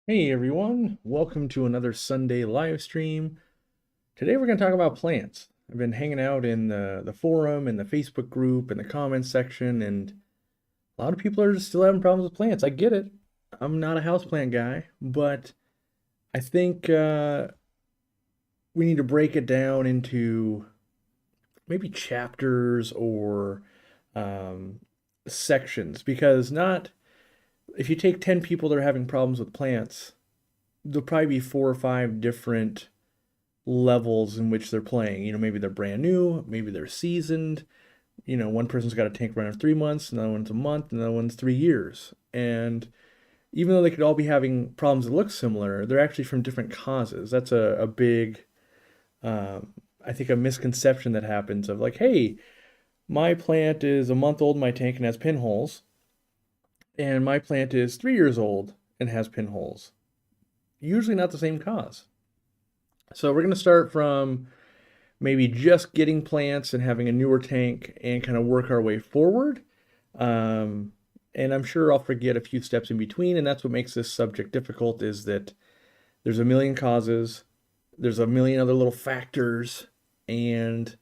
Hey everyone, welcome to another Sunday live stream. Today we're going to talk about plants. I've been hanging out in the forum and the Facebook group and the comments section, and a lot of people are still having problems with plants. I get it. I'm not a houseplant guy, but I think we need to break it down into maybe chapters or um, sections because not if you take 10 people that are having problems with plants, there'll probably be 4 or 5 different levels in which they're playing. Maybe they're brand new, maybe they're seasoned. One person's got a tank running 3 months, another one's a month, another one's 3 years. And even though they could all be having problems that look similar, they're actually from different causes. That's a big, I think, a misconception that happens of like, hey, my plant is a month old in my tank and has pinholes, and my plant is 3 years old and has pinholes. Usually not the same cause. So we're going to start from maybe just getting plants and having a newer tank and kind of work our way forward. And I'm sure I'll forget a few steps in between, and that's what makes this subject difficult is that there's a million causes, there's a million other little factors, and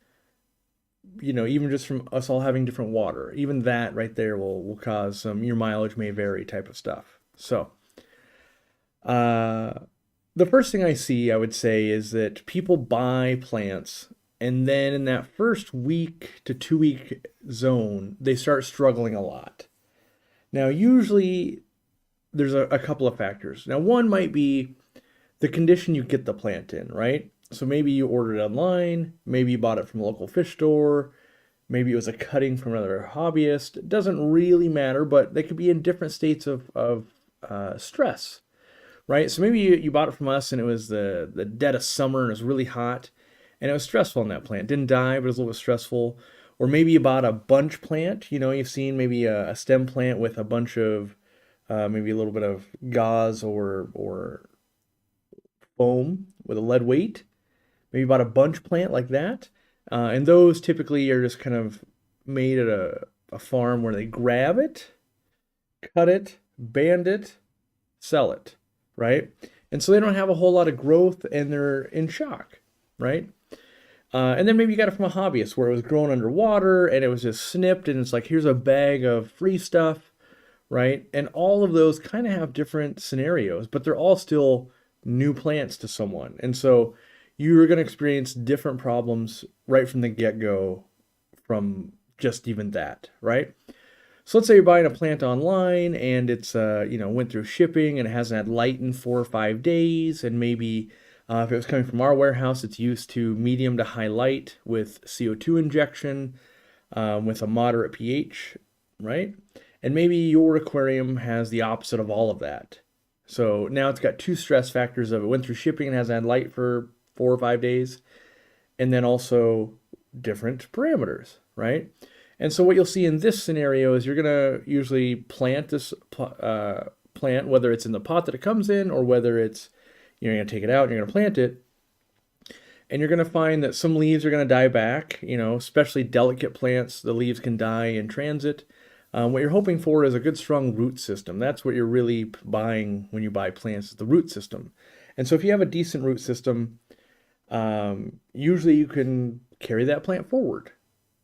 even just from us all having different water, even that right there will cause your mileage may vary type of stuff. So, uh, the first thing I see, I would say, is that people buy plants and then in that first week to 2 week zone, they start struggling a lot. Now, usually there's a couple of factors. Now, one might be the condition you get the plant in, right? So maybe you ordered it online, maybe you bought it from a local fish store, maybe it was a cutting from another hobbyist. It doesn't really matter, but they could be in different states of stress, right? So maybe you bought it from us and it was the dead of summer and it was really hot and it was stressful in that plant. It didn't die, but it was a little bit stressful. Or maybe you bought a bunch plant. You've seen maybe a stem plant with a bunch of maybe a little bit of gauze or foam with a lead weight. Maybe you bought a bunch plant like that. And those typically are just kind of made at a farm where they grab it, cut it, band it, sell it, right? And so they don't have a whole lot of growth and they're in shock, right? And then maybe you got it from a hobbyist where it was grown underwater and it was just snipped and it's like, here's a bag of free stuff, right? And all of those kind of have different scenarios, but they're all still new plants to someone. And so you're going to experience different problems right from the get go from just even that, right? So let's say you're buying a plant online and it's went through shipping and it hasn't had light in 4 or 5 days, and maybe if it was coming from our warehouse, it's used to medium to high light with CO2 injection, with a moderate pH, right? And maybe your aquarium has the opposite of all of that. So now it's got two stress factors of it went through shipping and hasn't had light for 4 or 5 days, and then also different parameters, right? And so what you'll see in this scenario is you're going to usually plant this plant, whether it's in the pot that it comes in or whether it's, you're going to take it out and you're going to plant it. And you're going to find that some leaves are going to die back, especially delicate plants, the leaves can die in transit. What you're hoping for is a good strong root system. That's what you're really buying when you buy plants, is the root system. And so if you have a decent root system, usually you can carry that plant forward,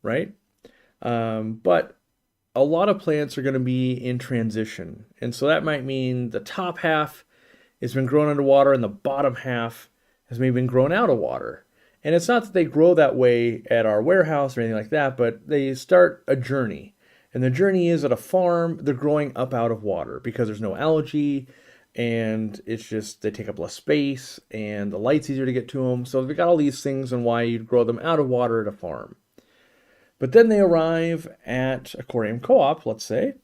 right? But a lot of plants are going to be in transition. And so that might mean the top half has been grown underwater and the bottom half has maybe been grown out of water. And it's not that they grow that way at our warehouse or anything like that, but they start a journey. And the journey is at a farm, they're growing up out of water because there's no algae and it's just they take up less space and the light's easier to get to them. So they've got all these things on why you'd grow them out of water at a farm. But then they arrive at Aquarium Co-op, let's say,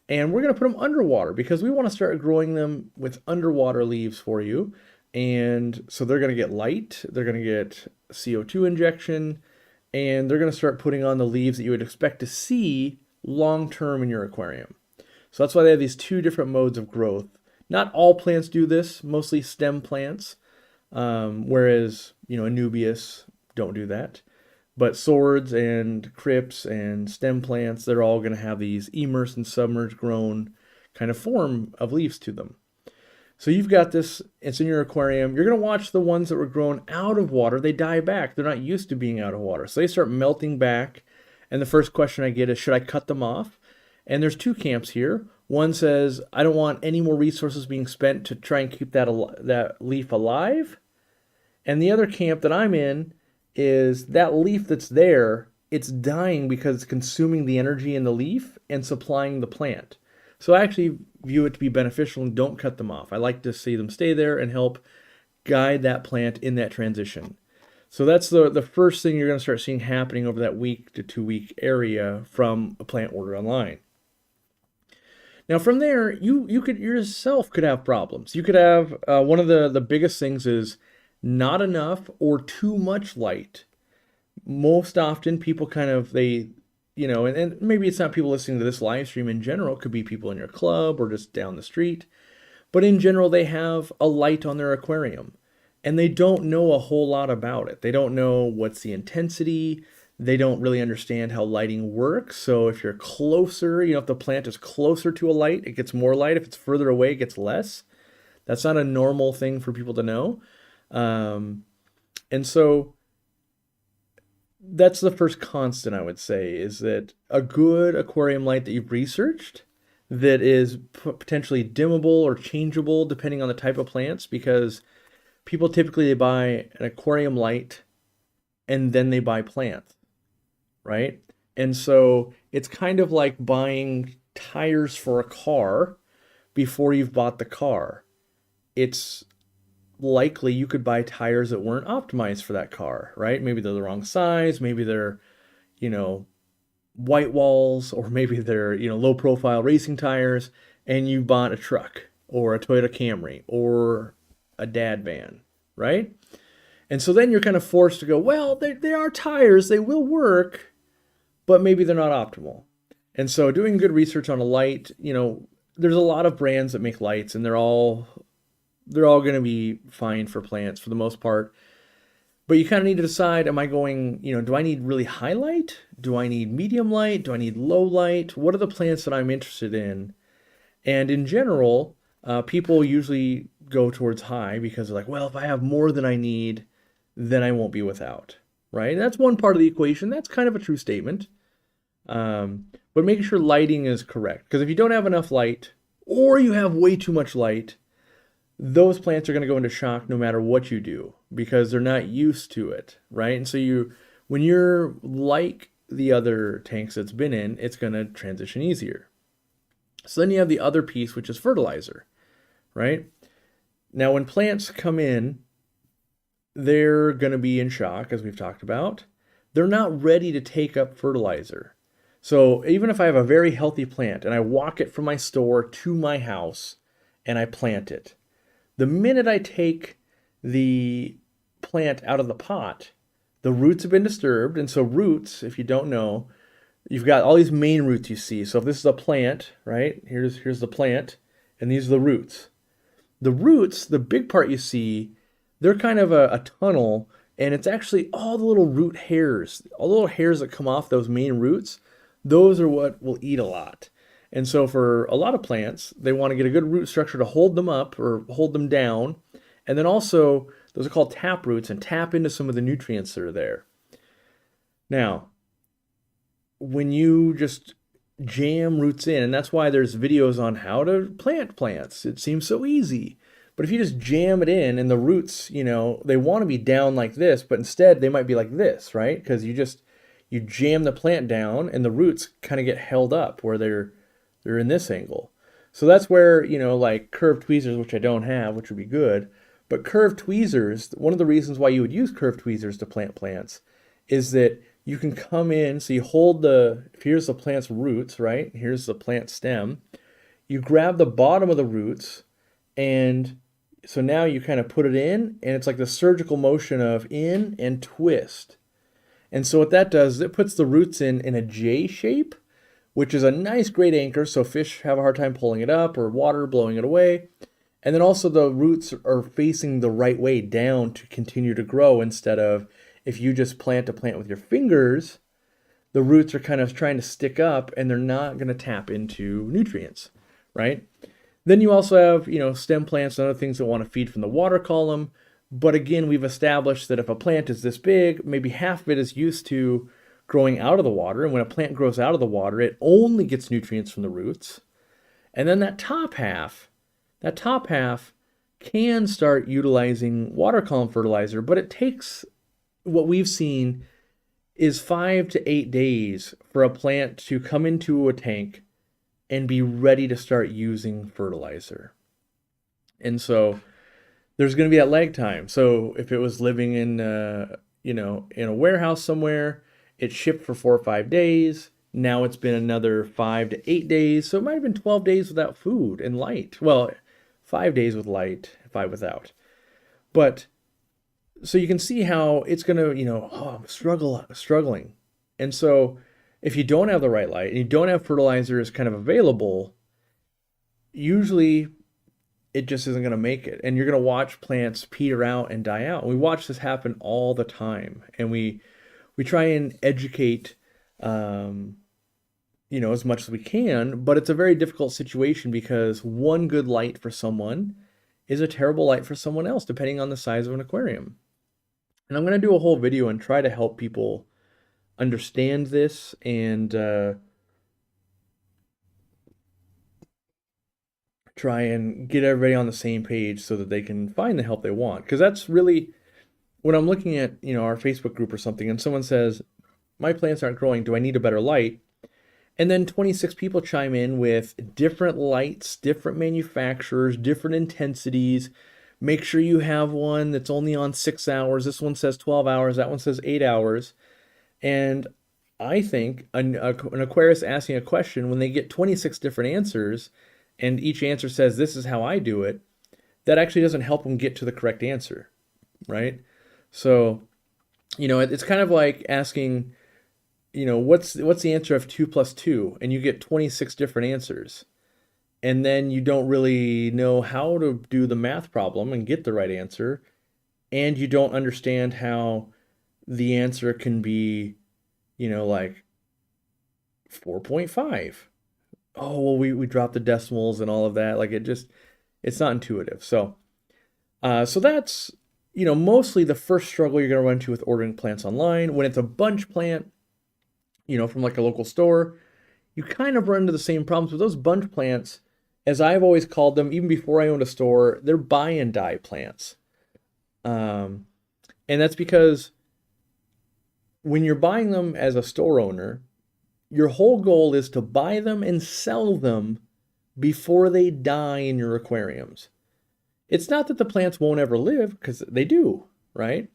and we're going to put them underwater because we want to start growing them with underwater leaves for you. And so they're going to get light, they're going to get CO2 injection, and they're going to start putting on the leaves that you would expect to see long term in your aquarium. So that's why they have these two different modes of growth. Not all plants do this, mostly stem plants, whereas, Anubias don't do that. But swords and crypts and stem plants, they're all going to have these immersed and submerged grown kind of form of leaves to them. So you've got this, it's in your aquarium. You're going to watch the ones that were grown out of water. They die back. They're not used to being out of water. So they start melting back. And the first question I get is, should I cut them off? And there's two camps here. One says, I don't want any more resources being spent to try and keep that leaf alive. And the other camp that I'm in is that leaf that's there, it's dying because it's consuming the energy in the leaf and supplying the plant. So I actually view it to be beneficial and don't cut them off. I like to see them stay there and help guide that plant in that transition. So that's the first thing you're going to start seeing happening over that week to 2 week area from a plant order online. Now from there, you could yourself could have problems. You could have one of the biggest things is not enough or too much light. Most often people kind of and maybe it's not people listening to this live stream in general. It could be people in your club or just down the street. But in general, they have a light on their aquarium and they don't know a whole lot about it. They don't know what's the intensity. They don't really understand how lighting works. So if you're closer, if the plant is closer to a light, it gets more light. If it's further away, it gets less. That's not a normal thing for people to know. And so that's the first constant I would say, is that a good aquarium light that you've researched that is potentially dimmable or changeable depending on the type of plants, because people typically buy an aquarium light and then they buy plants, right? And so it's kind of like buying tires for a car before you've bought the car. It's likely you could buy tires that weren't optimized for that car, right? Maybe they're the wrong size, maybe they're, white walls, or maybe they're, low profile racing tires, and you bought a truck or a Toyota Camry or a dad van, right? And so then you're kind of forced to go, well, they are tires, they will work, but maybe they're not optimal. And so doing good research on a light, there's a lot of brands that make lights and they're all going to be fine for plants for the most part. But you kind of need to decide, am I going, do I need really high light? Do I need medium light? Do I need low light? What are the plants that I'm interested in? And in general, people usually go towards high because they're like, well, if I have more than I need, then I won't be without, right? And that's one part of the equation. That's kind of a true statement. But making sure lighting is correct. Because if you don't have enough light, or you have way too much light, those plants are going to go into shock no matter what you do because they're not used to it, right? And so when you're like the other tanks that's been in, it's going to transition easier. So then you have the other piece, which is fertilizer, right? Now, when plants come in, they're going to be in shock, as we've talked about. They're not ready to take up fertilizer. So even if I have a very healthy plant and I walk it from my store to my house and I plant it, the minute I take the plant out of the pot, the roots have been disturbed. And so roots, if you don't know, you've got all these main roots you see. So if this is a plant, right? Here's the plant, and these are the roots. The roots, the big part you see, they're kind of a tunnel, and it's actually all the little root hairs, all the little hairs that come off those main roots. Those are what will eat a lot. And so for a lot of plants, they want to get a good root structure to hold them up or hold them down. And then also, those are called tap roots, and tap into some of the nutrients that are there. Now, when you just jam roots in, and that's why there's videos on how to plant plants. It seems so easy. But if you just jam it in and the roots, they want to be down like this, but instead they might be like this, right? Because you jam the plant down and the roots kind of get held up where they're in this angle. So that's where, like curved tweezers, which I don't have, which would be good. But curved tweezers, one of the reasons why you would use curved tweezers to plant plants is that you can come in, so you hold here's the plant's roots, right? Here's the plant stem. You grab the bottom of the roots, and so now you kind of put it in, and it's like the surgical motion of in and twist. And so what that does is it puts the roots in a J shape, which is a nice, great anchor, so fish have a hard time pulling it up or water blowing it away. And then also the roots are facing the right way down to continue to grow, instead of if you just plant a plant with your fingers, the roots are kind of trying to stick up and they're not going to tap into nutrients, right? Then you also have, stem plants and other things that want to feed from the water column. But again, we've established that if a plant is this big, maybe half of it is used to growing out of the water. And when a plant grows out of the water, it only gets nutrients from the roots. And then that top half can start utilizing water column fertilizer, but it takes, what we've seen is 5 to 8 days for a plant to come into a tank and be ready to start using fertilizer. And so there's going to be that lag time. So if it was living in, in a warehouse somewhere, it shipped for 4 or 5 days. Now it's been another 5 to 8 days. So it might have been 12 days without food and light. Well, 5 days with light, 5 without. But so you can see how it's going to, struggling. And so if you don't have the right light and you don't have fertilizers kind of available, usually it just isn't going to make it. And you're going to watch plants peter out and die out. And we watch this happen all the time. And we try and educate, as much as we can, but it's a very difficult situation because one good light for someone is a terrible light for someone else, depending on the size of an aquarium. And I'm going to do a whole video and try to help people understand this and try and get everybody on the same page so that they can find the help they want. Because that's really, when I'm looking at, our Facebook group or something, and someone says, my plants aren't growing, do I need a better light? And then 26 people chime in with different lights, different manufacturers, different intensities. Make sure you have one that's only on 6 hours. This one says 12 hours. That one says 8 hours. And I think an aquarist asking a question, when they get 26 different answers, and each answer says, this is how I do it, that actually doesn't help them get to the correct answer, right? So, it's kind of like asking, what's the answer of 2 plus 2? And you get 26 different answers. And then you don't really know how to do the math problem and get the right answer. And you don't understand how the answer can be, like 4.5. Oh, well, we dropped the decimals and all of that. Like it's not intuitive. So that's, mostly the first struggle you're going to run into with ordering plants online. When it's a bunch plant, from like a local store, you kind of run into the same problems with those bunch plants. As I've always called them, even before I owned a store, they're buy and die plants. And that's because when you're buying them as a store owner, your whole goal is to buy them and sell them before they die in your aquariums. It's not that the plants won't ever live, because they do, right?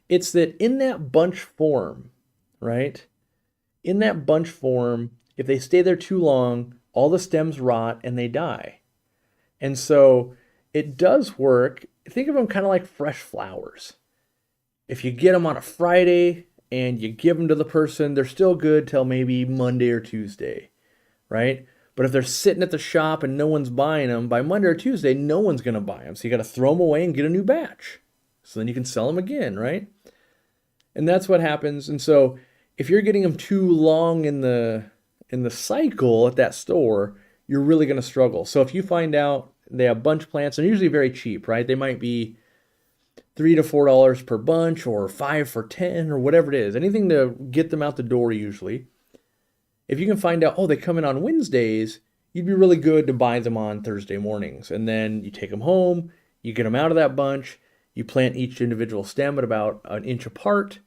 It's that in that bunch form, right? In that bunch form, if they stay there too long, all the stems rot and they die. And so it does work. Think of them kind of like fresh flowers. If you get them on a Friday and you give them to the person, they're still good till maybe Monday or Tuesday, right? But if they're sitting at the shop and no one's buying them, by Monday or Tuesday, no one's going to buy them. So you got to throw them away and get a new batch. So then you can sell them again, right? And that's what happens. And so if you're getting them too long in the cycle at that store, you're really going to struggle. So if you find out they have bunch plants, they're usually very cheap, right? They might be $3 to $4 per bunch, or 5 for 10, or whatever it is. Anything to get them out the door usually. If you can find out, they come in on Wednesdays, you'd be really good to buy them on Thursday mornings. And then you take them home, you get them out of that bunch, you plant each individual stem at about an inch apart,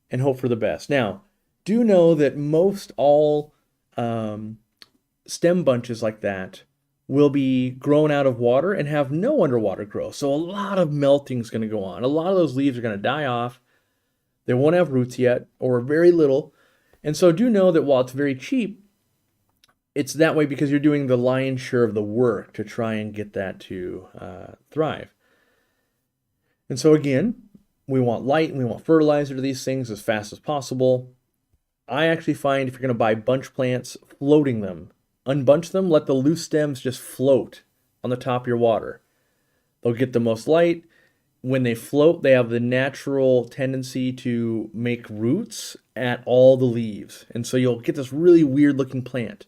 and hope for the best. Now, do know that most all stem bunches like that will be grown out of water and have no underwater growth. So a lot of melting is going to go on. A lot of those leaves are going to die off. They won't have roots yet, or very little. And so do know that while it's very cheap, it's that way because you're doing the lion's share of the work to try and get that to thrive. And so again, we want light and we want fertilizer to these things as fast as possible. I actually find if you're going to buy bunch plants, floating them. Unbunch them, let the loose stems just float on the top of your water. They'll get the most light. When they float, they have the natural tendency to make roots at all the leaves. And so you'll get this really weird looking plant.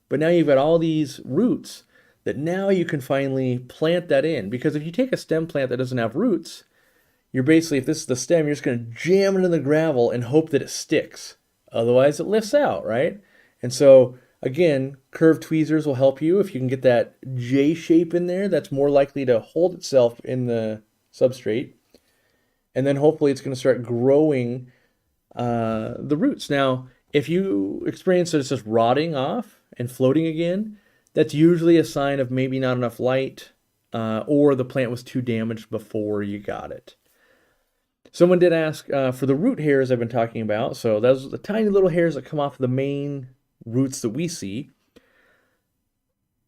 But now you've got all these roots that now you can finally plant that in. Because if you take a stem plant that doesn't have roots, you're basically, if this is the stem, you're just going to jam it in the gravel and hope that it sticks. Otherwise, it lifts out, right? And so, again, curved tweezers will help you. If you can get that J shape in there, that's more likely to hold itself in the substrate. And then hopefully it's going to start growing the roots. Now, if you experience that it's just rotting off and floating again, that's usually a sign of maybe not enough light or the plant was too damaged before you got it. Someone did ask for the root hairs I've been talking about. So those are the tiny little hairs that come off the main roots that we see.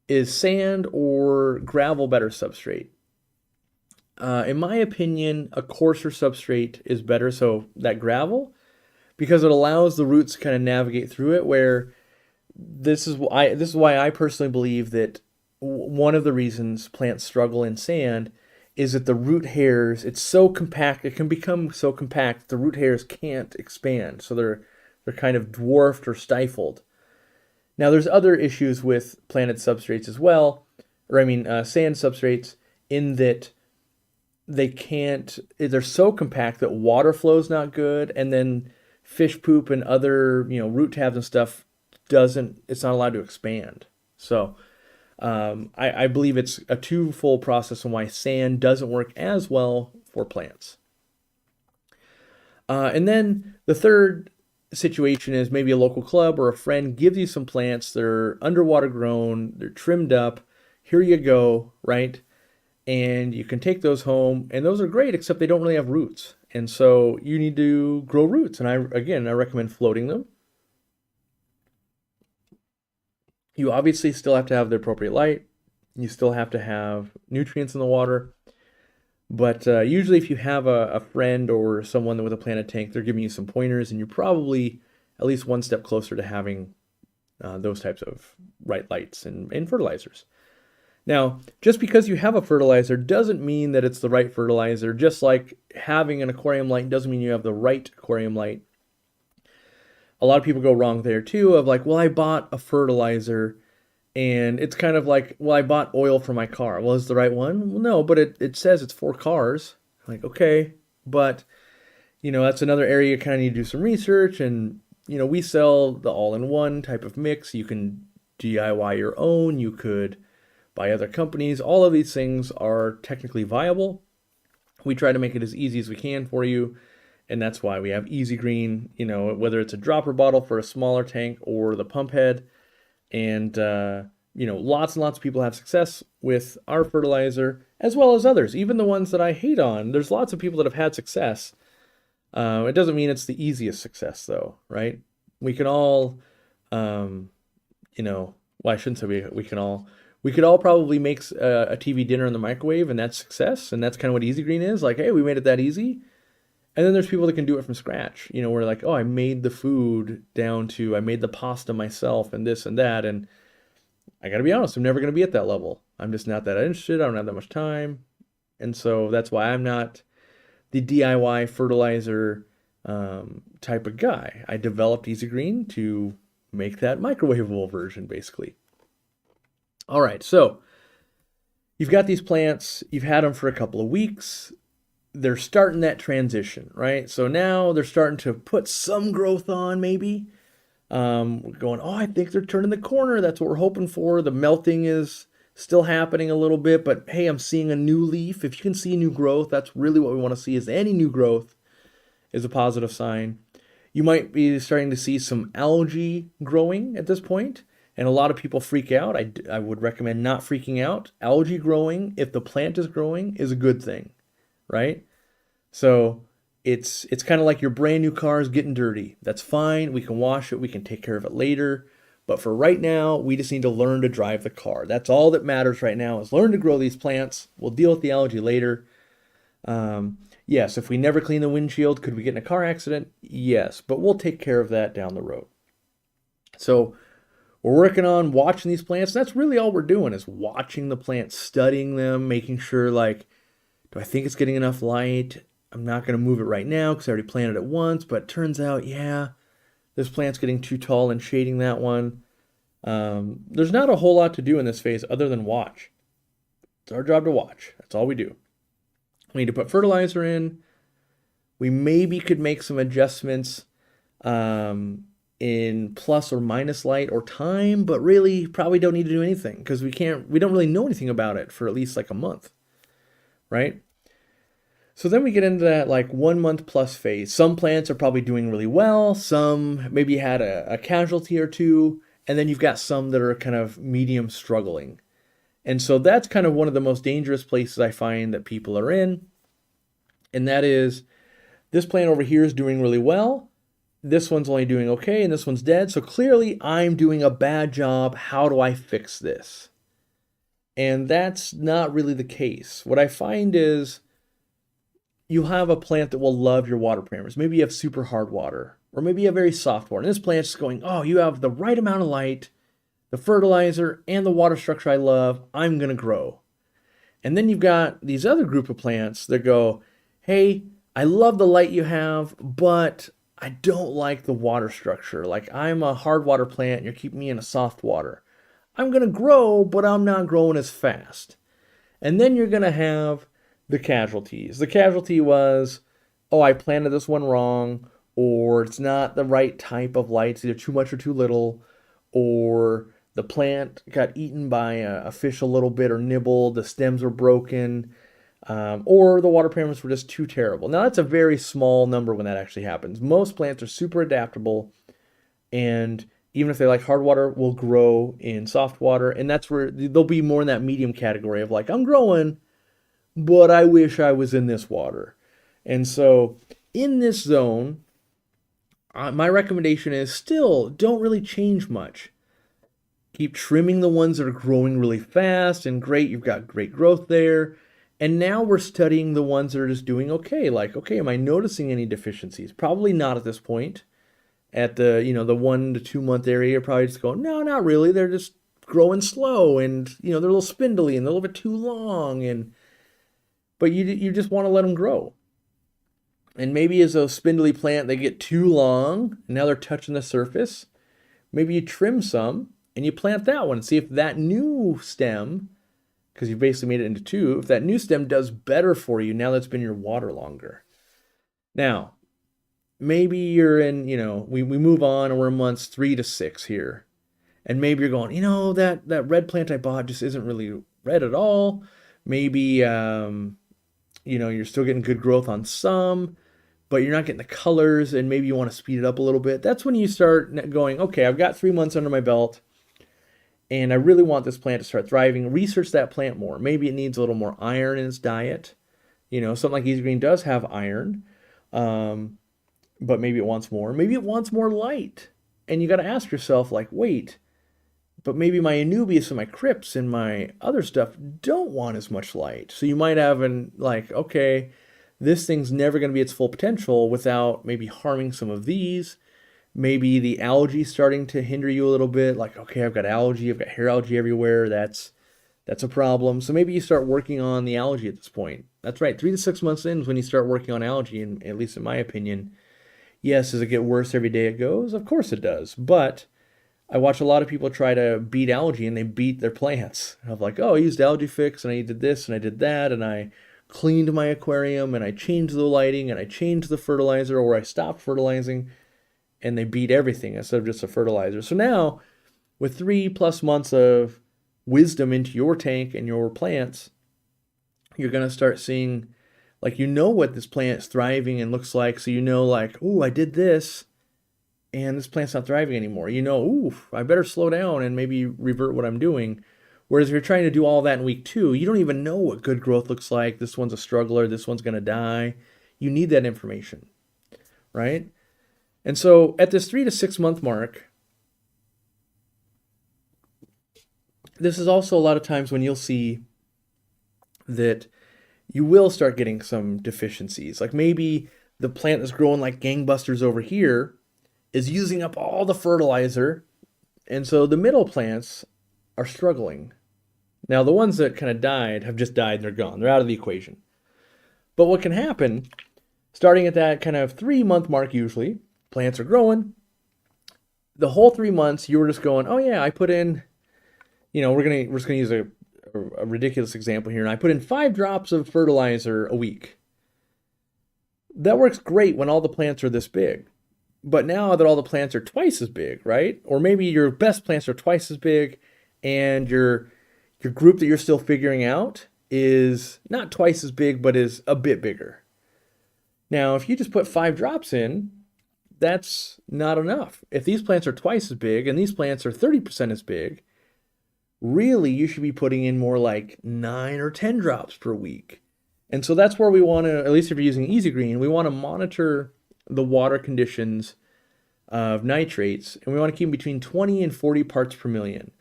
Is sand or gravel better substrate? In my opinion, a coarser substrate is better. So that gravel, because it allows the roots to kind of navigate through it. Where this is why I personally believe that one of the reasons plants struggle in sand is that the root hairs, it's so compact, it can become so compact the root hairs can't expand. So they're kind of dwarfed or stifled. Now there's other issues with planted substrates as well, sand substrates, in that they're so compact that water flow's not good, and then fish poop and other, root tabs and stuff it's not allowed to expand. So I believe it's a twofold process on why sand doesn't work as well for plants. And then the third situation is maybe a local club or a friend gives you some plants. They're underwater grown, they're trimmed up. Here you go, right? And you can take those home, and those are great, except they don't really have roots. And so you need to grow roots. And I recommend floating them. You obviously still have to have the appropriate light. You still have to have nutrients in the water. But usually if you have a friend or someone with a planted tank, they're giving you some pointers, and you're probably at least one step closer to having those types of right lights and fertilizers. Now, just because you have a fertilizer doesn't mean that it's the right fertilizer. Just like having an aquarium light doesn't mean you have the right aquarium light. A lot of people go wrong there too, of like, well, I bought a fertilizer, and it's kind of like, well, I bought oil for my car. Well, is it the right one? Well, no, but it says it's for cars. Like, okay, but that's another area you kind of need to do some research. And we sell the all-in-one type of mix. You can DIY your own. You could buy other companies. All of these things are technically viable. We try to make it as easy as we can for you. And that's why we have Easy Green, whether it's a dropper bottle for a smaller tank or the pump head. And, lots and lots of people have success with our fertilizer, as well as others, even the ones that I hate on. There's lots of people that have had success. It doesn't mean it's the easiest success, though, right? We can all, well, I shouldn't say we can all. We could all probably make a TV dinner in the microwave, and that's success. And that's kind of what Easy Green is. Like, hey, we made it that easy. And then there's people that can do it from scratch, where like, oh, I made the food down to, I made the pasta myself and this and that. And I got to be honest, I'm never going to be at that level. I'm just not that interested. I don't have that much time. And so that's why I'm not the DIY fertilizer type of guy. I developed Easy Green to make that microwavable version, basically. All right, so you've got these plants. You've had them for a couple of weeks. They're starting that transition, right? So now they're starting to put some growth on, maybe. We're going, oh, I think they're turning the corner. That's what we're hoping for. The melting is still happening a little bit, but hey, I'm seeing a new leaf. If you can see new growth, that's really what we want to see. Is any new growth is a positive sign. You might be starting to see some algae growing at this point, and a lot of people freak out. I would recommend not freaking out. Algae growing, if the plant is growing, is a good thing. Right? So it's kind of like your brand new car is getting dirty. That's fine. We can wash it. We can take care of it later. But for right now, we just need to learn to drive the car. That's all that matters right now, is learn to grow these plants. We'll deal with the algae later. Yes, if we never clean the windshield, could we get in a car accident? Yes, but we'll take care of that down the road. So we're working on watching these plants. That's really all we're doing, is watching the plants, studying them, making sure, like, do I think it's getting enough light? I'm not going to move it right now because I already planted it once, but it turns out, yeah, this plant's getting too tall and shading that one. There's not a whole lot to do in this phase other than watch. It's our job to watch. That's all we do. We need to put fertilizer in. We maybe could make some adjustments in plus or minus light or time, but really probably don't need to do anything because we don't really know anything about it for at least like a month, right? So then we get into that like 1 month plus phase. Some plants are probably doing really well. Some maybe had a casualty or two. And then you've got some that are kind of medium struggling. And so that's kind of one of the most dangerous places I find that people are in. And that is, this plant over here is doing really well. This one's only doing okay, and this one's dead. So clearly I'm doing a bad job. How do I fix this? And that's not really the case. What I find is you'll have a plant that will love your water parameters. Maybe you have super hard water, or maybe you have very soft water. And this plant's going, oh, you have the right amount of light, the fertilizer, and the water structure I love. I'm going to grow. And then you've got these other group of plants that go, hey, I love the light you have, but I don't like the water structure. Like I'm a hard water plant and you're keeping me in a soft water. I'm going to grow, but I'm not growing as fast. And then you're going to have the casualties. The casualty was, oh, I planted this one wrong, or it's not the right type of light, it's either too much or too little, or the plant got eaten by a fish a little bit or nibbled, the stems were broken, or the water parameters were just too terrible. Now that's a very small number when that actually happens. Most plants are super adaptable, and even if they like hard water, will grow in soft water, and that's where they'll be more in that medium category of like, I'm growing, but I wish I was in this water. And so in this zone, my recommendation is still don't really change much. Keep trimming the ones that are growing really fast and great. You've got great growth there. And now we're studying the ones that are just doing okay. Like, okay, am I noticing any deficiencies? Probably not at this point. At the, the 1 to 2 month area, you're probably just going, no, not really. They're just growing slow and, they're a little spindly and they're a little bit too long. But you just want to let them grow. And maybe as a spindly plant, they get too long, and now they're touching the surface. Maybe you trim some, and you plant that one. See if that new stem, because you've basically made it into two, if that new stem does better for you now that's been your water longer. Now, maybe you're in, we move on, and we're in months 3 to 6 here. And maybe you're going, that red plant I bought just isn't really red at all. Maybe, you're still getting good growth on some, but you're not getting the colors, and maybe you want to speed it up a little bit. That's when you start going, okay, I've got 3 months under my belt, and I really want this plant to start thriving. Research that plant more. Maybe it needs a little more iron in its diet. Something like Easy Green does have iron, but maybe it wants more. Maybe it wants more light. And you got to ask yourself, like, wait, but maybe my Anubias and my Crypts and my other stuff don't want as much light. So you might have okay, this thing's never going to be its full potential without maybe harming some of these. Maybe the algae starting to hinder you a little bit. Like, okay, I've got algae, I've got hair algae everywhere. That's a problem. So maybe you start working on the algae at this point. That's right, 3 to 6 months in is when you start working on algae, and at least in my opinion. Yes, does it get worse every day it goes? Of course it does. But I watch a lot of people try to beat algae, and they beat their plants. Of like, oh, I used Algae Fix, and I did this, and I did that, and I cleaned my aquarium, and I changed the lighting, and I changed the fertilizer, or I stopped fertilizing, and they beat everything instead of just a fertilizer. So now, with 3+ months of wisdom into your tank and your plants, you're going to start seeing, like, what this plant is thriving and looks like. So like, oh, I did this, and this plant's not thriving anymore. Ooh, I better slow down and maybe revert what I'm doing. Whereas if you're trying to do all that in week 2, you don't even know what good growth looks like. This one's a struggler. This one's going to die. You need that information, right? And so at this 3 to 6 month mark, this is also a lot of times when you'll see that you will start getting some deficiencies. Like maybe the plant that's growing like gangbusters over here is using up all the fertilizer, and so the middle plants are struggling. Now, the ones that kind of died have just died and they're gone. They're out of the equation. But what can happen, starting at that kind of 3 month mark usually, plants are growing, the whole 3 months you were just going, oh yeah, I put in, we're just gonna use a ridiculous example here, and I put in 5 drops of fertilizer a week. That works great when all the plants are this big. But now that all the plants are twice as big, right? Or maybe your best plants are twice as big, and your group that you're still figuring out is not twice as big, but is a bit bigger. Now, if you just put 5 drops in, that's not enough. If these plants are twice as big and these plants are 30% as big, really you should be putting in more like 9 or 10 drops per week. And so that's where we want to, at least if you're using Easy Green, we want to monitor the water conditions of nitrates, and we want to keep them between 20 and 40 parts per million.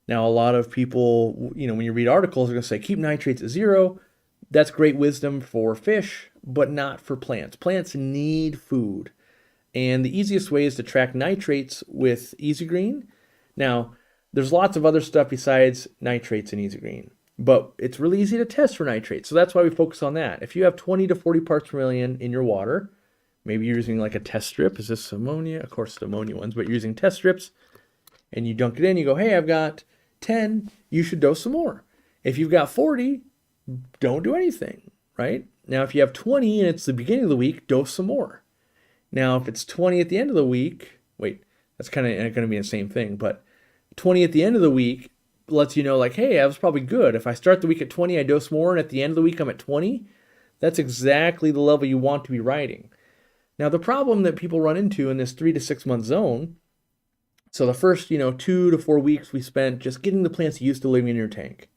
Now, a lot of people, when you read articles, they're going to say, keep nitrates at 0. That's great wisdom for fish, but not for plants. Plants need food. And the easiest way is to track nitrates with Easy Green. Now, there's lots of other stuff besides nitrates in Easy Green, but it's really easy to test for nitrates. So that's why we focus on that. If you have 20 to 40 parts per million in your water, maybe you're using like a test strip. Is this ammonia? Of course, it's ammonia ones, but you're using test strips, and you dunk it in. You go, hey, I've got 10. You should dose some more. If you've got 40, don't do anything, right? Now, if you have 20 and it's the beginning of the week, dose some more. Now, if it's 20 at the end of the week, that's kind of going to be the same thing, but 20 at the end of the week lets you know, like, hey, that was probably good. If I start the week at 20, I dose more, and at the end of the week, I'm at 20. That's exactly the level you want to be riding. Now, the problem that people run into in this 3 to 6 month zone, so the first, 2 to 4 weeks we spent just getting the plants used to living in your tank.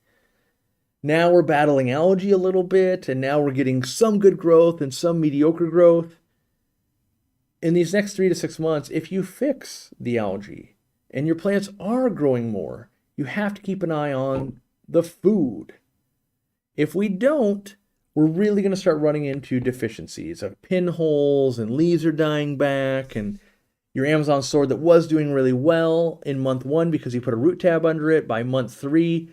Now we're battling algae a little bit, and now we're getting some good growth and some mediocre growth. In these next 3 to 6 months, if you fix the algae and your plants are growing more, you have to keep an eye on the food. If we don't, we're really going to start running into deficiencies of pinholes, and leaves are dying back, and your Amazon sword that was doing really well in month 1 because you put a root tab under it, by month 3,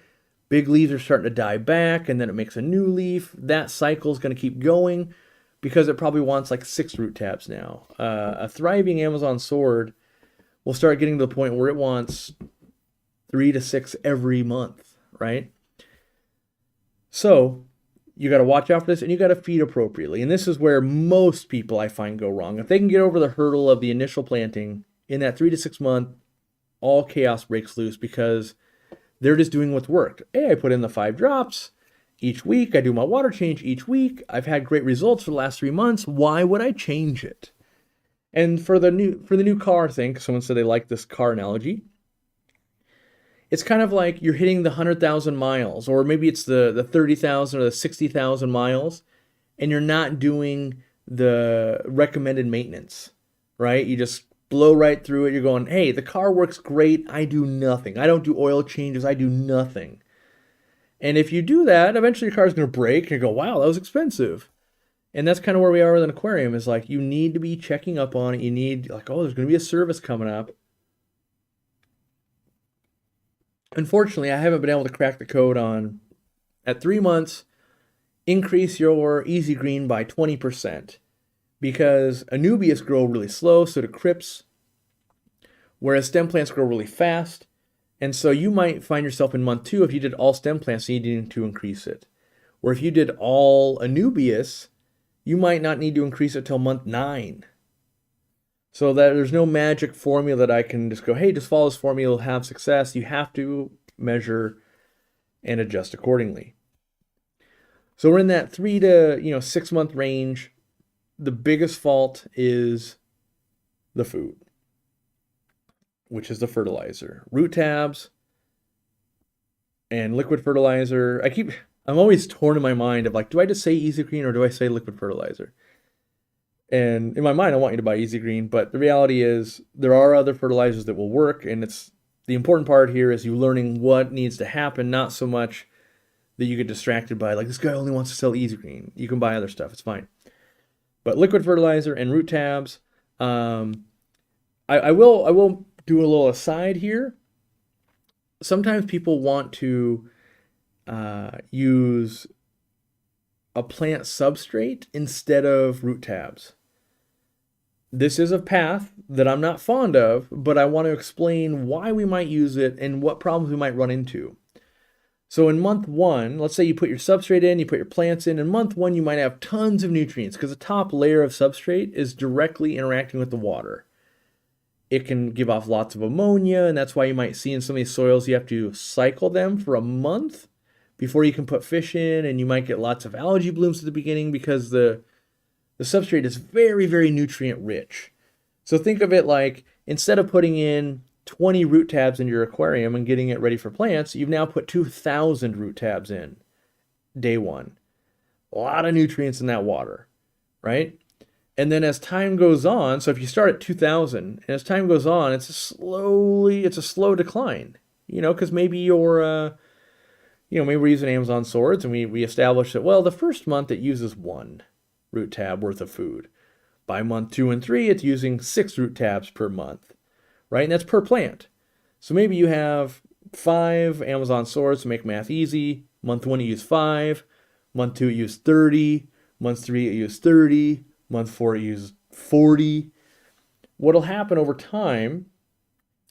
big leaves are starting to die back, and then it makes a new leaf. That cycle is going to keep going because it probably wants like 6 root tabs now. A thriving Amazon sword will start getting to the point where it wants 3 to 6 every month, right? So you got to watch out for this, and you got to feed appropriately. And this is where most people I find go wrong. If they can get over the hurdle of the initial planting, in that 3 to 6 month, all chaos breaks loose because they're just doing what's worked. Hey, I put in the 5 drops each week. I do my water change each week. I've had great results for the last 3 months. Why would I change it? And for the new car thing, someone said they like this car analogy. It's kind of like you're hitting the 100,000 miles, or maybe it's the 30,000 or the 60,000 miles, and you're not doing the recommended maintenance, right? You just blow right through it. You're going, hey, the car works great. I do nothing. I don't do oil changes. I do nothing. And if you do that, eventually your car's going to break, and you go, wow, that was expensive. And that's kind of where we are with an aquarium, is like, you need to be checking up on it. You need, like, oh, there's going to be a service coming up. Unfortunately, I haven't been able to crack the code on, at 3 months, increase your Easy Green by 20%, because anubias grow really slow, so do crypts, whereas stem plants grow really fast. And so you might find yourself in month 2, if you did all stem plants, needing to increase it. Or if you did all anubias, you might not need to increase it till month 9. So that there's no magic formula that I can just go, hey, just follow this formula, you'll have success. You have to measure and adjust accordingly. So we're in that 3 to 6 month range. The biggest fault is the food, which is the fertilizer. Root tabs and liquid fertilizer. I'm always torn in my mind of like, do I just say Easy Green or do I say liquid fertilizer? And in my mind, I want you to buy Easy Green, but the reality is there are other fertilizers that will work, and it's the important part here is you learning what needs to happen, not so much that you get distracted by like, this guy only wants to sell Easy Green. You can buy other stuff, it's fine. But liquid fertilizer and root tabs, I will do a little aside here. Sometimes people want to use a plant substrate instead of root tabs. This is a path that I'm not fond of, but I want to explain why we might use it and what problems we might run into. So in month 1, let's say you put your substrate in, you put your plants in month 1 you might have tons of nutrients because the top layer of substrate is directly interacting with the water. It can give off lots of ammonia, and that's why you might see in some of these soils you have to cycle them for a month before you can put fish in, and you might get lots of algae blooms at the beginning because the substrate is very, very nutrient rich. So think of it like instead of putting in 20 root tabs into your aquarium and getting it ready for plants, you've now put 2,000 root tabs in day 1. A lot of nutrients in that water, right? And then as time goes on, so if you start at 2,000, and as time goes on, it's a slow decline, because maybe maybe we're using Amazon swords and we establish that, well, the first month it uses 1 root tab worth of food. By month 2 and 3, it's using 6 root tabs per month, right? And that's per plant. So maybe you have 5 Amazon swords to make math easy. Month 1, you use 5. Month 2, you use 30. Month 3, you use 30. Month 4, you use 40. What'll happen over time,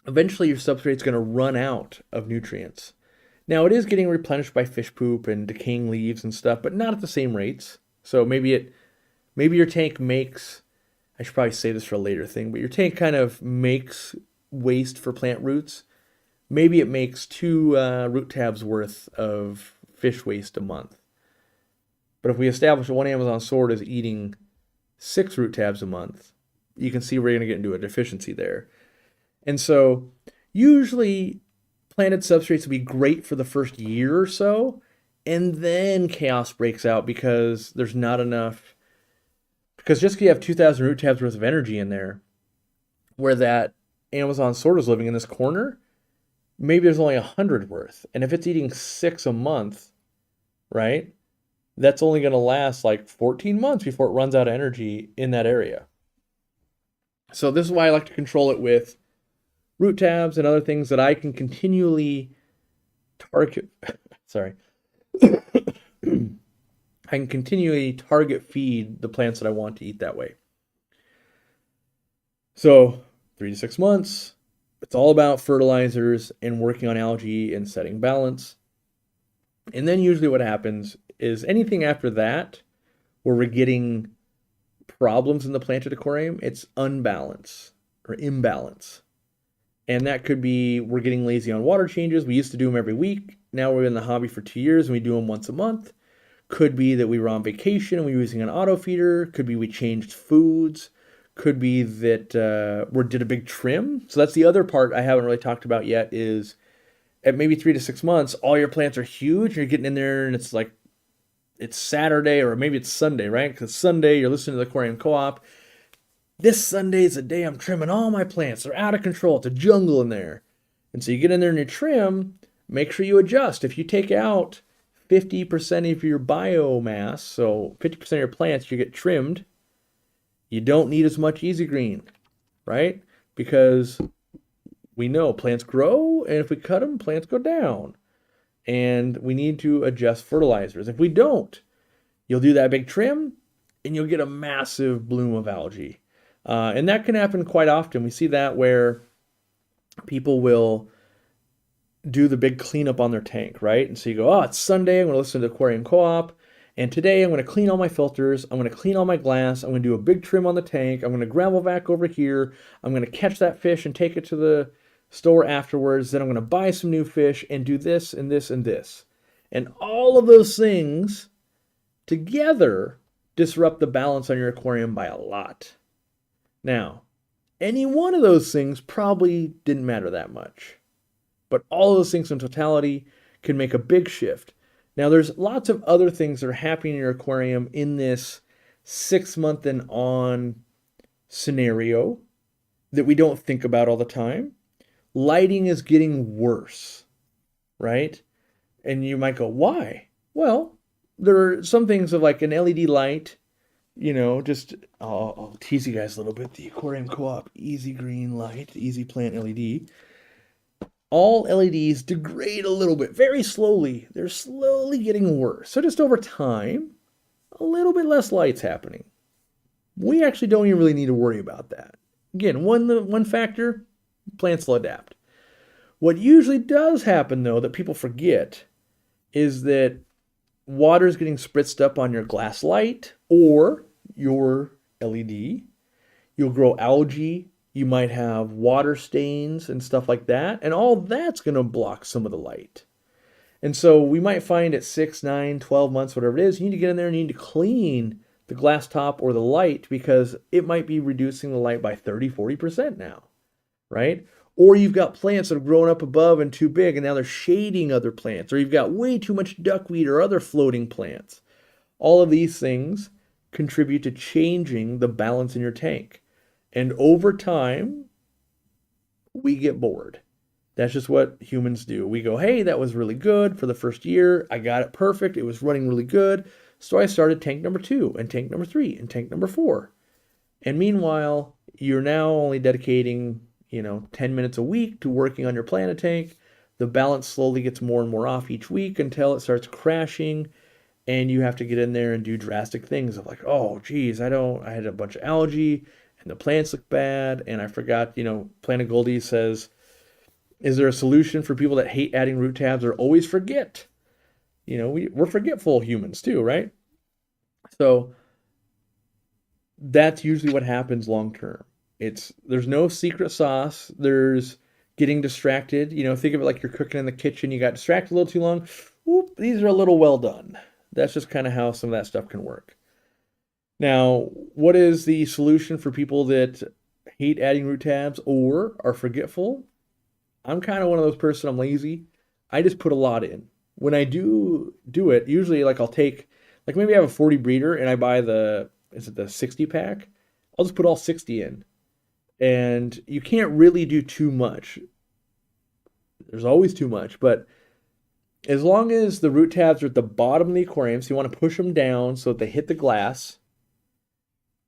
eventually your substrate's going to run out of nutrients. Now, it is getting replenished by fish poop and decaying leaves and stuff, but not at the same rates. So maybe your tank makes, I should probably say this for a later thing, but your tank kind of makes waste for plant roots. Maybe it makes 2 root tabs worth of fish waste a month. But if we establish that 1 Amazon sword is eating 6 root tabs a month, you can see we're going to get into a deficiency there. And so usually planted substrates will be great for the first year or so, and then chaos breaks out because there's not enough. Because just because you have 2,000 root tabs worth of energy in there, where that Amazon sword is living in this corner, maybe there's only 100 worth. And if it's eating 6 a month, right, that's only going to last like 14 months before it runs out of energy in that area. So this is why I like to control it with root tabs and other things that I can continually target. Sorry. I can continually target feed the plants that I want to eat that way. So 3 to 6 months, it's all about fertilizers and working on algae and setting balance. And then usually what happens is anything after that where we're getting problems in the planted aquarium, it's unbalance or imbalance. And that could be we're getting lazy on water changes. We used to do them every week. Now we're in the hobby for 2 years and we do them once a month. Could be that we were on vacation and we were using an auto feeder. Could be we changed foods. Could be that we did a big trim. So that's the other part I haven't really talked about yet is at maybe 3 to 6 months, all your plants are huge. You're getting in there and it's like, it's Saturday or maybe it's Sunday, right? Because Sunday you're listening to the Aquarium Co-op. This Sunday is the day I'm trimming all my plants. They're out of control. It's a jungle in there. And so you get in there and you trim. Make sure you adjust. If you take out 50% of your biomass, so 50% of your plants, you get trimmed, you don't need as much easy green, right? Because we know plants grow, and if we cut them, plants go down. And we need to adjust fertilizers. If we don't, you'll do that big trim, and you'll get a massive bloom of algae. And that can happen quite often. We see that where people will do the big cleanup on their tank, right? And so you go, oh, it's Sunday, I'm going to listen to the Aquarium Co-op, and today I'm going to clean all my filters, I'm going to clean all my glass, I'm going to do a big trim on the tank, I'm going to gravel vac over here, I'm going to catch that fish and take it to the store afterwards, then I'm going to buy some new fish and do this and this and this. And all of those things together disrupt the balance on your aquarium by a lot. Now, any one of those things probably didn't matter that much. But all of those things in totality can make a big shift. Now, there's lots of other things that are happening in your aquarium in this 6 month and on scenario that we don't think about all the time. Lighting is getting worse, right? And you might go, why? Well, there are some things of like an LED light, just, I'll tease you guys a little bit. The Aquarium Co-op Easy Green Light, Easy Plant LED. All LEDs degrade a little bit, very slowly. They're slowly getting worse. So just over time, a little bit less light's happening. we actually don't even really need to worry about that. Again, one factor, plants will adapt. What usually does happen, though, that people forget is that water is getting spritzed up on your glass light or your LED. You'll grow algae. You might have water stains and stuff like that. And all that's going to block some of the light. And so we might find at 6, 9, 12 months, whatever it is, you need to get in there and you need to clean the glass top or the light because it might be reducing the light by 30, 40% now, right? Or you've got plants that have grown up above and too big and now they're shading other plants. Or you've got way too much duckweed or other floating plants. All of these things contribute to changing the balance in your tank. And over time, we get bored. That's just what humans do. We go, hey, that was really good for the first year. I got it perfect. It was running really good. So I started tank number 2 and tank number 3 and tank number 4. And meanwhile, you're now only dedicating, 10 minutes a week to working on your planet tank. The balance slowly gets more and more off each week until it starts crashing. And you have to get in there and do drastic things of like, oh, geez, I had a bunch of algae and the plants look bad. And I forgot, Planet Goldie says, is there a solution for people that hate adding root tabs or always forget? We're forgetful humans too, right? So that's usually what happens long term. There's no secret sauce. There's getting distracted. Think of it like you're cooking in the kitchen. You got distracted a little too long. Whoop, these are a little well done. That's just kind of how some of that stuff can work. Now, what is the solution for people that hate adding root tabs or are forgetful? I'm kind of one of those person. I'm lazy. I just put a lot in. When I do it, usually like I'll take, like maybe I have a 40 breeder and I buy the 60 pack? I'll just put all 60 in. And you can't really do too much. There's always too much, but as long as the root tabs are at the bottom of the aquarium, so you want to push them down so that they hit the glass.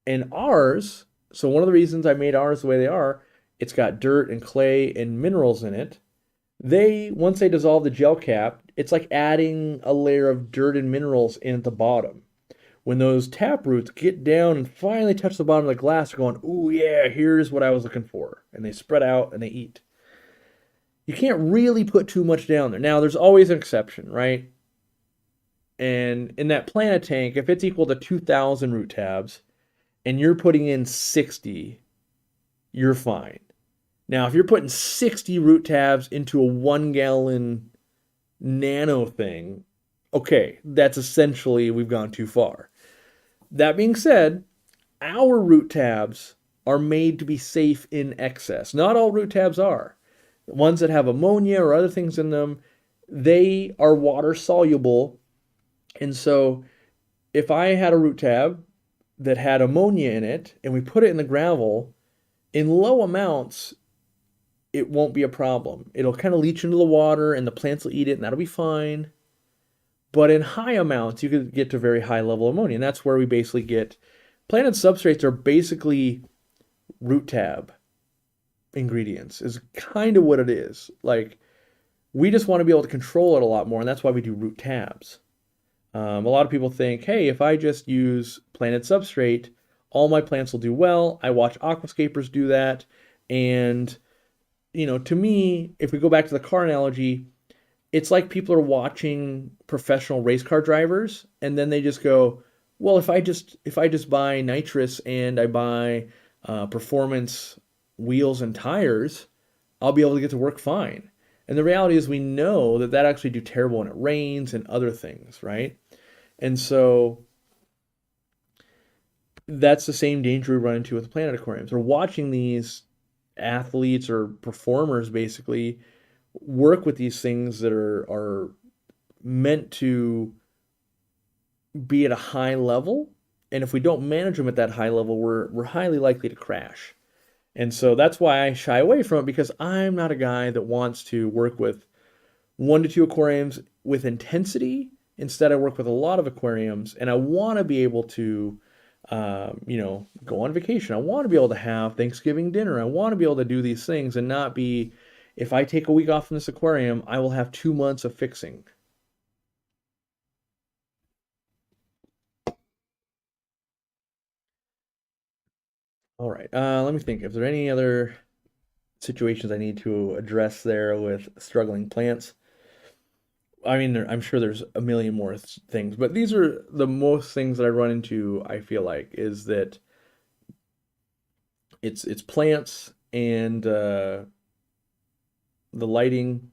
And ours, so one of the reasons I made ours the way they are, it's got dirt and clay and minerals in it. Once they dissolve the gel cap, it's like adding a layer of dirt and minerals in at the bottom. When those tap roots get down and finally touch the bottom of the glass, they're going, ooh, yeah, here's what I was looking for. And they spread out and they eat. You can't really put too much down there. Now, there's always an exception, right? And in that planet tank, if it's equal to 2,000 root tabs and you're putting in 60, you're fine. Now, if you're putting 60 root tabs into a 1-gallon nano thing, okay, that's essentially, we've gone too far. That being said, our root tabs are made to be safe in excess. Not all root tabs are. The ones that have ammonia or other things in them, they are water soluble. And so if I had a root tab that had ammonia in it and we put it in the gravel, in low amounts, it won't be a problem. It'll kind of leach into the water and the plants will eat it and that'll be fine. But in high amounts, you could get to very high level ammonia. And that's where we basically get, planted substrates are basically root tab ingredients is kind of what it is. Like, we just want to be able to control it a lot more. And that's why we do root tabs. A lot of people think, hey, if I just use planted substrate, all my plants will do well. I watch aquascapers do that. And, to me, if we go back to the car analogy, it's like people are watching professional race car drivers and then they just go, well, if I just buy nitrous and I buy performance wheels and tires, I'll be able to get to work fine. And the reality is we know that actually do terrible when it rains and other things, right? And so that's the same danger we run into with planet aquariums. We're watching these athletes or performers basically work with these things that are meant to be at a high level. And if we don't manage them at that high level, we're highly likely to crash. And so that's why I shy away from it, because I'm not a guy that wants to work with 1 to 2 aquariums with intensity. Instead, I work with a lot of aquariums, and I want to be able to, go on vacation. I want to be able to have Thanksgiving dinner. I want to be able to do these things and not be, if I take a week off from this aquarium, I will have 2 months of fixing. All right. Let me think. If there are any other situations I need to address there with struggling plants. I mean, I'm sure there's a million more things, but these are the most things that I run into, I feel like, is that it's plants and the lighting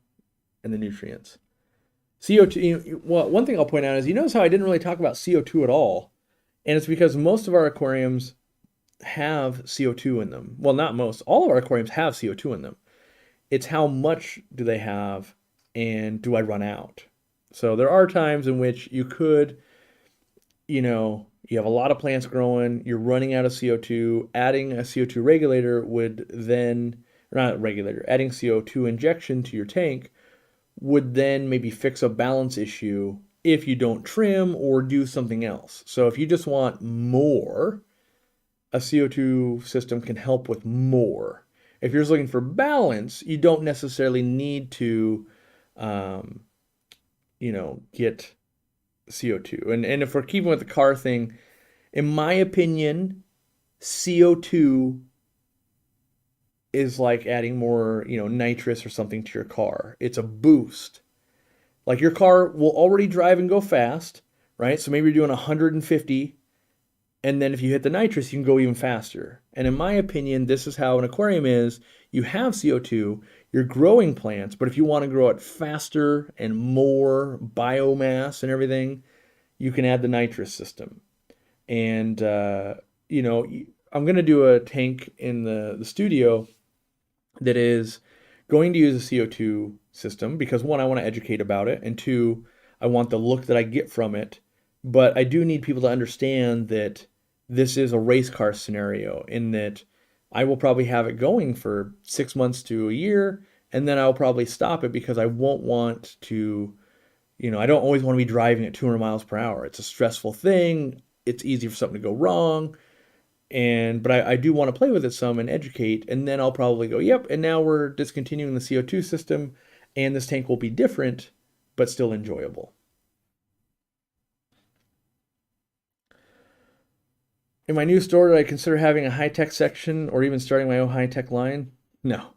and the nutrients. CO2, well, one thing I'll point out is you notice how I didn't really talk about CO2 at all. And it's because most of our aquariums have CO2 in them. Well, not most, all of our aquariums have CO2 in them. It's how much do they have and do I run out? So there are times in which you could, you have a lot of plants growing, you're running out of CO2, adding a CO2 regulator would then, or not regulator, adding CO2 injection to your tank would then maybe fix a balance issue if you don't trim or do something else. So if you just want more, a CO2 system can help with more. If you're just looking for balance, you don't necessarily need to, um, get CO2. And if we're keeping with the car thing, in my opinion, CO2 is like adding more, nitrous or something to your car. It's a boost. Like your car will already drive and go fast, right? So maybe you're doing 150, and then if you hit the nitrous, you can go even faster. And in my opinion, this is how an aquarium is. You have CO2, you're growing plants, but if you want to grow it faster and more biomass and everything, you can add the nitrous system. And, you know, I'm going to do a tank in the studio that is going to use a CO2 system because one, I want to educate about it, and two, I want the look that I get from it. But I do need people to understand that this is a race car scenario in that I will probably have it going for 6 months to a year, and then I'll probably stop it because I won't want to, I don't always want to be driving at 200 miles per hour. It's a stressful thing. It's easy for something to go wrong. But I do want to play with it some and educate, and then I'll probably go, yep, and now we're discontinuing the CO2 system, and this tank will be different, but still enjoyable. In my new store, did I consider having a high-tech section or even starting my own high-tech line? No.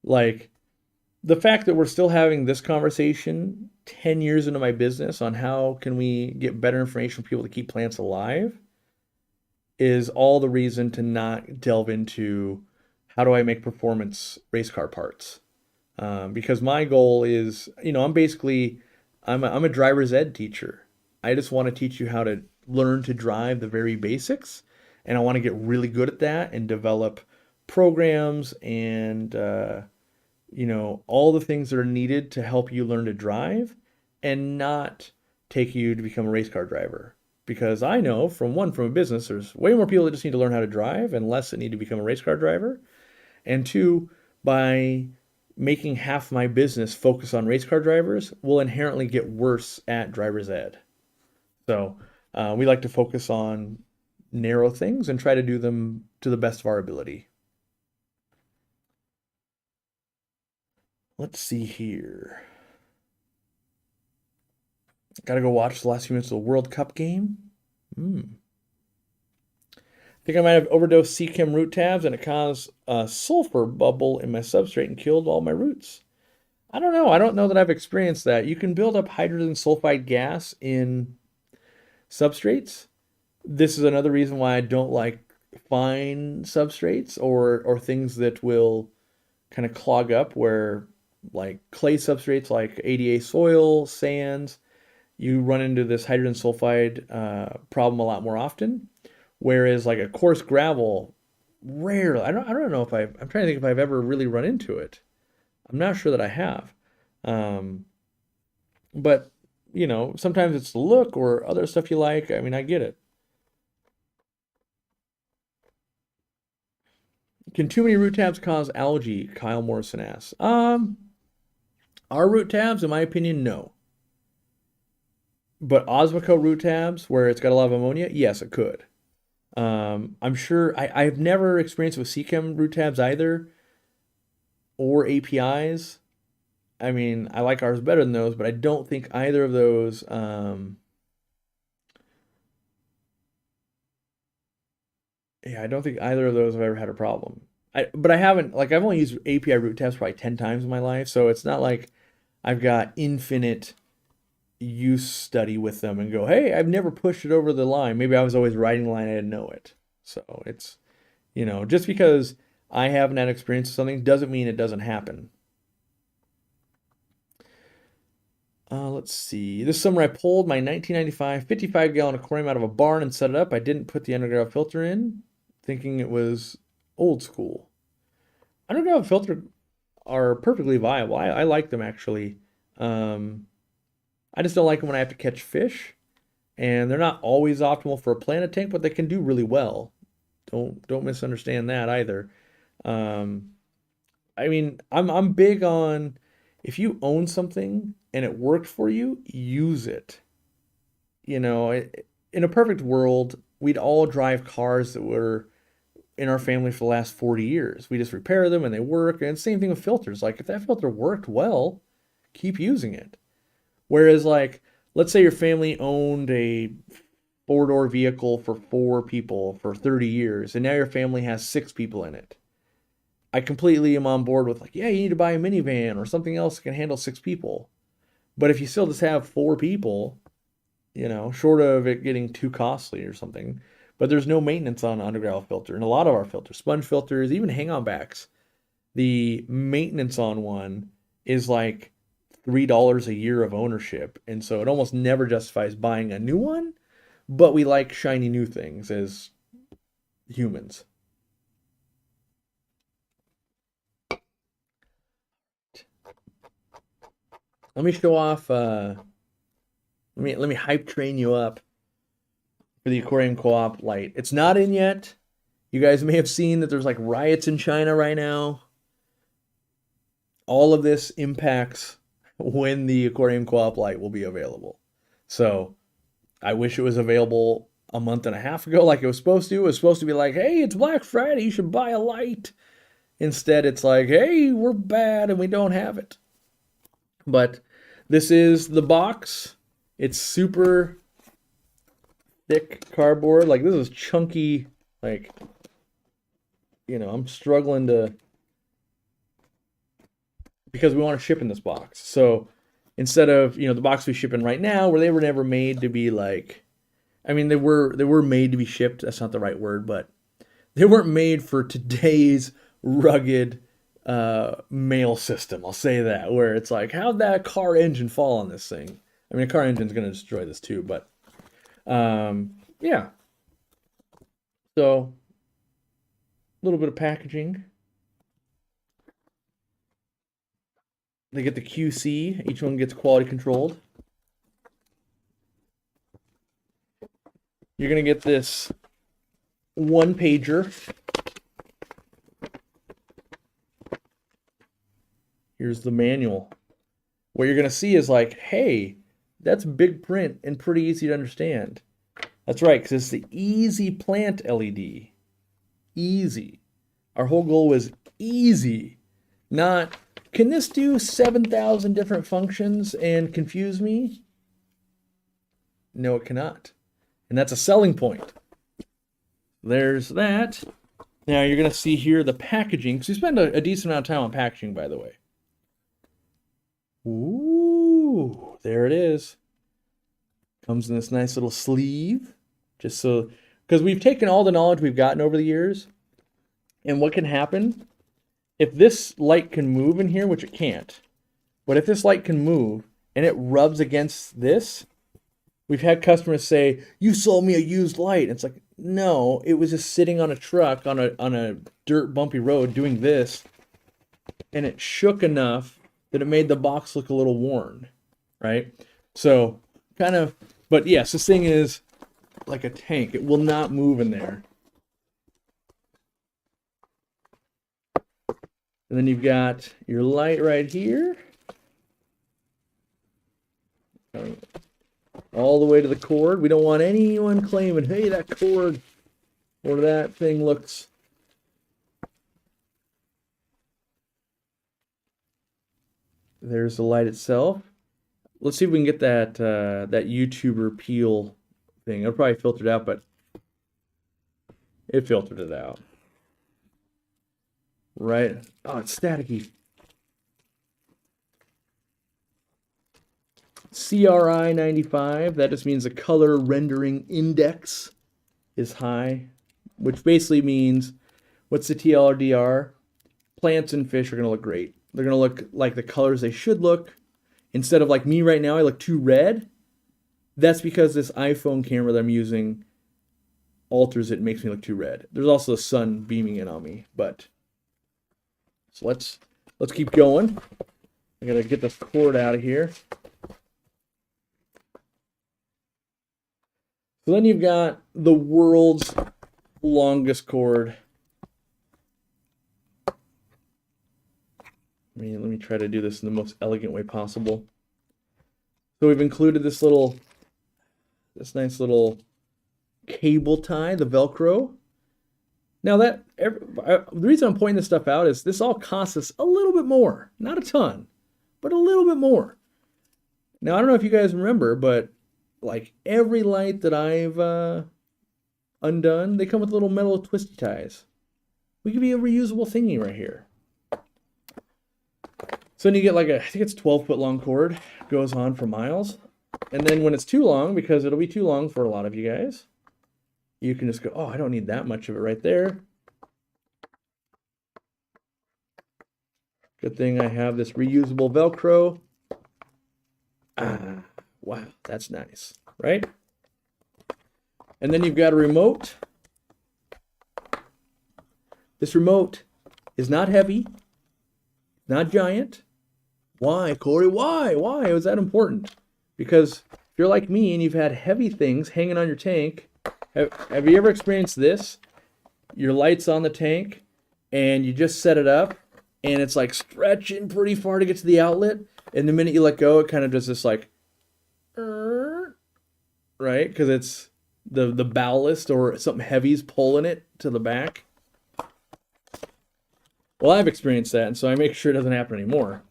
Like, the fact that we're still having this conversation 10 years into my business on how can we get better information for people to keep plants alive is all the reason to not delve into how do I make performance race car parts. Because my goal is, I'm a driver's ed teacher. I just want to teach you how to learn to drive the very basics, and I want to get really good at that and develop programs and all the things that are needed to help you learn to drive and not take you to become a race car driver. Because I know from a business, there's way more people that just need to learn how to drive and less that need to become a race car driver. And two, by making half my business focus on race car drivers, we'll inherently get worse at driver's ed. So we like to focus on narrow things and try to do them to the best of our ability. Let's see here. Gotta go watch the last few minutes of the World Cup game. I think I might have overdosed Seachem root tabs and it caused a sulfur bubble in my substrate and killed all my roots. I don't know. I don't know that I've experienced that. You can build up hydrogen sulfide gas in substrates. This is another reason why I don't like fine substrates or things that will kind of clog up where like clay substrates like ADA soil, sands, you run into this hydrogen sulfide problem a lot more often. Whereas like a coarse gravel, rarely. I don't know if I'm trying to think if I've ever really run into it. I'm not sure that I have. Um, but sometimes it's the look or other stuff you like. I mean, I get it. Can too many root tabs cause algae? Kyle Morrison asks. Our root tabs, in my opinion, no. But Osmocote root tabs, where it's got a lot of ammonia, yes, it could. I'm sure I've never experienced with Seachem root tabs either, or APIs. I mean, I like ours better than those, but I don't think either of those Yeah, I don't think either of those have ever had a problem. But I haven't, like, I've only used API root tests probably 10 times in my life, so it's not like I've got infinite use study with them and go, hey, I've never pushed it over the line. Maybe I was always riding the line, I didn't know it. So it's, just because I haven't had experience with something doesn't mean it doesn't happen. Let's see. This summer I pulled my 1995 55-gallon aquarium out of a barn and set it up. I didn't put the underground filter in, thinking it was old school. Underground filter are perfectly viable. I like them actually. I just don't like them when I have to catch fish, and they're not always optimal for a planted tank, but they can do really well. Don't misunderstand that either. I mean, I'm big on if you own something and it worked for you, use it. In a perfect world, we'd all drive cars that were in our family for the last 40 years. We just repair them and they work. And same thing with filters. Like if that filter worked well, keep using it. Whereas like, let's say your family owned a four-door vehicle for 4 people for 30 years, and now your family has 6 people in it. I completely am on board with like, yeah, you need to buy a minivan or something else that can handle 6 people. But if you still just have 4 people, short of it getting too costly or something, but there's no maintenance on underground filter. And a lot of our filters, sponge filters, even hang-on backs, the maintenance on one is like $3 a year of ownership. And so it almost never justifies buying a new one, but we like shiny new things as humans. Let me show off, let me hype train you up for the Aquarium Co-op light. It's not in yet. You guys may have seen that there's like riots in China right now. All of this impacts when the Aquarium Co-op light will be available. So I wish it was available a month and a half ago like it was supposed to. It was supposed to be like, hey, it's Black Friday, you should buy a light. Instead, it's like, hey, we're bad and we don't have it. But this is the box. It's super thick cardboard. Like this is chunky, like, I'm struggling to, because we want to ship in this box. So instead of, the box we ship in right now, where they were never made to be like, I mean, they were made to be shipped. That's not the right word, but they weren't made for today's rugged mail system. I'll say that, where it's like, how'd that car engine fall on this thing? I mean, a car engine's going to destroy this too, but yeah. So a little bit of packaging. They get the QC. Each one gets quality controlled. You're going to get this 1-pager. Here's the manual. What you're going to see is like, hey, that's big print and pretty easy to understand. That's right, because it's the easy plant LED. Easy. Our whole goal was easy. Not, can this do 7,000 different functions and confuse me? No, it cannot. And that's a selling point. There's that. Now you're going to see here the packaging, because we spend a decent amount of time on packaging, by the way. Ooh, there it is. Comes in this nice little sleeve, just so, because we've taken all the knowledge we've gotten over the years, and what can happen if this light can move in here, which it can't, but if this light can move and it rubs against this, we've had customers say, you sold me a used light. And it's like, no, it was just sitting on a truck on a dirt bumpy road doing this, and it shook enough that it made the box look a little worn, right? So kind of, but yes, this thing is like a tank. It will not move in there. And then you've got your light right here. All the way to the cord. We don't want anyone claiming, hey, that cord or that thing looks. There's the light itself. Let's see if we can get that that YouTuber peel thing. It'll probably filter it out, but It filtered it out. Right? Oh, it's staticky. CRI 95, that just means the color rendering index is high, which basically means, what's the TLDR? Plants and fish are going to look great. They're going to look like the colors they should look. Instead of like me right now, I look too red. That's because this iPhone camera that I'm using alters it and makes me look too red. There's also the sun beaming in on me, but so let's keep going. I gotta get this cord out of here. So then you've got the world's longest cord. Let me try to do this in the most elegant way possible. So we've included this nice little cable tie, the Velcro. Now the reason I'm pointing this stuff out is this all costs us a little bit more. Not a ton, but a little bit more. Now, I don't know if you guys remember, but like every light that I've undone, they come with little metal twisty ties. We could be a reusable thingy right here. So then you get like I think it's 12-foot long cord, goes on for miles. And then when it's too long, because it'll be too long for a lot of you guys, you can just go, oh, I don't need that much of it right there. Good thing I have this reusable Velcro. Ah, wow, that's nice, right? And then you've got a remote. This remote is not heavy, not giant. Why, Corey? Why? Why was that important? Because if you're like me and you've had heavy things hanging on your tank, have you ever experienced this? Your light's on the tank and you just set it up and it's like stretching pretty far to get to the outlet, and the minute you let go, it kind of does this like, right? Because it's the ballast or something heavy's pulling it to the back. Well, I've experienced that, and so I make sure it doesn't happen anymore.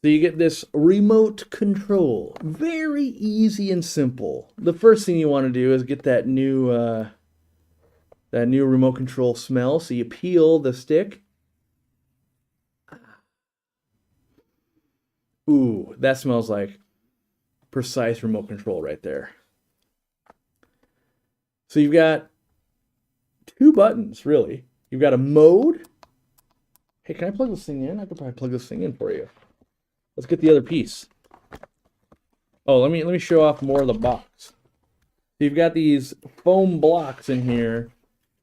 So you get this remote control. Very easy and simple. The first thing you want to do is get that new remote control smell. So you peel the stick. Ooh, that smells like precise remote control right there. So you've got two buttons, really. You've got a mode. Hey, can I plug this thing in? I could probably plug this thing in for you. Let's get the other piece. Oh, let me show off more of the box. So you've got these foam blocks in here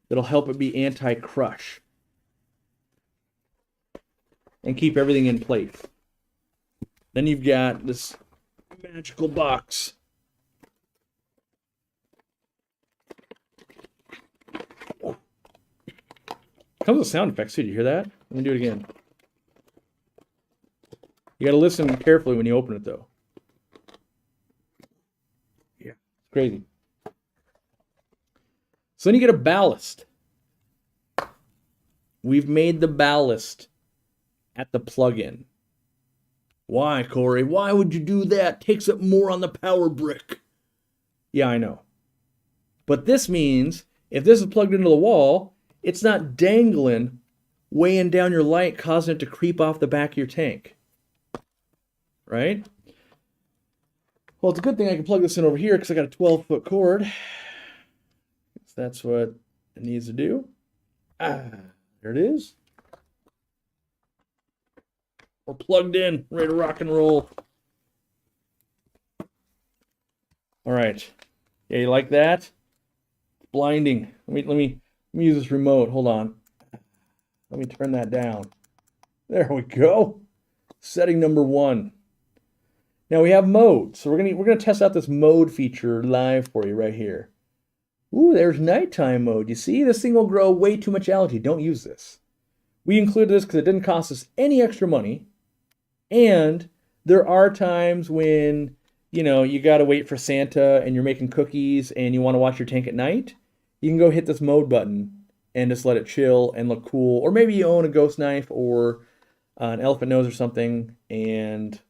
that'll help it be anti-crush and keep everything in place. Then you've got this magical box. Comes with sound effects too. Did you hear that? Let me do it again. You got to listen carefully when you open it, though. Yeah, it's crazy. So then you get a ballast. We've made the ballast at the plug-in. Why, Corey? Why would you do that? Takes up more on the power brick. Yeah, I know. But this means if this is plugged into the wall, it's not dangling, weighing down your light, causing it to creep off the back of your tank. Right? Well, it's a good thing I can plug this in over here because I got a 12-foot cord. That's what it needs to do. There it is. We're plugged in, ready to rock and roll. All right. Yeah, you like that? Blinding. Let me use this remote. Hold on. Let me turn that down. There we go. Setting number 1. Now we have mode. So we're gonna test out this mode feature live for you right here. Ooh, there's nighttime mode. You see, this thing will grow way too much algae. Don't use this. We included this because it didn't cost us any extra money. And there are times when, you got to wait for Santa and you're making cookies and you want to watch your tank at night. You can go hit this mode button and just let it chill and look cool. Or maybe you own a ghost knife or an elephant nose or something and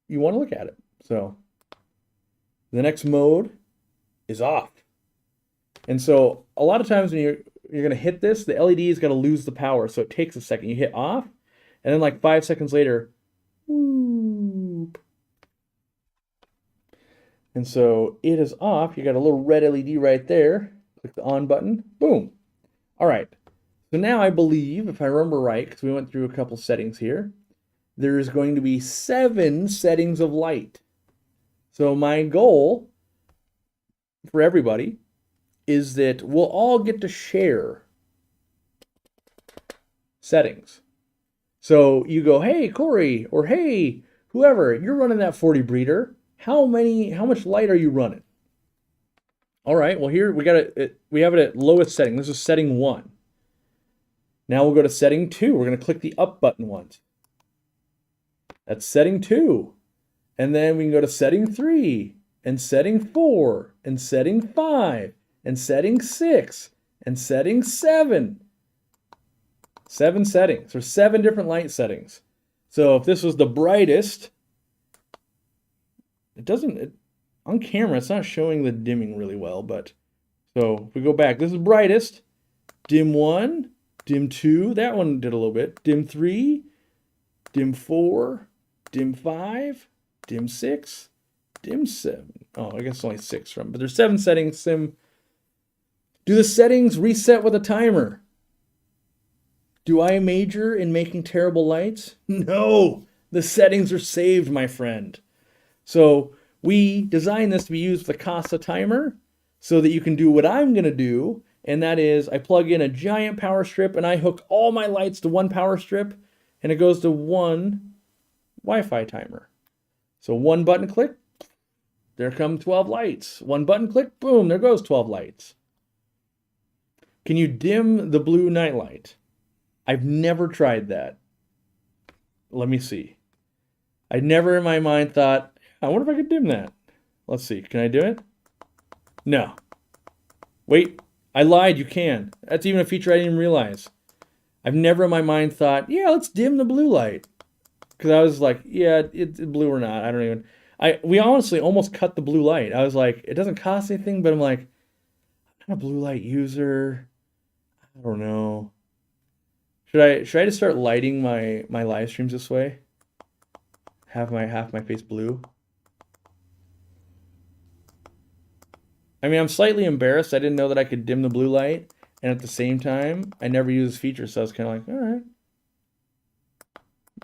you want to look at it. So the next mode is off. And so a lot of times when you're going to hit this, the LED is going to lose the power. So it takes a second. You hit off, and then like 5 seconds later, whoop. And so it is off. You got a little red LED right there. Click the on button. Boom. All right. So now I believe, if I remember right, because we went through a couple settings here, there is going to be 7 settings of light. So my goal for everybody is that we'll all get to share settings. So you go, hey, Corey, or hey, whoever, you're running that 40 breeder. How much light are you running? All right, well here we have it at lowest setting. This is setting 1. Now we'll go to setting 2. We're going to click the up button once. That's setting 2. And then we can go to setting 3, and setting 4, and setting 5, and setting 6, and setting 7. 7 settings, or 7 different light settings. So if this was the brightest, on camera, it's not showing the dimming really well, but so if we go back, this is brightest, dim 1, dim 2, that one did a little bit, dim 3, dim 4, dim 5, dim 6, dim 7. Oh, I guess only 6 from, but there's 7 settings. Do the settings reset with a timer? Do I major in making terrible lights? No, the settings are saved, my friend. So we designed this to be used with a Casa timer so that you can do what I'm going to do, and that is I plug in a giant power strip and I hook all my lights to one power strip, and it goes to one Wi-Fi timer. So one button click, there come 12 lights. One button click, boom, there goes 12 lights. Can you dim the blue nightlight? I've never tried that. Let me see. I never in my mind thought, I wonder if I could dim that. Let's see, can I do it? No. Wait, I lied, you can. That's even a feature I didn't even realize. I've never in my mind thought, yeah, let's dim the blue light. Because I was like, yeah, it's blue or not, I don't even. We honestly almost cut the blue light. I was like, it doesn't cost anything, but I'm like, I'm not a blue light user. I don't know. Should I just start lighting my live streams this way? Have my face blue? I mean, I'm slightly embarrassed. I didn't know that I could dim the blue light, and at the same time, I never use this feature, so I was kind of like, all right.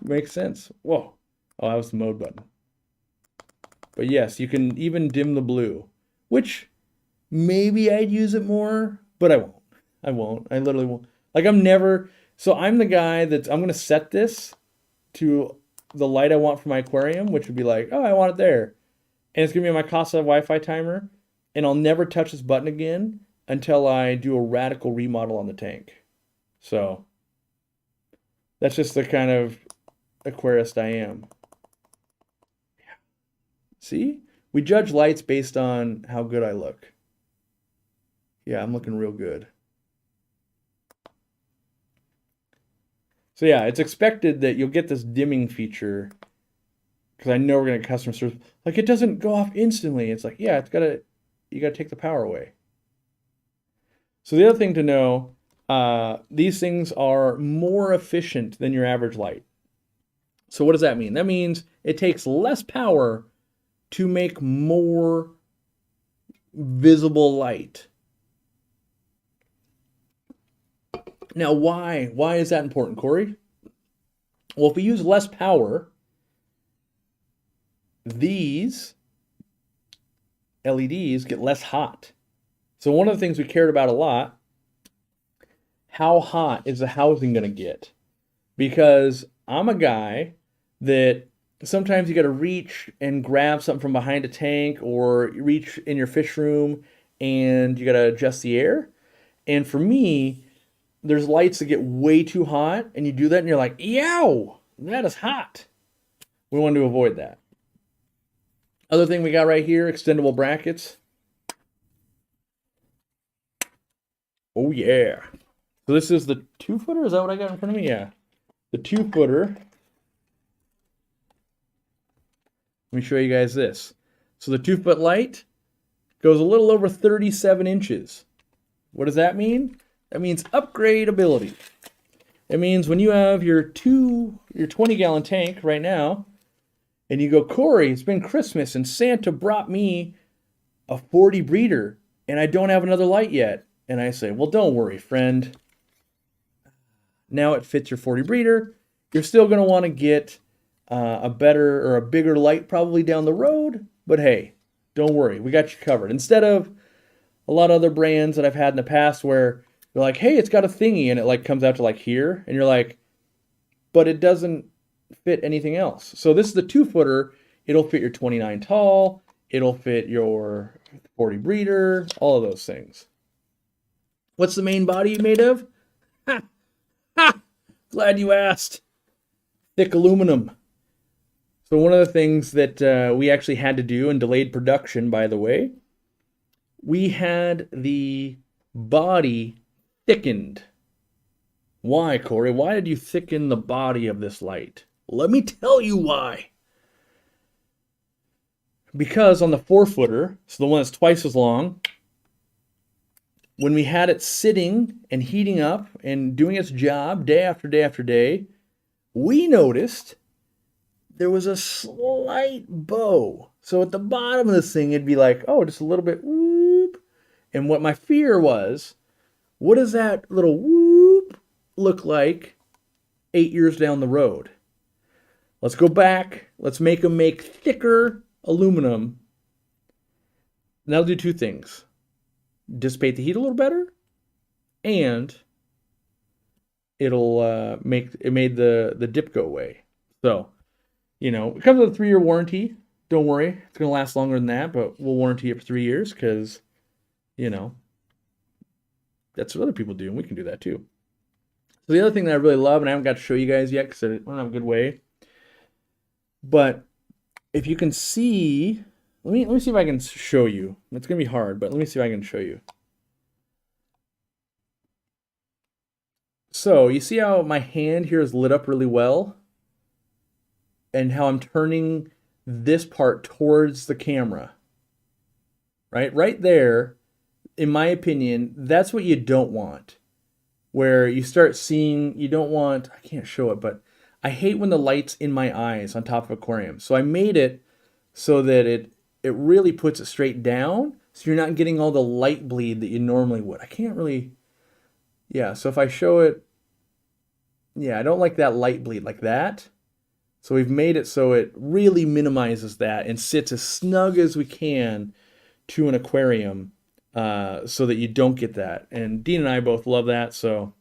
Makes sense. Whoa. Oh, that was the mode button. But yes, you can even dim the blue, which maybe I'd use it more, but I won't. I won't. I literally won't. Like I'm the guy I'm going to set this to the light I want for my aquarium, which would be like, oh, I want it there. And it's going to be my Casa Wi-Fi timer, and I'll never touch this button again until I do a radical remodel on the tank. So that's just the kind of aquarist I am. See? We judge lights based on how good I look. Yeah, I'm looking real good. So yeah, it's expected that you'll get this dimming feature because I know we're going to get customer service. Like it doesn't go off instantly. It's like, yeah, you got to take the power away. So the other thing to know, these things are more efficient than your average light. So what does that mean? That means it takes less power to make more visible light. Now, why? Why is that important, Corey? Well, if we use less power, these LEDs get less hot. So one of the things we cared about a lot, how hot is the housing going to get? Because I'm a guy that sometimes you got to reach and grab something from behind a tank or reach in your fish room and you got to adjust the air. And for me, there's lights that get way too hot and you do that and you're like, yow, that is hot. We want to avoid that. Other thing we got right here, extendable brackets. Oh yeah. So this is the 2-footer, is that what I got in front of me? Yeah. The 2-footer. Let me show you guys this. So the 2-foot light goes a little over 37 inches. What does that mean? That means upgradability. It means when you have your 20-gallon tank right now, and you go, Corey, it's been Christmas and Santa brought me a 40 breeder and I don't have another light yet. And I say, well, don't worry, friend. Now it fits your 40 breeder. You're still going to want to get a better or a bigger light probably down the road. But hey, don't worry. We got you covered. Instead of a lot of other brands that I've had in the past where you're like, hey, it's got a thingy and it like comes out to like here. And you're like, but it doesn't fit anything else. So this is the 2-footer. It'll fit your 29 tall. It'll fit your 40 breeder. All of those things. What's the main body made of? Ha! Ha! Glad you asked. Thick aluminum. So one of the things that we actually had to do, and delayed production, by the way, we had the body thickened. Why, Corey? Why did you thicken the body of this light? Let me tell you why. Because on the 4-footer, so the one that's twice as long, when we had it sitting and heating up and doing its job day after day after day, we noticed there was a slight bow. So at the bottom of this thing, it'd be like, oh, just a little bit whoop. And what my fear was, what does that little whoop look like 8 years down the road? Let's go back. Let's make them make thicker aluminum. And that'll do two things. Dissipate the heat a little better, and it'll made the dip go away. So, you know, it comes with a 3-year warranty. Don't worry, it's going to last longer than that, but we'll warranty it for 3 years because, you know, that's what other people do, and we can do that too. So the other thing that I really love, and I haven't got to show you guys yet because I don't have a good way, but if you can see, let me see if I can show you. It's going to be hard, but let me see if I can show you. So you see how my hand here is lit up really well? And how I'm turning this part towards the camera. Right there, in my opinion, that's what you don't want. Where you start seeing, you don't want, I can't show it, but I hate when the light's in my eyes on top of aquarium. So I made it so that it really puts it straight down, so you're not getting all the light bleed that you normally would. I can't really, yeah, so if I show it, yeah, I don't like that light bleed like that. So we've made it so it really minimizes that and sits as snug as we can to an aquarium so that you don't get that. And Dean and I both love that, so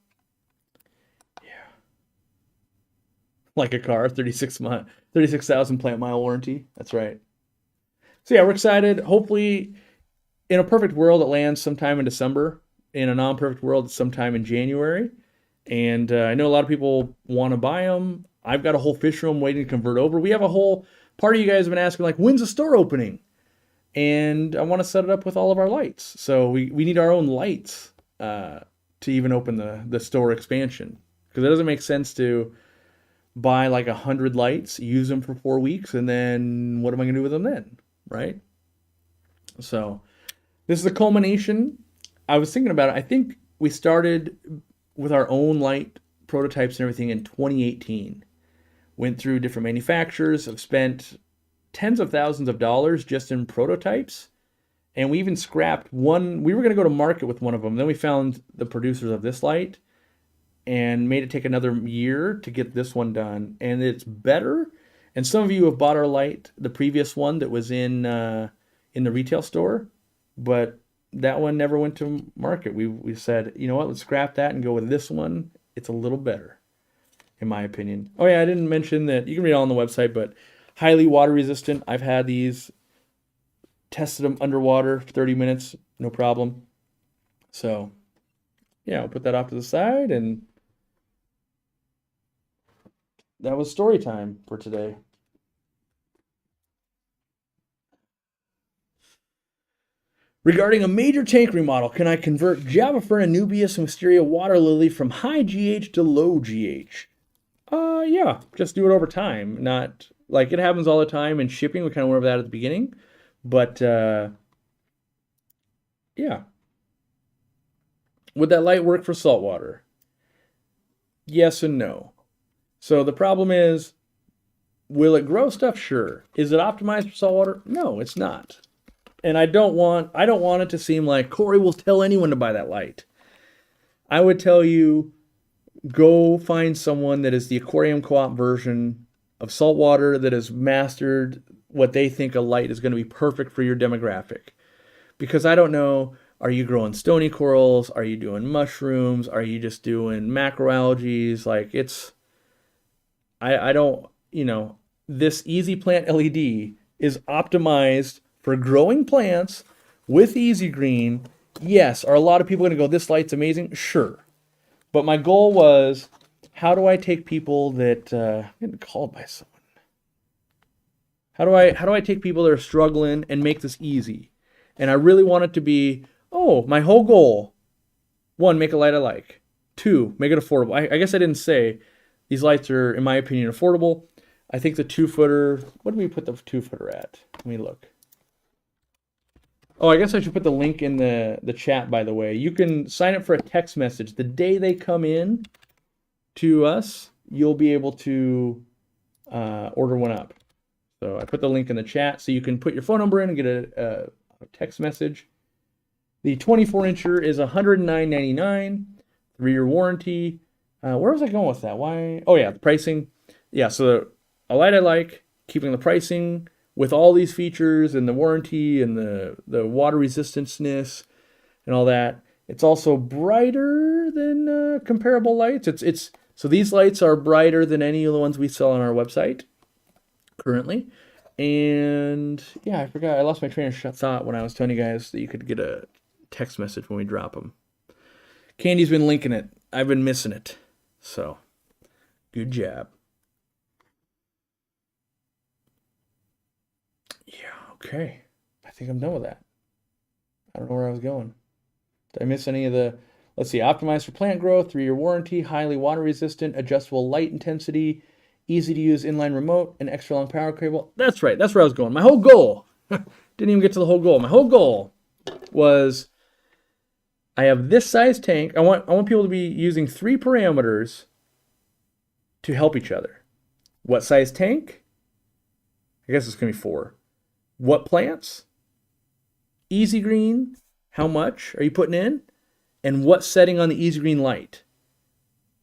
yeah. Like a car, 36,000 plant mile warranty. That's right. So yeah, we're excited. Hopefully, in a perfect world, it lands sometime in December. In a non-perfect world, it's sometime in January. And I know a lot of people want to buy them. I've got a whole fish room waiting to convert over. We have a whole part of you guys have been asking, like, when's the store opening? And I want to set it up with all of our lights. So we need our own lights to even open the store expansion. Because it doesn't make sense to buy like 100 lights, use them for 4 weeks, and then what am I going to do with them then? Right? So this is the culmination. I was thinking about it. I think we started with our own light prototypes and everything in 2018. Went through different manufacturers, have spent tens of thousands of dollars just in prototypes. And we even scrapped one. We were going to go to market with one of them. Then we found the producers of this light and made it take another year to get this one done. And it's better. And some of you have bought our light, the previous one that was in the retail store, but that one never went to market. We said, you know what, let's scrap that and go with this one. It's a little better, in my opinion. Oh yeah, I didn't mention that. You can read it all on the website, but highly water resistant. I've had these, tested them underwater for 30 minutes, no problem. So yeah, I'll put that off to the side, and that was story time for today. Regarding a major tank remodel, can I convert Java Fern, Anubias, and Wisteria water lily from high GH to low GH? Yeah, just do it over time. Not like it happens all the time in shipping. We kind of went over that at the beginning, but yeah. Would that light work for saltwater? Yes and no. So the problem is, will it grow stuff? Sure. Is it optimized for saltwater? No, it's not. And I don't want it to seem like Corey will tell anyone to buy that light. I would tell you, go find someone that is the Aquariumcoop version of saltwater that has mastered what they think a light is going to be perfect for your demographic. Because I don't know, are you growing stony corals? Are you doing mushrooms? Are you just doing macroalgae? Like I don't, this Easy Plant LED is optimized for growing plants with Easy Green. Yes, are a lot of people going to go, this light's amazing? Sure. But my goal was, how do I take people that, I'm getting called by someone. How do I take people that are struggling and make this easy? And I really want it to be, my whole goal, 1, make a light I like. 2, make it affordable. I guess I didn't say, these lights are, in my opinion, affordable. I think the 2-footer, what do we put the 2-footer at? Let me look. Oh, I guess I should put the link in the chat, by the way. You can sign up for a text message. The day they come in to us, you'll be able to order one up. So I put the link in the chat so you can put your phone number in and get a text message. The 24-incher is $109.99, 3-year warranty. Where was I going with that? Why? Oh, yeah, the pricing. Yeah, so a light I like, keeping the pricing with all these features and the warranty and the water resistanceness and all that. It's also brighter than comparable lights. So these lights are brighter than any of the ones we sell on our website currently. And yeah, I forgot. I lost my train of thought when I was telling you guys that you could get a text message when we drop them. Candy's been linking it. I've been missing it. So, good job. Yeah, okay. I think I'm done with that. I don't know where I was going. Did I miss any of the... Let's see. Optimized for plant growth, 3-year warranty, highly water resistant, adjustable light intensity, easy to use inline remote, and extra long power cable. That's right. That's where I was going. My whole goal... Didn't even get to the whole goal. My whole goal was... I have this size tank. I want people to be using 3 parameters to help each other. What size tank? I guess it's going to be 4. What plants? Easy Green. How much are you putting in? And what setting on the Easy Green light?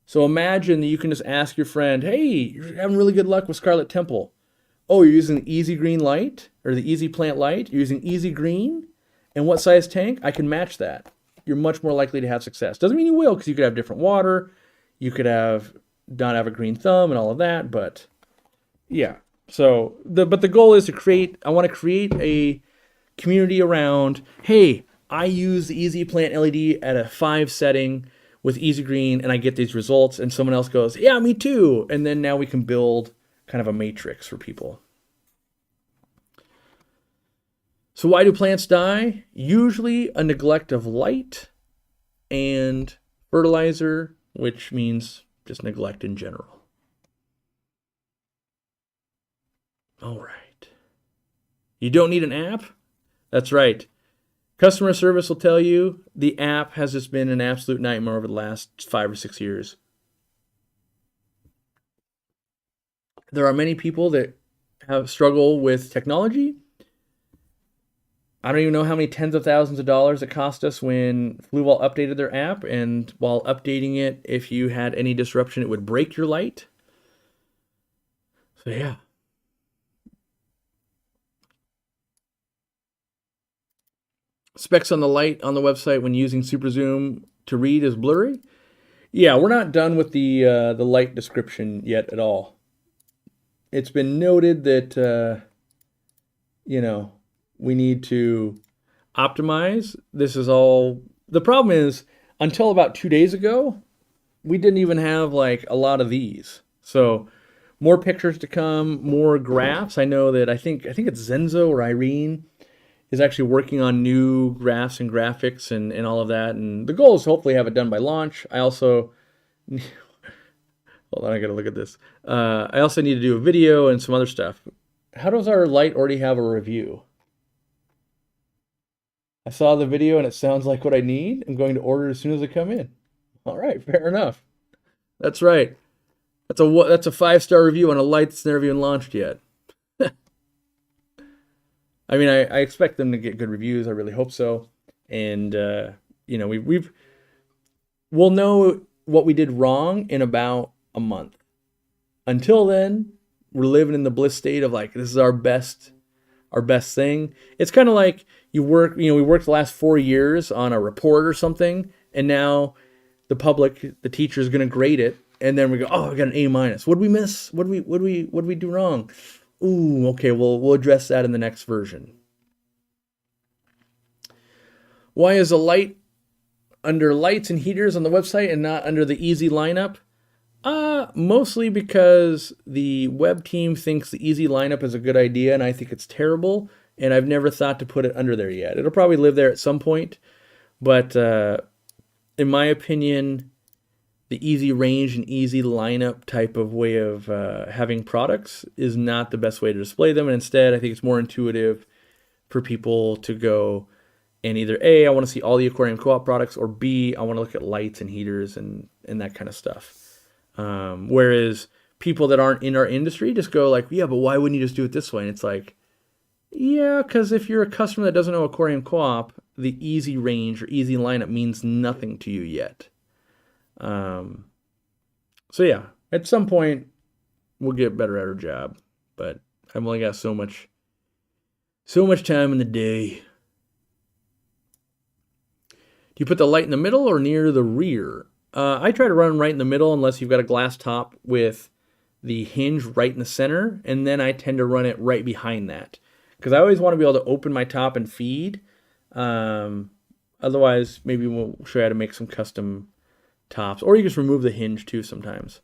So imagine that you can just ask your friend, hey, you're having really good luck with Scarlet Temple. Oh, you're using the Easy Green light or the Easy Plant light. You're using Easy Green. And what size tank? I can match that. You're much more likely to have success. Doesn't mean you will, because you could have different water. You could not have a green thumb and all of that. But yeah. So but the goal is I want to create a community around, hey, I use the Easy Plant LED at a 5 setting with Easy Green and I get these results, and someone else goes, yeah, me too. And then now we can build kind of a matrix for people. So why do plants die? Usually a neglect of light and fertilizer, which means just neglect in general. All right. You don't need an app? That's right. Customer service will tell you the app has just been an absolute nightmare over the last 5 or 6 years. There are many people that have struggled with technology. I don't even know how many tens of thousands of dollars it cost us when Fluval updated their app, and while updating it, if you had any disruption, it would break your light. So yeah. Specs on the light on the website when using Super Zoom to read is blurry. Yeah, we're not done with the light description yet at all. It's been noted that, we need to optimize. This is all... The problem is, until about 2 days ago, we didn't even have like a lot of these. So more pictures to come, more graphs. I know that I think it's Zenzo or Irene is actually working on new graphs and graphics and all of that. And the goal is to hopefully have it done by launch. I also... Hold on, I gotta look at this. I also need to do a video and some other stuff. How does our light already have a review? I saw the video and it sounds like what I need. I'm going to order as soon as they come in. All right, fair enough. That's right. That's a 5-star review on a light that's never even launched yet. I mean, I expect them to get good reviews. I really hope so. And we'll know what we did wrong in about a month. Until then, we're living in the bliss state of like, this is our best thing. It's kind of like we worked the last 4 years on a report or something, and now the teacher is going to grade it, and then we go, oh, I got an A-. What did we miss? What did we do wrong? Ooh, okay, we'll address that in the next version. Why is a light under lights and heaters on the website and not under the easy lineup? Mostly because the web team thinks the easy lineup is a good idea, and I think it's terrible, and I've never thought to put it under there yet. It'll probably live there at some point, but in my opinion, the easy range and easy lineup type of way of having products is not the best way to display them, and instead I think it's more intuitive for people to go and either A, I want to see all the Aquarium Co-op products, or B, I want to look at lights and heaters and that kind of stuff. Whereas people that aren't in our industry just go like, yeah, but why wouldn't you just do it this way? And it's like, yeah, because if you're a customer that doesn't know Aquarium Co-op, the easy range or easy lineup means nothing to you yet. So yeah, at some point we'll get better at our job, but I've only got so much time in the day. Do you put the light in the middle or near the rear? I try to run right in the middle unless you've got a glass top with the hinge right in the center, and then I tend to run it right behind that because I always want to be able to open my top and feed. Otherwise, maybe we'll show you how to make some custom tops, or you just remove the hinge too sometimes.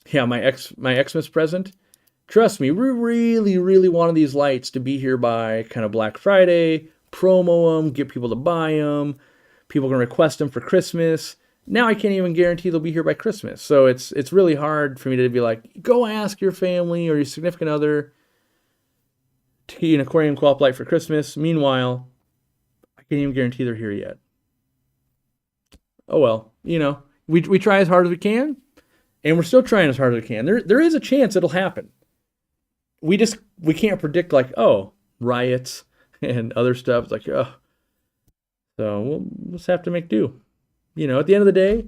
Yeah, my Xmas present. Trust me, we really, really wanted these lights to be here by kind of Black Friday, promo them, get people to buy them. People can request them for Christmas. Now I can't even guarantee they'll be here by Christmas. So it's really hard for me to be like, go ask your family or your significant other to get an Aquarium Co-op light for Christmas. Meanwhile, I can't even guarantee they're here yet. Oh well, we try as hard as we can, and we're still trying as hard as we can. There is a chance it'll happen. We can't predict like, oh, riots and other stuff. It's like, oh. So we'll just have to make do. At the end of the day,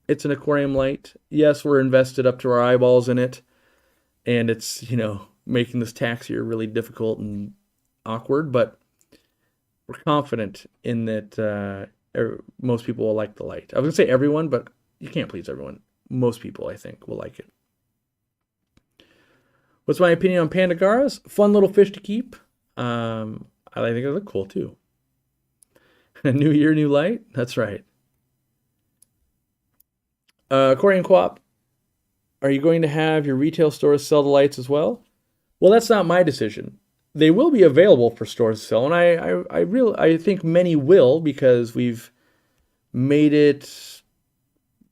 it's an aquarium light. Yes, we're invested up to our eyeballs in it. And it's, making this tax year really difficult and awkward. But we're confident in that most people will like the light. I was going to say everyone, but you can't please everyone. Most people, I think, will like it. What's my opinion on Pandagaras? Fun little fish to keep. I think they look cool, too. New year, new light? That's right. Aquarium Co-op, are you going to have your retail stores sell the lights as well? Well, that's not my decision. They will be available for stores to sell, and I think many will because we've made it,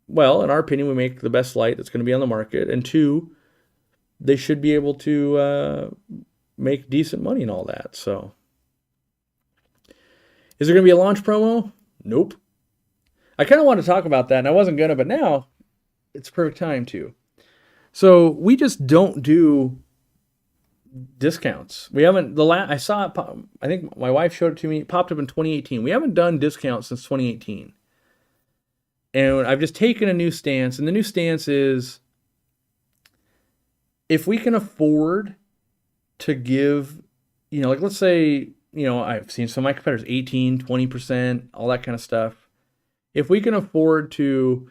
well, in our opinion, we make the best light that's going to be on the market, and 2, they should be able to make decent money and all that, so. Is there going to be a launch promo? Nope. I kind of want to talk about that, and I wasn't going to, but now it's perfect time to. So we just don't do discounts. We haven't, I saw it, I think my wife showed it to me, it popped up in 2018. We haven't done discounts since 2018. And I've just taken a new stance, and the new stance is if we can afford to give, like let's say, I've seen some of my competitors, 18, 20%, all that kind of stuff. If we can afford to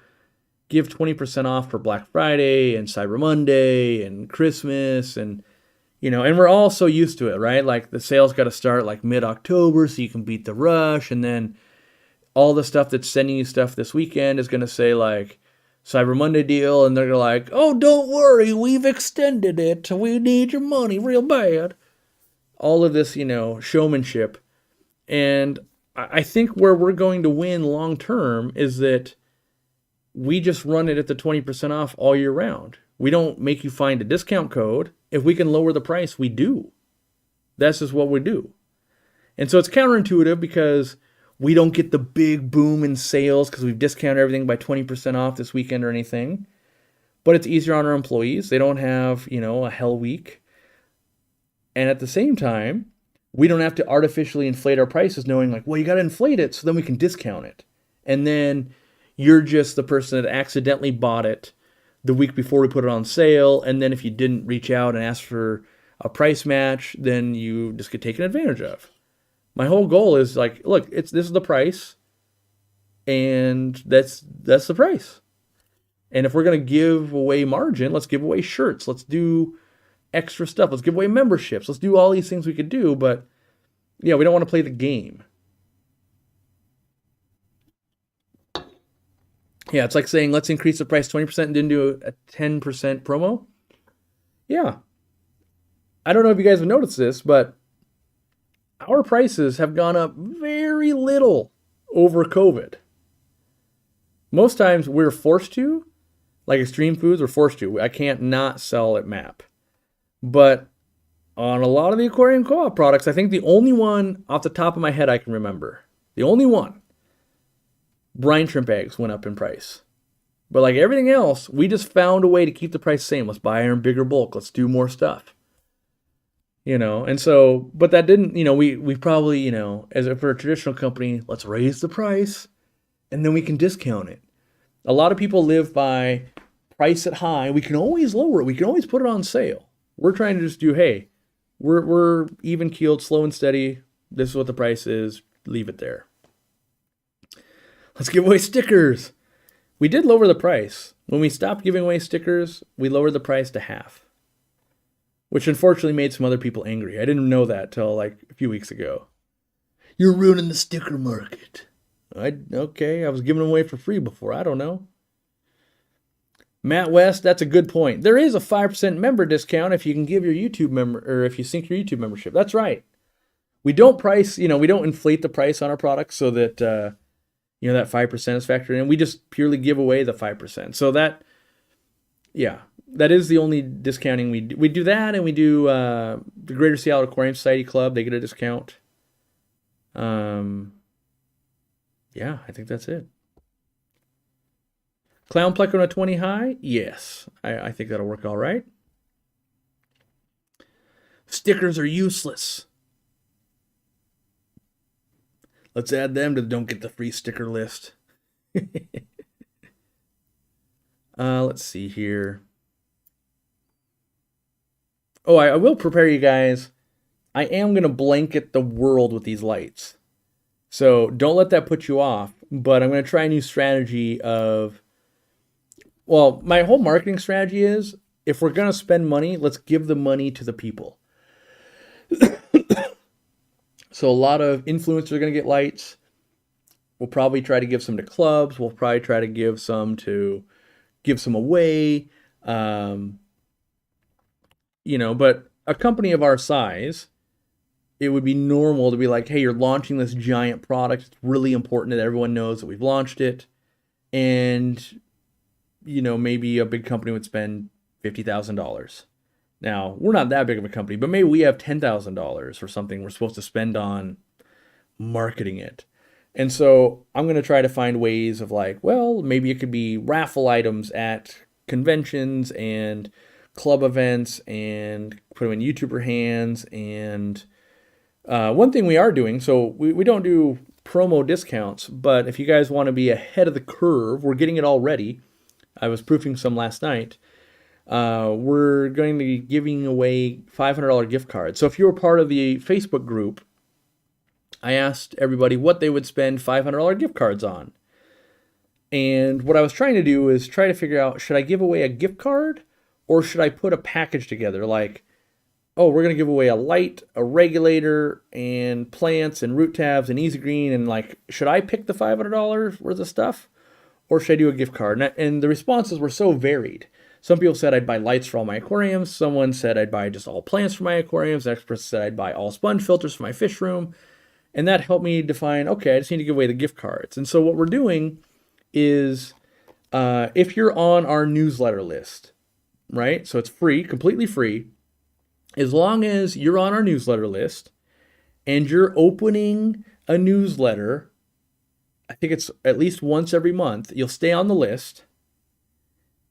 give 20% off for Black Friday and Cyber Monday and Christmas and we're all so used to it, right? Like the sales got to start like mid-October so you can beat the rush, and then all the stuff that's sending you stuff this weekend is going to say like Cyber Monday deal, and they're like, oh, don't worry, we've extended it. We need your money real bad. All of this, showmanship. And I think where we're going to win long term is that we just run it at the 20% off all year round. We don't make you find a discount code. If we can lower the price, we do. That's just what we do. And so it's counterintuitive because we don't get the big boom in sales because we've discounted everything by 20% off this weekend or anything. But it's easier on our employees. They don't have, a hell week. And at the same time, we don't have to artificially inflate our prices knowing like, well, you got to inflate it so then we can discount it. And then you're just the person that accidentally bought it the week before we put it on sale. And then if you didn't reach out and ask for a price match, then you just get taken advantage of. My whole goal is like, look, this is the price, and that's the price. And if we're gonna give away margin, let's give away shirts. Let's do extra stuff. Let's give away memberships. Let's do all these things we could do, but yeah, we don't want to play the game. Yeah, it's like saying let's increase the price 20% and then do a 10% promo. Yeah. I don't know if you guys have noticed this, but our prices have gone up very little over COVID. Most times we're forced to, like Extreme Foods, we're forced to. I can't not sell at MAP. But on a lot of the Aquarium Co-op products, I think the only one off the top of my head I can remember, the only one, brine shrimp eggs went up in price. But like everything else, we just found a way to keep the price the same. Let's buy in bigger bulk. Let's do more stuff. And so, but that didn't, we probably, as if we're a traditional company, let's raise the price and then we can discount it. A lot of people live by price it high. We can always lower it. We can always put it on sale. We're trying to just do, hey, we're even keeled, slow and steady. This is what the price is. Leave it there. Let's give away stickers. We did lower the price. When we stopped giving away stickers, we lowered the price to half, which unfortunately made some other people angry. I didn't know that till like a few weeks ago. You're ruining the sticker market. Okay, I was giving them away for free before. I don't know. Matt West, that's a good point. There is a 5% member discount if you can give your YouTube member, or if you sync your YouTube membership. That's right. We don't price, we don't inflate the price on our products so that, that 5% is factored in. We just purely give away the 5%. So that is the only discounting we do. We do that, and we do the Greater Seattle Aquarium Society Club. They get a discount. I think that's it. Clown Pleco on a 20 high? Yes. I think that'll work all right. Stickers are useless. Let's add them to the don't get the free sticker list. Let's see here. Oh, I will prepare you guys. I am going to blanket the world with these lights. So don't let that put you off. But I'm going to try a new strategy of... Well, my whole marketing strategy is, if we're going to spend money, let's give the money to the people. So a lot of influencers are going to get lights. We'll probably try to give some to clubs. We'll probably try to give some away. But a company of our size, it would be normal to be like, hey, you're launching this giant product. It's really important that everyone knows that we've launched it. And, maybe a big company would spend $50,000. Now, we're not that big of a company, but maybe we have $10,000 or something we're supposed to spend on marketing it. And so I'm going to try to find ways of like, well, maybe it could be raffle items at conventions and club events and put them in YouTuber hands. And one thing we are doing, so we don't do promo discounts, but if you guys want to be ahead of the curve, we're getting it all ready. I was proofing some last night. We're going to be giving away $500 gift cards. So if you were part of the Facebook group, I asked everybody what they would spend $500 gift cards on. And what I was trying to do is try to figure out, should I give away a gift card or should I put a package together? Like, oh, we're going to give away a light, a regulator, and plants, and root tabs, and easy green. And like, should I pick the $500 worth of stuff? Or should I do a gift card? And the responses were so varied. Some people said I'd buy lights for all my aquariums. Someone said I'd buy just all plants for my aquariums. The next person said I'd buy all sponge filters for my fish room. And that helped me define, okay, I just need to give away the gift cards. And so what we're doing is, if you're on our newsletter list, right? So it's free, completely free. As long as you're on our newsletter list and you're opening a newsletter, I think it's at least once every month, you'll stay on the list.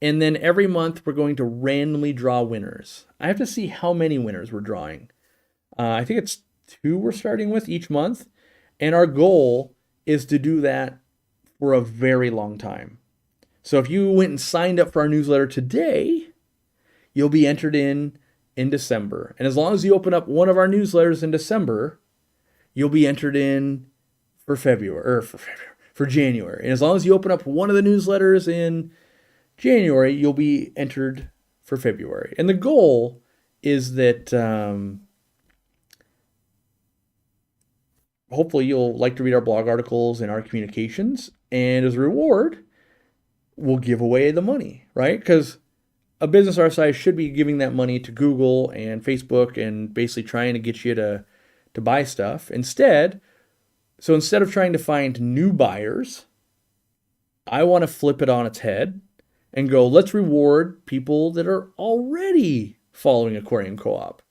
And then every month we're going to randomly draw winners. I have to see how many winners we're drawing. I think it's 2 we're starting with each month. And our goal is to do that for a very long time. So if you went and signed up for our newsletter today, you'll be entered in December. And as long as you open up one of our newsletters in December, you'll be entered in for January. And as long as you open up one of the newsletters in January, you'll be entered for February. And the goal is that hopefully you'll like to read our blog articles and our communications. And as a reward, we'll give away the money, right? Because a business our size should be giving that money to Google and Facebook and basically trying to get you to buy stuff. Instead of trying to find new buyers, I want to flip it on its head and go, let's reward people that are already following Aquarium Co-op.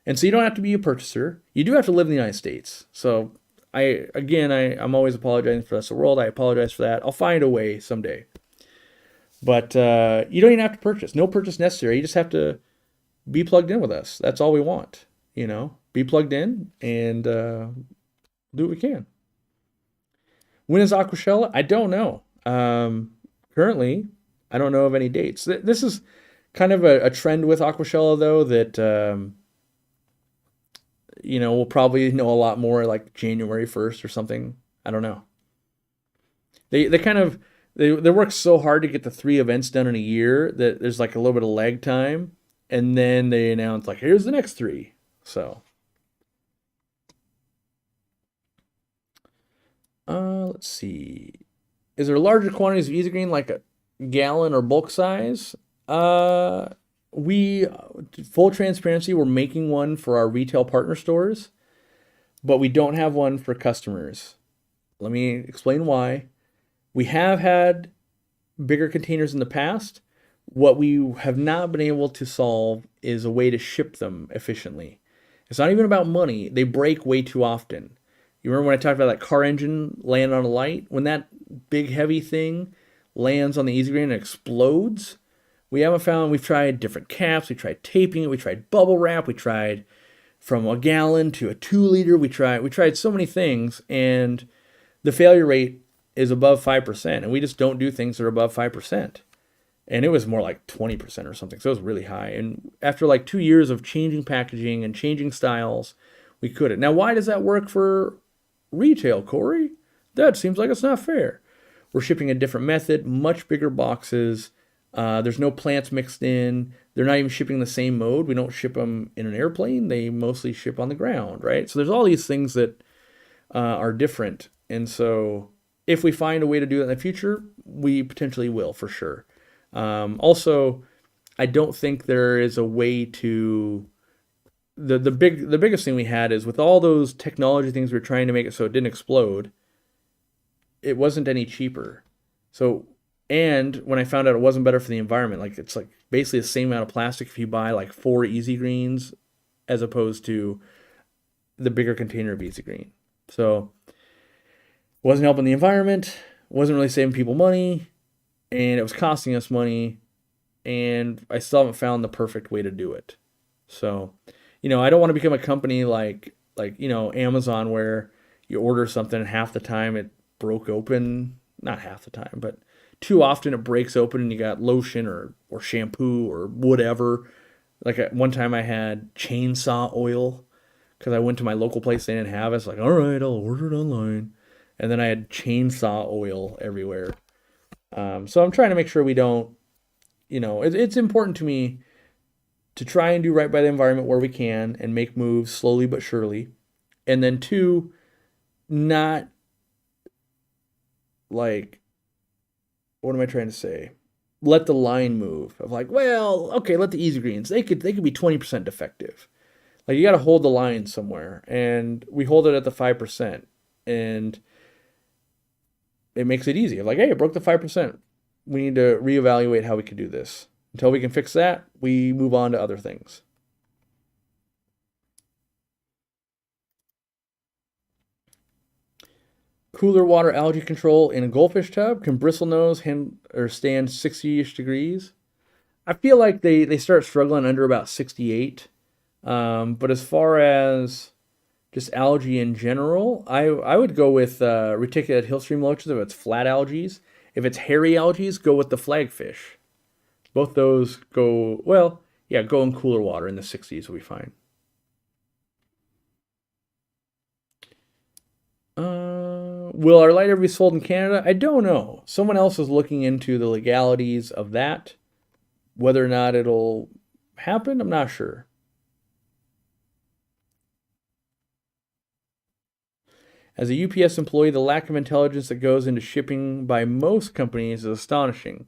And so you don't have to be a purchaser. You do have to live in the United States. So I'm always apologizing for the rest of the world. I apologize for that. I'll find a way someday. But you don't even have to purchase. No purchase necessary. You just have to be plugged in with us. That's all we want. Be plugged in and do what we can. When is Aquashella? I don't know. Currently, I don't know of any dates. This is kind of a trend with Aquashella, though, that we'll probably know a lot more like January 1st or something. I don't know. They work so hard to get the 3 events done in a year that there's like a little bit of lag time, and then they announce like, here's the next 3. So let's see. Is there larger quantities of Easy Green like a gallon or bulk size? Full transparency, we're making one for our retail partner stores, but we don't have one for customers. Let me explain why. We have had bigger containers in the past. What we have not been able to solve is a way to ship them efficiently. It's not even about money. They break way too often. You remember when I talked about that car engine landing on a light? When that big heavy thing lands on the Easy Green and explodes, we've tried different caps, we tried taping it, we tried bubble wrap, we tried from a gallon to a 2 liter, we tried so many things, and the failure rate is above 5%, and we just don't do things that are above 5%. And it was more like 20% or something, so it was really high. And after like 2 years of changing packaging and changing styles, we couldn't. Now, why does that work for retail, Corey? That seems like it's not fair. We're shipping a different method, much bigger boxes. There's no plants mixed in. They're not even shipping the same mode. We don't ship them in an airplane. They mostly ship on the ground, right? So there's all these things that are different. And so if we find a way to do that in the future, we potentially will for sure. Also, I don't think there is a way to... The biggest thing we had is with all those technology things we were trying to make it so it didn't explode, it wasn't any cheaper. So, and when I found out it wasn't better for the environment, like it's like basically the same amount of plastic if you buy like 4 Easy Greens as opposed to the bigger container of Easy Green. So it wasn't helping the environment, wasn't really saving people money, and it was costing us money, and I still haven't found the perfect way to do it. So, I don't want to become a company like Amazon, where you order something and half the time it broke open. Not half the time, but too often it breaks open and you got lotion or shampoo or whatever. Like one time I had chainsaw oil because I went to my local place, they didn't have it. It's like, all right, I'll order it online. And then I had chainsaw oil everywhere. So I'm trying to make sure we don't, it's important to me to try and do right by the environment where we can and make moves slowly but surely. And then 2, not like, what am I trying to say? Let the line move of like, well, okay, let the Easy Greens, they could be 20% defective. Like you got to hold the line somewhere, and we hold it at the 5%, and it makes it easy. Like, hey, it broke the 5%. We need to reevaluate how we can do this. Until we can fix that, we move on to other things. Cooler water algae control in a goldfish tub. Can bristlenose or stand 60-ish degrees? I feel like they start struggling under about 68. But as far as just algae in general, I would go with reticulate hillstream loaches if it's flat algae. If it's hairy algae, go with the flagfish. Both those go, well, yeah, go in cooler water in the 60s will be fine. Will our light ever be sold in Canada? I don't know. Someone else is looking into the legalities of that. Whether or not it'll happen, I'm not sure. As a UPS employee, the lack of intelligence that goes into shipping by most companies is astonishing.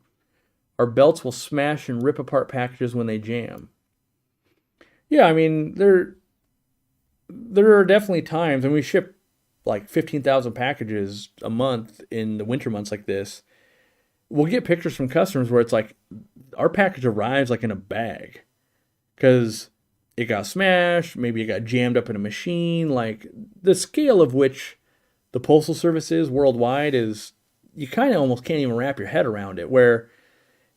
Our belts will smash and rip apart packages when they jam. Yeah, I mean, there are definitely times, and we ship like 15,000 packages a month in the winter months like this. We'll get pictures from customers where it's like our package arrives like in a bag because it got smashed, maybe it got jammed up in a machine. Like the scale of which the postal service is worldwide is, you kind of almost can't even wrap your head around it. Where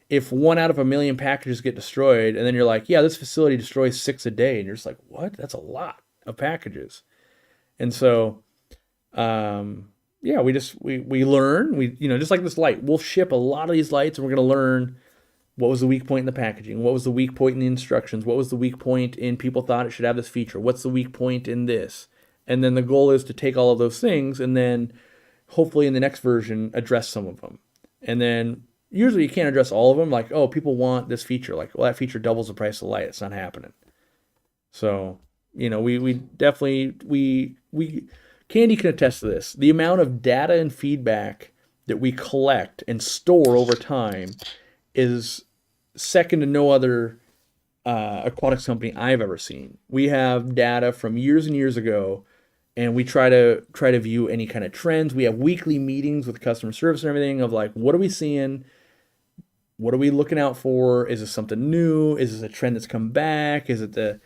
if 1 out of 1 million packages get destroyed, and then you're like, yeah, this facility destroys 6 a day, and you're just like, what? That's a lot of packages. And so, yeah, we learn. Just like this light, we'll ship a lot of these lights, and we're going to learn what was the weak point in the packaging, what was the weak point in the instructions, what was the weak point in people thought it should have this feature, what's the weak point in this. And then the goal is to take all of those things and then hopefully in the next version address some of them. And then usually you can't address all of them. Like, oh, people want this feature. Like, well, that feature doubles the price of the light. It's not happening. So, we definitely, Candy can attest to this. The amount of data and feedback that we collect and store over time is second to no other aquatics company I've ever seen. We have data from years and years ago, and we try to view any kind of trends. We have weekly meetings with customer service and everything of like, what are we seeing? What are we looking out for? Is this something new? Is this a trend that's come back? Is it the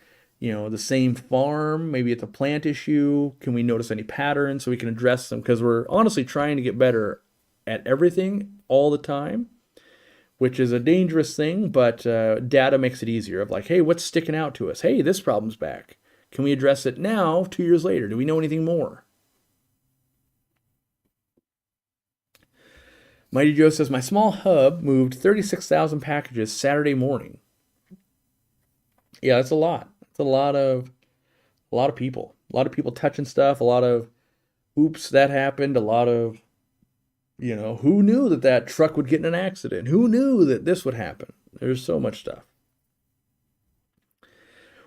same farm? Maybe it's a plant issue. Can we notice any patterns so we can address them? Because we're honestly trying to get better at everything all the time, which is a dangerous thing, but data makes it easier of like, hey, what's sticking out to us? Hey, this problem's back. Can we address it now, 2 years later? Do we know anything more? Mighty Joe says, my small hub moved 36,000 packages Saturday morning. Yeah, that's a lot. It's a lot of people. A lot of people touching stuff. A lot of, oops, that happened. A lot of, who knew that truck would get in an accident? Who knew that this would happen? There's so much stuff.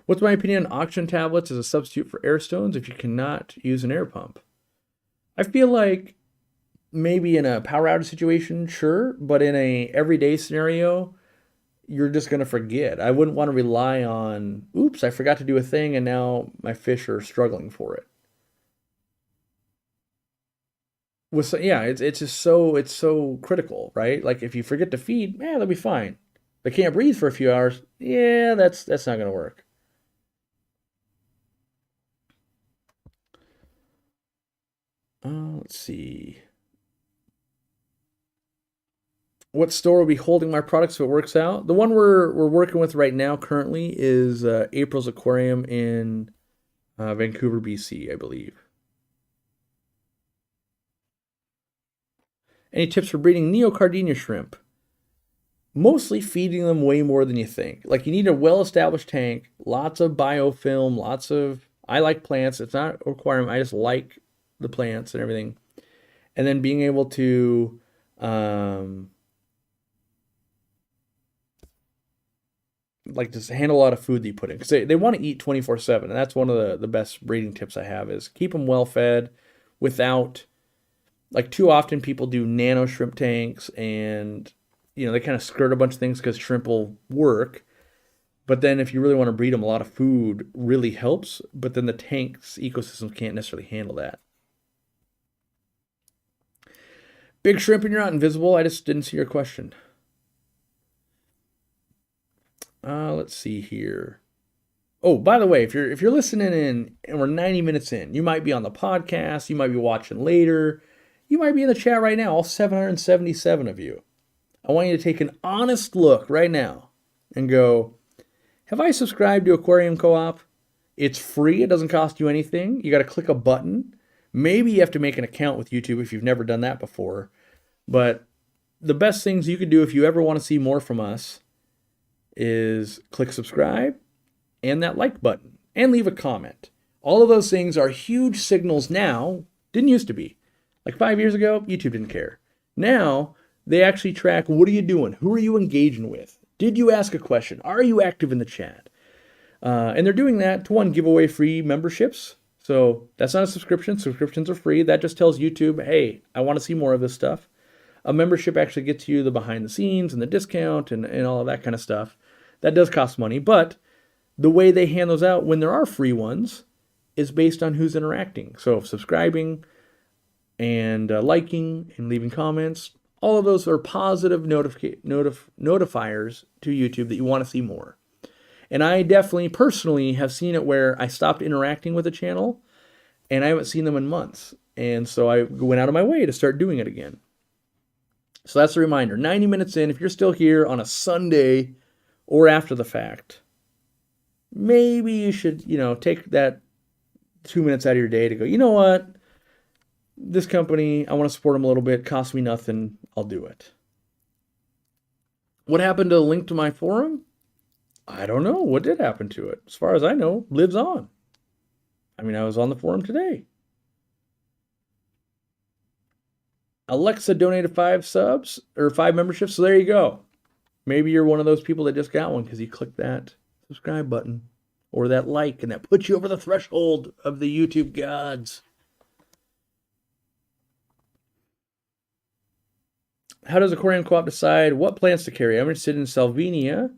What's my opinion on oxygen tablets as a substitute for air stones if you cannot use an air pump? I feel like maybe in a power outage situation, sure, but in a everyday scenario, you're just going to forget. I wouldn't want to rely on, oops, I forgot to do a thing and now my fish are struggling for it. Yeah, it's just it's so critical, right? Like if you forget to feed, they'll be fine. They can't breathe for a few hours. Yeah, that's not going to work. Let's see. What store will be holding my products if it works out? The one we're working with right now currently is April's Aquarium in Vancouver, BC, I believe. Any tips for breeding neocardinia shrimp? Mostly feeding them way more than you think. Like you need a well-established tank, lots of biofilm, I like plants. It's not a requirement. I just like the plants and everything. And then being able to just handle a lot of food that you put in. Because they want to eat 24/7. And that's one of the best breeding tips I have is keep them well fed without, like too often people do nano shrimp tanks and, they kind of skirt a bunch of things because shrimp will work. But then if you really want to breed them, a lot of food really helps. But then the tank's ecosystems can't necessarily handle that. Big shrimp and you're not invisible. I just didn't see your question. Let's see here. Oh, by the way, if you're listening in and we're 90 minutes in, you might be on the podcast, you might be watching later, You might be in the chat right now, all 777 of you. I want you to take an honest look right now and go, have I subscribed to Aquarium Co-op? It's free. It doesn't cost you anything. You got to click a button. Maybe you have to make an account with YouTube if you've never done that before. But the best things you could do if you ever want to see more from us is click subscribe and that like button and leave a comment. All of those things are huge signals now. Didn't used to be. Like 5 years ago, YouTube didn't care. Now, they actually track, what are you doing? Who are you engaging with? Did you ask a question? Are you active in the chat? And they're doing that to, one, give away free memberships. So that's not a subscription. Subscriptions are free. That just tells YouTube, hey, I want to see more of this stuff. A membership actually gets you the behind the scenes and the discount and all of that kind of stuff. That does cost money. But the way they hand those out when there are free ones is based on who's interacting. So subscribing and liking and leaving comments, all of those are positive notifiers to YouTube that you want to see more. And I definitely, personally, have seen it where I stopped interacting with a channel and I haven't seen them in months. And so I went out of my way to start doing it again. So that's a reminder. 90 minutes in, if you're still here on a Sunday or after the fact, maybe you should, take that 2 minutes out of your day to go, you know what? This company, I want to support them a little bit. Cost me nothing. I'll do it. What happened to the link to my forum? I don't know. What did happen to it? As far as I know, lives on. I was on the forum today. Alexa donated 5 subs or 5 memberships. So there you go. Maybe you're one of those people that just got one because you clicked that subscribe button or that like, and that puts you over the threshold of the YouTube gods. How does Aquarium Co-op decide what plants to carry? I'm interested in Salvinia.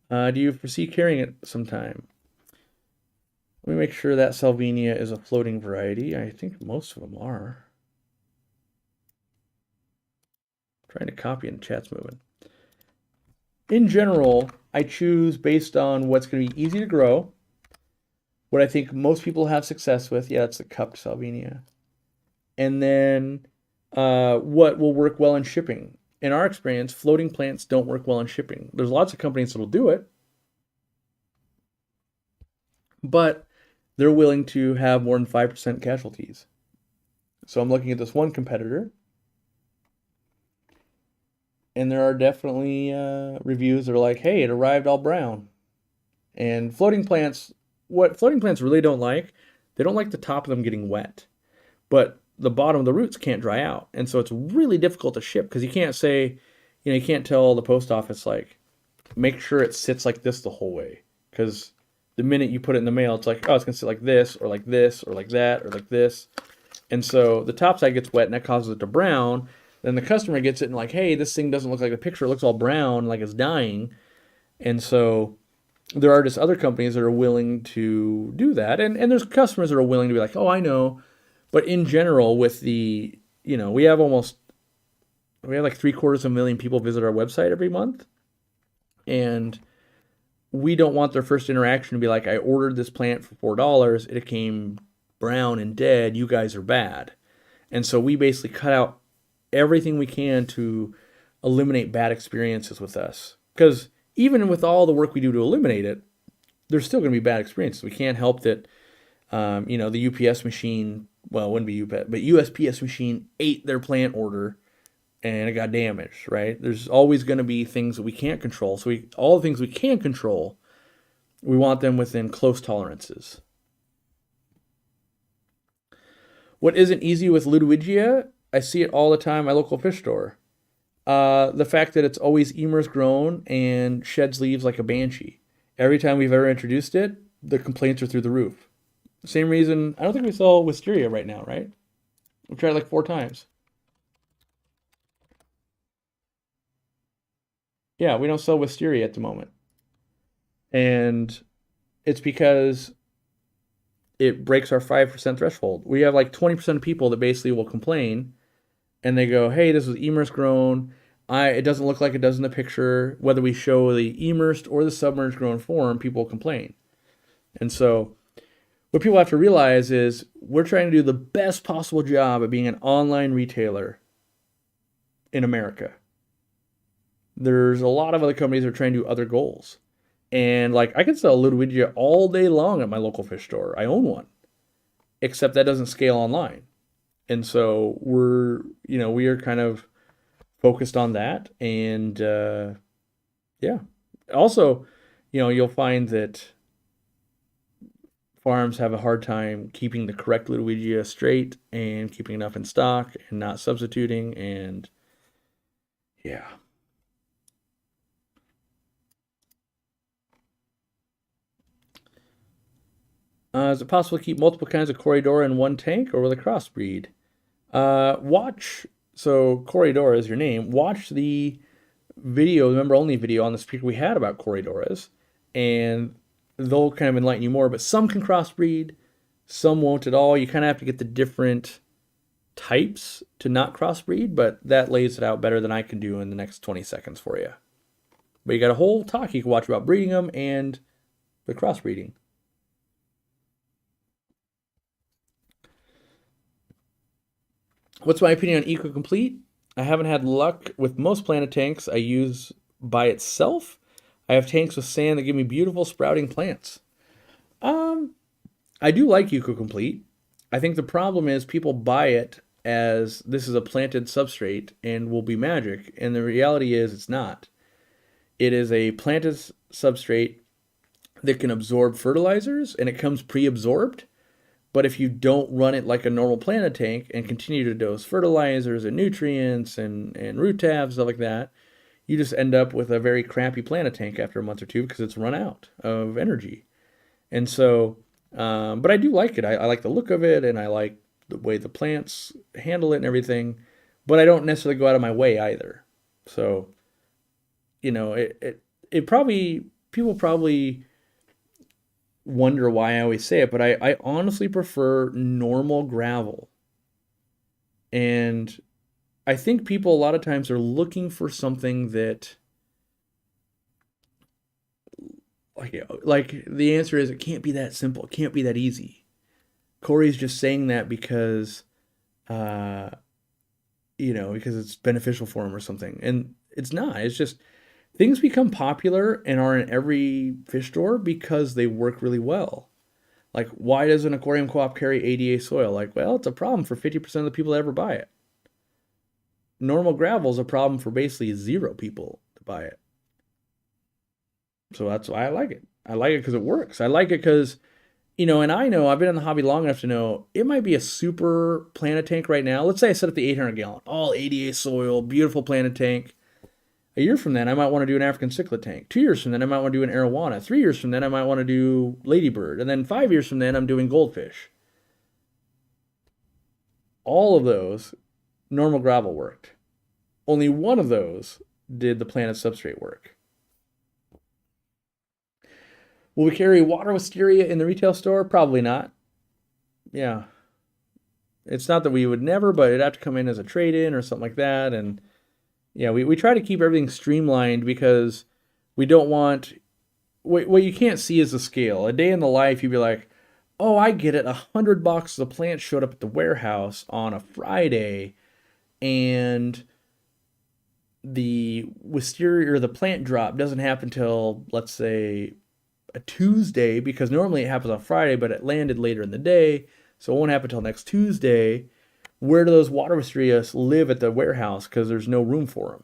Do you foresee carrying it sometime? Let me make sure that Salvinia is a floating variety. I think most of them are. I'm trying to copy and the chat's moving. In general, I choose based on what's going to be easy to grow, what I think most people have success with. Yeah, it's the cupped Salvinia. And then what will work well in shipping. In our experience, floating plants don't work well in shipping. There's lots of companies that will do it, but they're willing to have more than 5% casualties. So I'm looking at this one competitor, and there are definitely reviews that are like, hey, it arrived all brown. And floating plants, what floating plants really don't like, they don't like the top of them getting wet. But the bottom of the roots can't dry out. And so it's really difficult to ship because you can't say, you can't tell the post office, like, make sure it sits like this the whole way. Because the minute you put it in the mail, it's like, oh, it's going to sit like this, or like this, or like that, or like this. And so the top side gets wet and that causes it to brown. Then the customer gets it and like, hey, this thing doesn't look like the picture. It looks all brown, like it's dying. And so there are just other companies that are willing to do that. And there's customers that are willing to be like, oh, I know. But in general, with the, we have like 750,000 people visit our website every month. And we don't want their first interaction to be like, I ordered this plant for $4. It came brown and dead. You guys are bad. And so we basically cut out everything we can to eliminate bad experiences with us. Because even with all the work we do to eliminate it, there's still going to be bad experiences. We can't help that, the UPS machine, well, it wouldn't be UPS, but USPS machine ate their plant order and it got damaged, right? There's always going to be things that we can't control. So all the things we can control, we want them within close tolerances. What isn't easy with Ludwigia? I see it all the time at my local fish store. The fact that it's always emer's grown and sheds leaves like a banshee. Every time we've ever introduced it, the complaints are through the roof. Same reason, I don't think we sell wisteria right now, right? We've tried it like 4 times. Yeah, we don't sell wisteria at the moment. And it's because it breaks our 5% threshold. We have like 20% of people that basically will complain and they go, hey, this was immersed grown. It doesn't look like it does in the picture. Whether we show the immersed or the submerged grown form, people complain. And so what people have to realize is we're trying to do the best possible job of being an online retailer in America. There's a lot of other companies that are trying to do other goals. And like I can sell Ludwigia all day long at my local fish store. I own one. Except that doesn't scale online. And so we are kind of focused on that. And yeah. Also, you'll find that farms have a hard time keeping the correct Ludwigia straight and keeping enough in stock and not substituting. And yeah. Is it possible to keep multiple kinds of Corridora in one tank, or will they crossbreed? So Corridora is your name. Watch the video, the member-only video on the speaker we had about Corridoras, and they'll kind of enlighten you more. But some can crossbreed, some won't at all. You kind of have to get the different types to not crossbreed, but that lays it out better than I can do in the next 20 seconds for you. But you got a whole talk you can watch about breeding them and the crossbreeding. What's my opinion on EcoComplete? I haven't had luck with most Planet tanks I use by itself. I have tanks with sand that give me beautiful sprouting plants. I do like EcoComplete. I think the problem is people buy it as this is a planted substrate and will be magic, and the reality is it's not. It is a planted substrate that can absorb fertilizers, and it comes pre-absorbed. But if you don't run it like a normal Planet tank and continue to dose fertilizers and nutrients and root tabs, stuff like that, you just end up with a very crappy Planet tank after a month or two because it's run out of energy. And so, but I do like it. I like the look of it, and I like the way the plants handle it and everything. But I don't necessarily go out of my way either. So, people probably wonder why I always say it, but I honestly prefer normal gravel. And I think people a lot of times are looking for something that like the answer is it can't be that simple. It can't be that easy. Corey's just saying that because because it's beneficial for him or something. And it's not. It's just things become popular and are in every fish store because they work really well. Like, why does an aquarium co-op carry ADA soil? Like, well, it's a problem for 50% of the people that ever buy it. Normal gravel is a problem for basically 0 people to buy it. So that's why I like it. I like it because it works. I like it because, and I know I've been in the hobby long enough to know it might be a super Planet tank right now. Let's say I set up the 800 gallon, all ADA soil, beautiful Planet tank. A year from then, I might want to do an African cichlid tank. 2 years from then, I might want to do an arowana. 3 years from then, I might want to do ladybird. And then 5 years from then, I'm doing goldfish. All of those, normal gravel worked. Only one of those did the Planet substrate work. Will we carry water wisteria in the retail store? Probably not. Yeah. It's not that we would never, but it'd have to come in as a trade-in or something like that. And yeah, we try to keep everything streamlined because we don't want... What you can't see is the scale. A day in the life, you'd be like, oh, I get it. 100 boxes of plants showed up at the warehouse on a Friday, and the wisteria or the plant drop doesn't happen until, let's say, a Tuesday, because normally it happens on Friday, but it landed later in the day, so it won't happen until next Tuesday. Where do those water wisteria live at the warehouse? Because there's no room for them.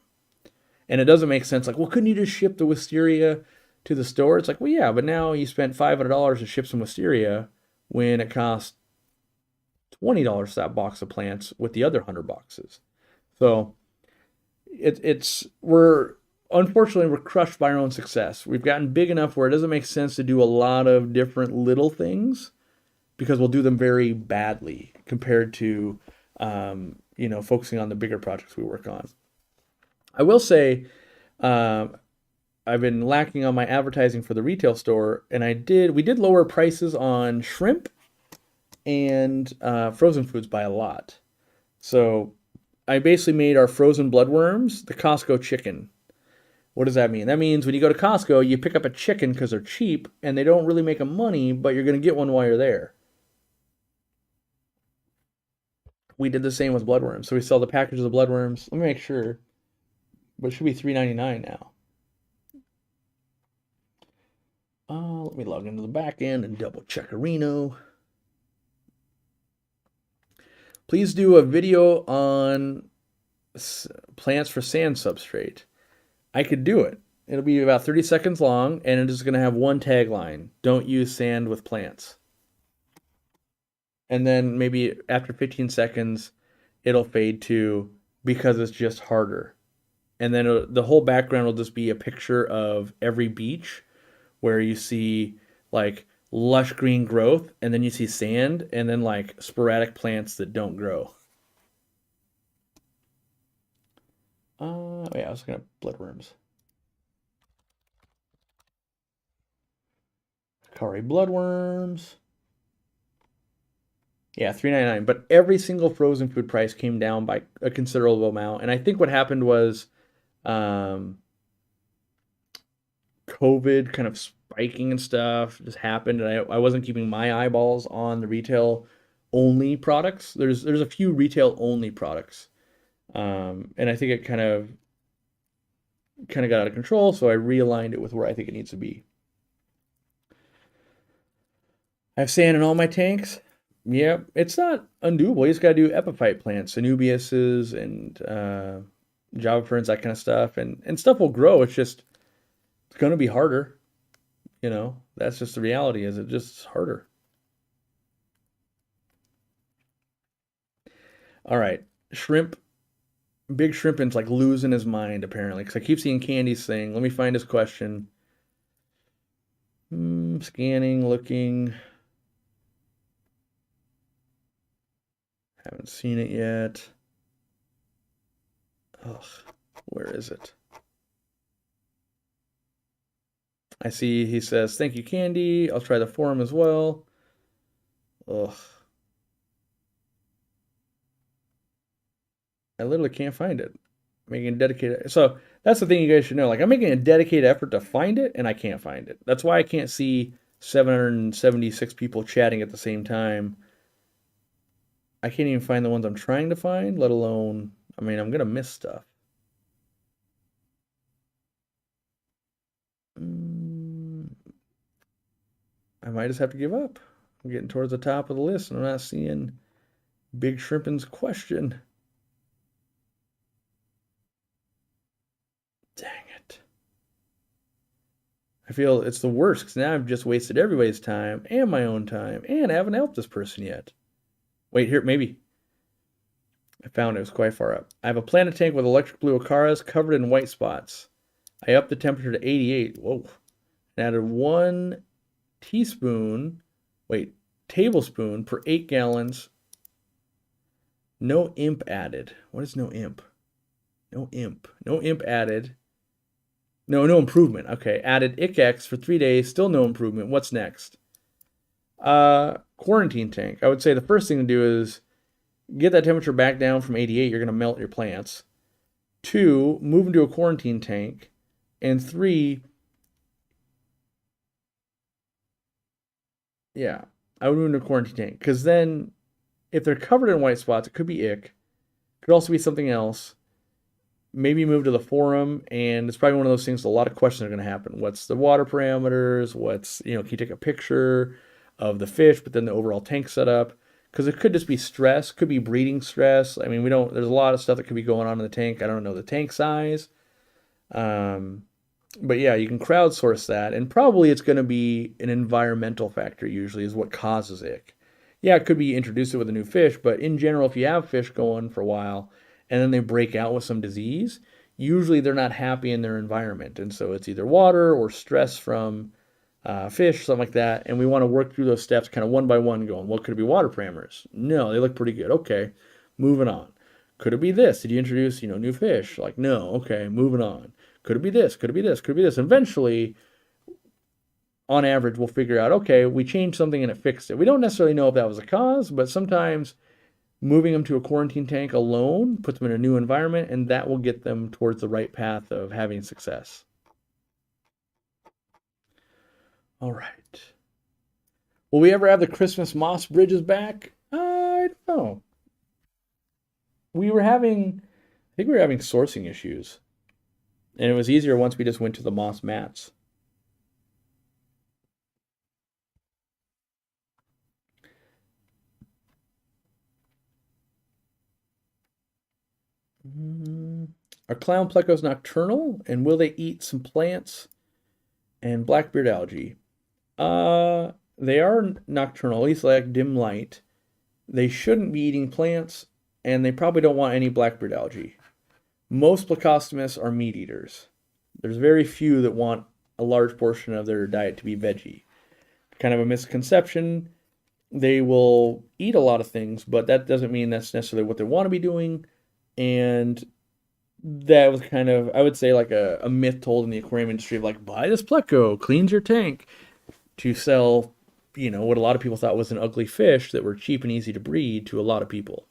And it doesn't make sense. Like, well, couldn't you just ship the wisteria to the store? It's like, well, yeah, but now you spent $500 to ship some wisteria when it costs $20 for that box of plants with the other 100 boxes. So unfortunately, we're crushed by our own success. We've gotten big enough where it doesn't make sense to do a lot of different little things because we'll do them very badly compared to focusing on the bigger projects we work on. I will say I've been lacking on my advertising for the retail store, and we did lower prices on shrimp and frozen foods by a lot. So I basically made our frozen bloodworms the Costco chicken. What does that mean? That means when you go to Costco, you pick up a chicken because they're cheap, and they don't really make them money, but you're going to get one while you're there. We did the same with bloodworms. So we sell the packages of bloodworms. Let me make sure. But it should be $3.99 now. Let me log into the back end and double check Reno. Please do a video on plants for sand substrate. I could do it. It'll be about 30 seconds long, and it is going to have one tagline: don't use sand with plants. And then maybe after 15 seconds, it'll fade to because it's just harder. And then the whole background will just be a picture of every beach where you see like lush green growth, and then you see sand, and then like sporadic plants that don't grow. Yeah, I was looking at bloodworms. Curry bloodworms. Yeah, $3.99. But every single frozen food price came down by a considerable amount. And I think what happened was COVID kind of spiking and stuff just happened, and I wasn't keeping my eyeballs on the retail only products. There's a few retail only products, and I think it kind of got out of control. So I realigned it with where I think it needs to be. I have sand in all my tanks. Yeah, it's not undoable. You just got to do epiphyte plants, Anubiases and Java ferns, that kind of stuff, and stuff will grow. It's going to be harder. You know, that's just the reality. Is it just harder? All right, shrimp. Big Shrimpin's like losing his mind apparently, because I keep seeing Candy's thing. Let me find his question. Scanning, looking. Haven't seen it yet. Ugh, where is it? I see he says, thank you, Candy. I'll try the forum as well. Ugh. I literally can't find it. Making a dedicated. So that's the thing you guys should know. Like, I'm making a dedicated effort to find it, and I can't find it. That's why I can't see 776 people chatting at the same time. I can't even find the ones I'm trying to find, let alone, I mean, I'm going to miss stuff. I might just have to give up. I'm getting towards the top of the list, and I'm not seeing Big Shrimpin's question. Dang it. I feel it's the worst, because now I've just wasted everybody's time and my own time, and I haven't helped this person yet. Wait, here, maybe. I found it. It was quite far up. I have a planted tank with electric blue acaras covered in white spots. I upped the temperature to 88. Whoa. And added 1 tablespoon per 8 gallons. No imp added. What is no imp? No imp. No imp added. No improvement. Okay, added ICX for 3 days. Still no improvement. What's next? Quarantine tank. I would say the first thing to do is get that temperature back down from 88. You're going to melt your plants. 2, move into a quarantine tank. And 3, yeah, I would move into a quarantine tank. Because then, if they're covered in white spots, it could be ick. Could also be something else. Maybe move to the forum, and it's probably one of those things, a lot of questions are going to happen. What's the water parameters? Can you take a picture of the fish, but then the overall tank setup? Because it could just be stress, could be breeding stress. I mean, there's a lot of stuff that could be going on in the tank. I don't know the tank size. But yeah, you can crowdsource that, and probably it's going to be an environmental factor usually is what causes ick. Yeah, it could be introduced it with a new fish, but in general, if you have fish going for a while, and then they break out with some disease, usually they're not happy in their environment. And so it's either water or stress from fish, something like that. And we want to work through those steps kind of one by one going, well, could it be water parameters? No, they look pretty good. Okay, moving on. Could it be this? Did you introduce, new fish? Like, no. Okay, moving on. Could it be this? Could it be this? Could it be this? Eventually, on average, we'll figure out, okay, we changed something and it fixed it. We don't necessarily know if that was a cause, but sometimes moving them to a quarantine tank alone puts them in a new environment, and that will get them towards the right path of having success. All right. Will we ever have the Christmas moss bridges back? I don't know. I think we were having sourcing issues. And it was easier once we just went to the moss mats. Are clown plecos nocturnal? And will they eat some plants and blackbeard algae? They are nocturnal, at least like dim light. They shouldn't be eating plants, and they probably don't want any blackbeard algae. Most plecostomus are meat eaters. There's very few that want a large portion of their diet to be veggie. Kind of a misconception. They will eat a lot of things, but that doesn't mean that's necessarily what they want to be doing. And that was kind of, I would say, like a myth told in the aquarium industry of like, buy this pleco, cleans your tank, to sell, what a lot of people thought was an ugly fish that were cheap and easy to breed to a lot of people.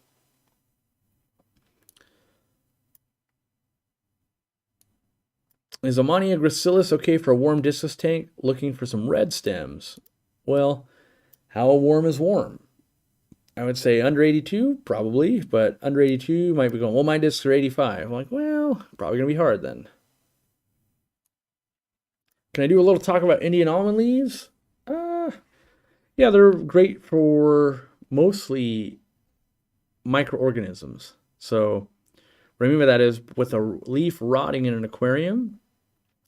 Is Ammonia gracilis okay for a warm discus tank looking for some red stems? Well, how warm is warm? I would say under 82, probably, but under 82 you might be going, well, my discs are 85. I'm like, well, probably going to be hard then. Can I do a little talk about Indian almond leaves? Yeah, they're great for mostly microorganisms. So what I mean by that is with a leaf rotting in an aquarium,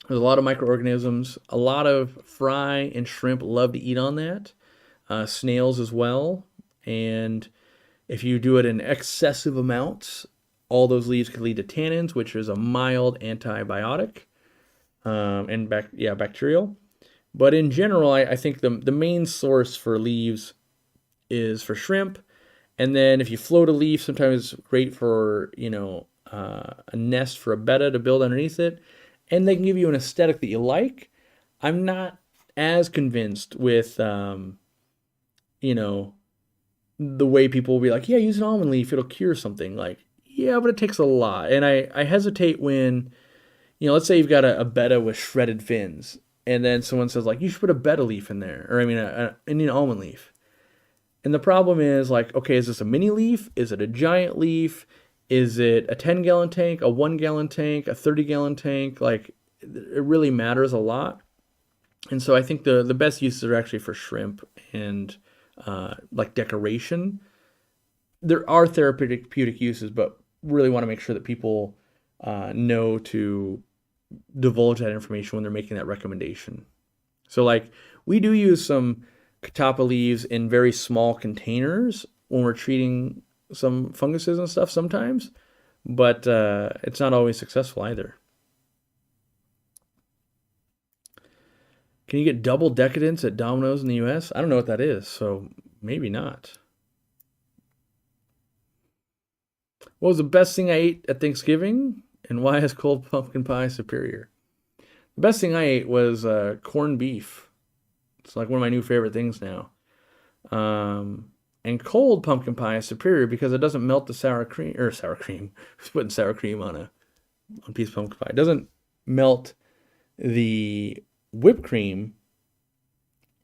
there's a lot of microorganisms. A lot of fry and shrimp love to eat on that. Snails as well. And if you do it in excessive amounts, all those leaves could lead to tannins, which is a mild antibiotic, and bacterial. But in general, I think the main source for leaves is for shrimp. And then if you float a leaf, sometimes it's great for, a nest for a betta to build underneath it. And they can give you an aesthetic that you like. I'm not as convinced with, the way people will be like, yeah, use an almond leaf, it'll cure something. Like, yeah, but it takes a lot. And I hesitate when, let's say you've got a betta with shredded fins. And then someone says, like, you should put a betta leaf in there. Or, an Indian almond leaf. And the problem is, like, okay, is this a mini leaf? Is it a giant leaf? Is it a 10-gallon tank, a 1-gallon tank, a 30-gallon tank? Like, it really matters a lot. And so I think the best uses are actually for shrimp and, like, decoration. There are therapeutic uses, but really want to make sure that people know to divulge that information when they're making that recommendation. So, like, we do use some catappa leaves in very small containers when we're treating some funguses and stuff sometimes, but it's not always successful either. Can you get double decadence at Domino's in the US? I don't know what that is, so maybe not. What was the best thing I ate at Thanksgiving, and why is cold pumpkin pie superior? The best thing I ate was corned beef. It's like one of my new favorite things now. And cold pumpkin pie is superior because it doesn't melt the sour cream. Who's putting sour cream on a piece of pumpkin pie? It doesn't melt the whipped cream.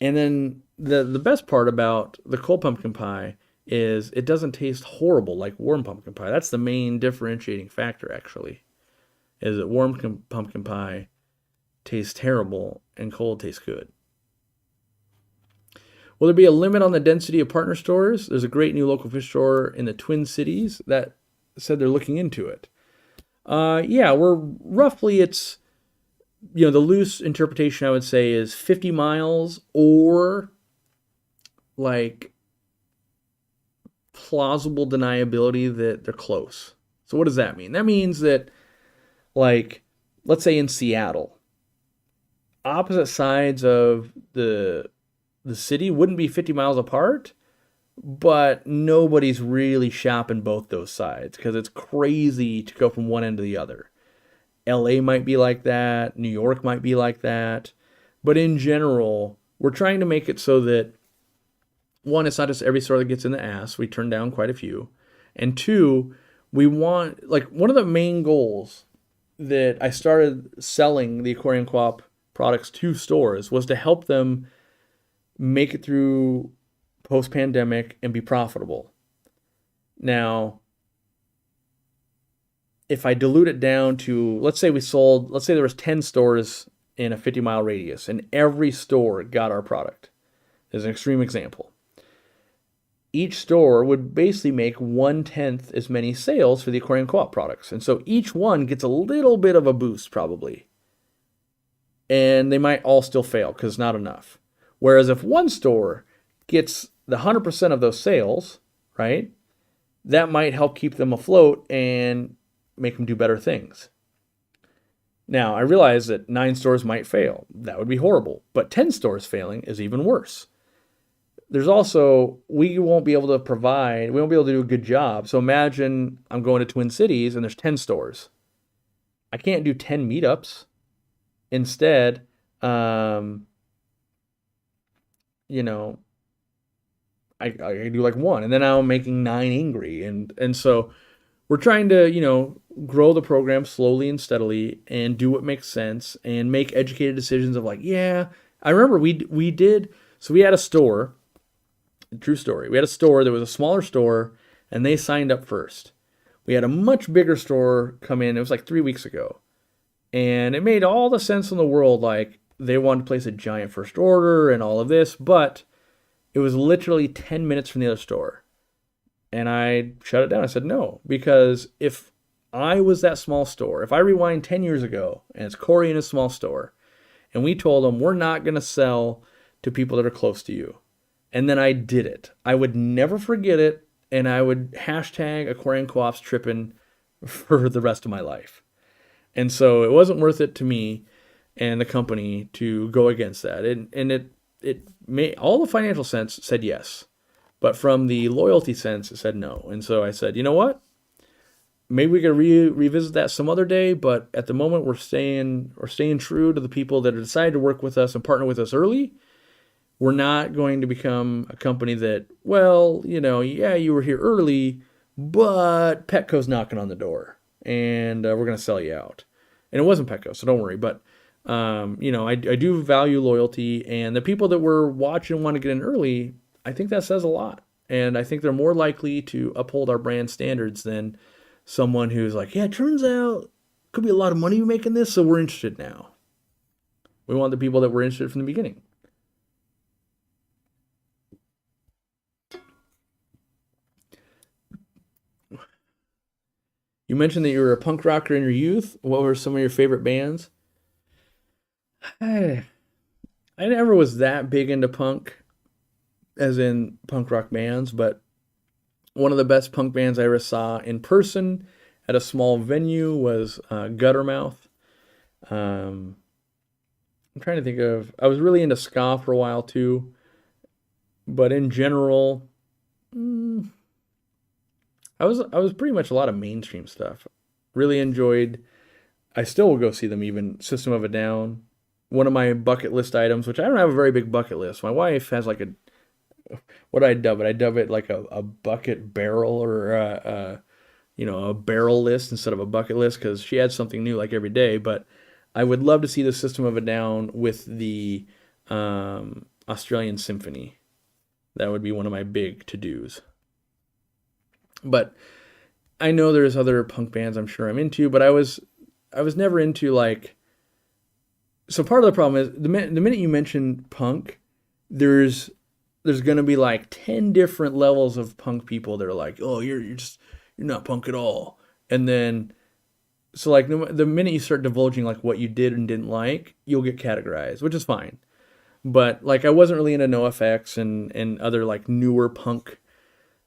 And then the best part about the cold pumpkin pie is it doesn't taste horrible like warm pumpkin pie. That's the main differentiating factor, actually, is that warm pumpkin pie tastes terrible and cold tastes good. Will there be a limit on the density of partner stores? There's a great new local fish store in the Twin Cities that said they're looking into it. Yeah, it's, the loose interpretation I would say is 50 miles or like plausible deniability that they're close. So what does that mean? That means that, like, let's say in Seattle, opposite sides of the city wouldn't be 50 miles apart, but nobody's really shopping both those sides because it's crazy to go from one end to the other. LA might be like that. New York might be like that. But in general, we're trying to make it so that, one, it's not just every store that gets in the ass. We turn down quite a few. And two, we want, like, one of the main goals that I started selling the Aquariumcoop products to stores was to help them make it through post-pandemic and be profitable. Now, if I dilute it down to, let's say there was 10 stores in a 50-mile radius, and every store got our product. As an extreme example. Each store would basically make 1/10 as many sales for the Aquarium Co-op products. And so each one gets a little bit of a boost probably. And they might all still fail because not enough. Whereas if one store gets the 100% of those sales, right, that might help keep them afloat and make them do better things. Now, I realize that 9 stores might fail. That would be horrible. But 10 stores failing is even worse. There's also, we won't be able to do a good job. So imagine I'm going to Twin Cities and there's 10 stores. I can't do 10 meetups. Instead, I do like one, and then now I'm making 9 angry. And so we're trying to, grow the program slowly and steadily and do what makes sense and make educated decisions of like, yeah, I remember we had a store. True story. We had a store that was a smaller store, and they signed up first. We had a much bigger store come in. It was like 3 weeks ago. And it made all the sense in the world. Like, they wanted to place a giant first order and all of this, but it was literally 10 minutes from the other store. And I shut it down. I said no, because if I was that small store, if I rewind 10 years ago, and it's Corey in a small store, and we told them we're not going to sell to people that are close to you, and then I did it, I would never forget it, and I would hashtag Aquarium Co-ops tripping for the rest of my life. And so it wasn't worth it to me and the company to go against that. And it made all the financial sense said yes, but from the loyalty sense it said no. And so I said, you know what? Maybe we can revisit that some other day, but at the moment we're staying true to the people that have decided to work with us and partner with us early. We're not going to become a company that, well, you were here early, but Petco's knocking on the door, and we're going to sell you out. And it wasn't Petco, so don't worry. But, I do value loyalty, and the people that were watching and want to get in early, I think that says a lot. And I think they're more likely to uphold our brand standards than someone who's like, yeah, it turns out could be a lot of money making this, so we're interested now. We want the people that were interested from the beginning. You mentioned that you were a punk rocker in your youth. What were some of your favorite bands? I never was that big into punk, as in punk rock bands, but one of the best punk bands I ever saw in person at a small venue was Guttermouth. I'm trying to think of, I was really into ska for a while too, but in general, I was pretty much a lot of mainstream stuff. Really enjoyed, I still will go see them even, System of a Down. One of my bucket list items, which I don't have a very big bucket list. My wife has like what do I dub it? I dub it like a bucket barrel, or a barrel list instead of a bucket list, because she adds something new like every day. But I would love to see the System of a Down with the Australian Symphony. That would be one of my big to-dos. But I know there's other punk bands I'm sure I'm into, but I was never into like. So part of the problem is the minute you mention punk, there's going to be like 10 different levels of punk people that are like, oh, you're not punk at all. And then, so like the minute you start divulging like what you did and didn't like, you'll get categorized, which is fine. But like I wasn't really into NoFX and other like newer punk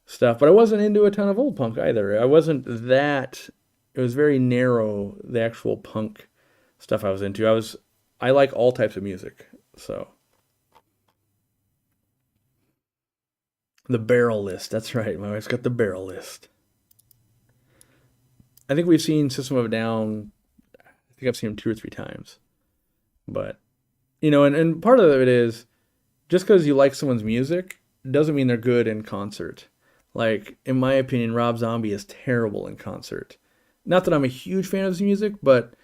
stuff, but I wasn't into a ton of old punk either. I wasn't that, it was very narrow, the actual punk stuff I was into. I like all types of music, so. The barrel list, that's right, my wife's got the barrel list. I think we've seen System of a Down, I think I've seen them 2 or 3 times. But, and part of it is, just because you like someone's music, doesn't mean they're good in concert. Like, in my opinion, Rob Zombie is terrible in concert. Not that I'm a huge fan of his music, but,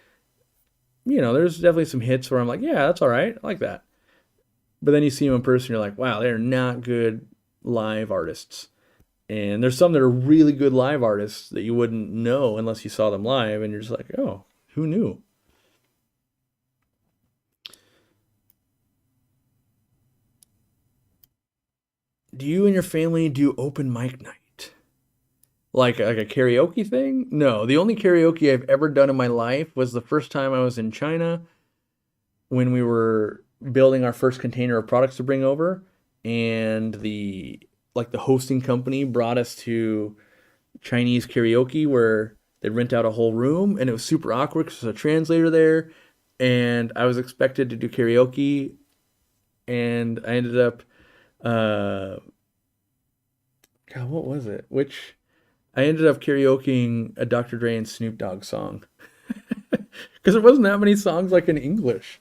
there's definitely some hits where I'm like, yeah, that's all right. I like that. But then you see him in person, you're like, wow, they're not good live artists. And there's some that are really good live artists that you wouldn't know unless you saw them live, and you're just like, oh, who knew? Do you and your family do open mic night? Like a karaoke thing? No, the only karaoke I've ever done in my life was the first time I was in China when we were building our first container of products to bring over, and the hosting company brought us to Chinese karaoke where they'd rent out a whole room, and it was super awkward because there's a translator there, and I was expected to do karaoke, and I ended up, uh, God, what was it? Which I ended up karaokeing a Dr. Dre and Snoop Dogg song because there wasn't that many songs like in English.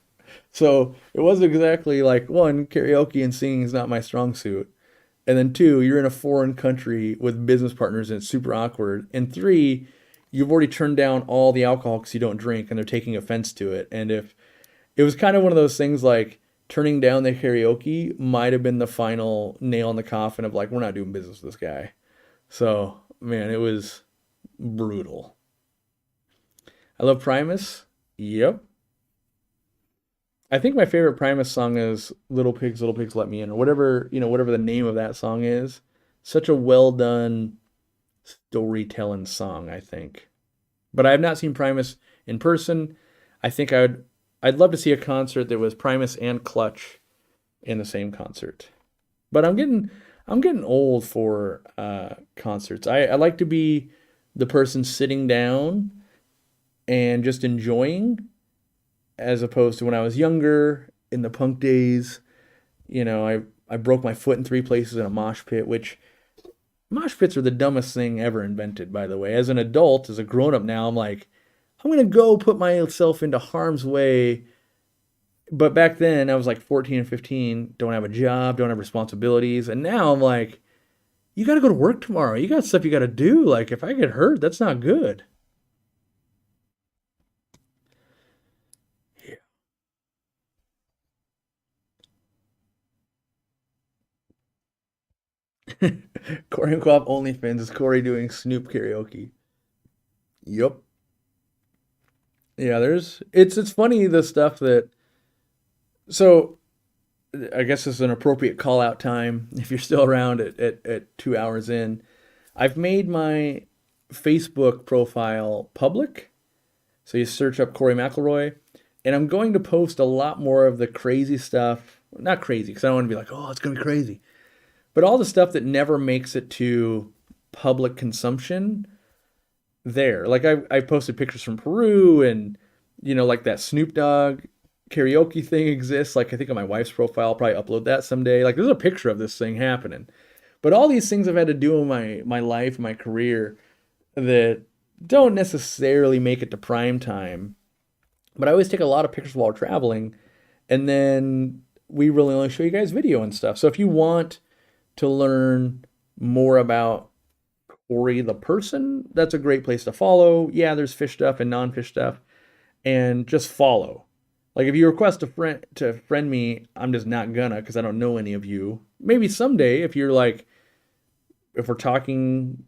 So it wasn't exactly like one, karaoke and singing is not my strong suit. And then two, you're in a foreign country with business partners and it's super awkward. And three, you've already turned down all the alcohol because you don't drink and they're taking offense to it. And if it was kind of one of those things like turning down the karaoke might have been the final nail in the coffin of like, we're not doing business with this guy. So, man, it was brutal. I love Primus. Yep. I think my favorite Primus song is Little Pigs Let Me In," or whatever, whatever the name of that song is. Such a well done storytelling song, I think. But I have not seen Primus in person. I think I'd love to see a concert that was Primus and Clutch in the same concert. But I'm getting old for concerts. I like to be the person sitting down and just enjoying, as opposed to when I was younger in the punk days. I broke my foot in three places in a mosh pit, which mosh pits are the dumbest thing ever invented, by the way. As an adult, as a grown up now, I'm like, I'm gonna go put myself into harm's way. But back then, I was like 14 and 15, don't have a job, don't have responsibilities, and now I'm like, you got to go to work tomorrow. You got stuff you got to do. Like, if I get hurt, that's not good. Aquariumcoop OnlyFans is Corey doing Snoop karaoke. Yup. Yeah, it's funny the stuff that, so I guess this is an appropriate call out time if you're still around at 2 hours in. I've made my Facebook profile public. So you search up Corey McElroy, and I'm going to post a lot more of the crazy stuff. Not crazy, because I don't want to be like, oh, it's going to be crazy. But all the stuff that never makes it to public consumption there. Like I posted pictures from Peru, and like that Snoop Dogg karaoke thing exists. Like I think on my wife's profile, I'll probably upload that someday. Like there's a picture of this thing happening. But all these things I've had to do in my life, my career, that don't necessarily make it to prime time. But I always take a lot of pictures while traveling, and then we really only show you guys video and stuff. So if you want to learn more about Corey the person, that's a great place to follow. Yeah, there's fish stuff and non-fish stuff, and just follow. Like if you request a friend to friend me, I'm just not gonna, because I don't know any of you. Maybe someday, if you're like, if we're talking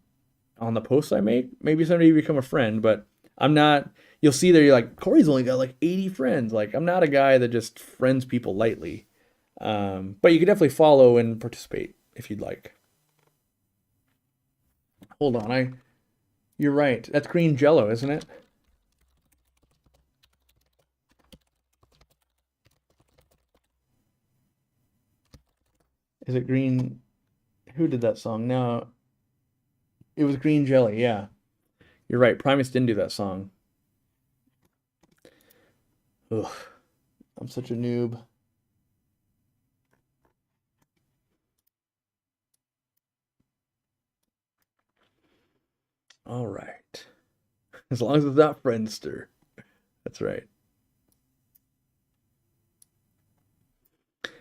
on the posts I make, maybe someday you become a friend. But I'm not. You'll see there, you're like, Corey's only got like 80 friends. Like I'm not a guy that just friends people lightly. But you can definitely follow and participate if you'd like. Hold on, you're right. That's green Jello, isn't it? Is it green? Who did that song? No, it was Green Jelly. Yeah, you're right. Primus didn't do that song. Ugh, I'm such a noob. All right. As long as it's not Friendster. That's right.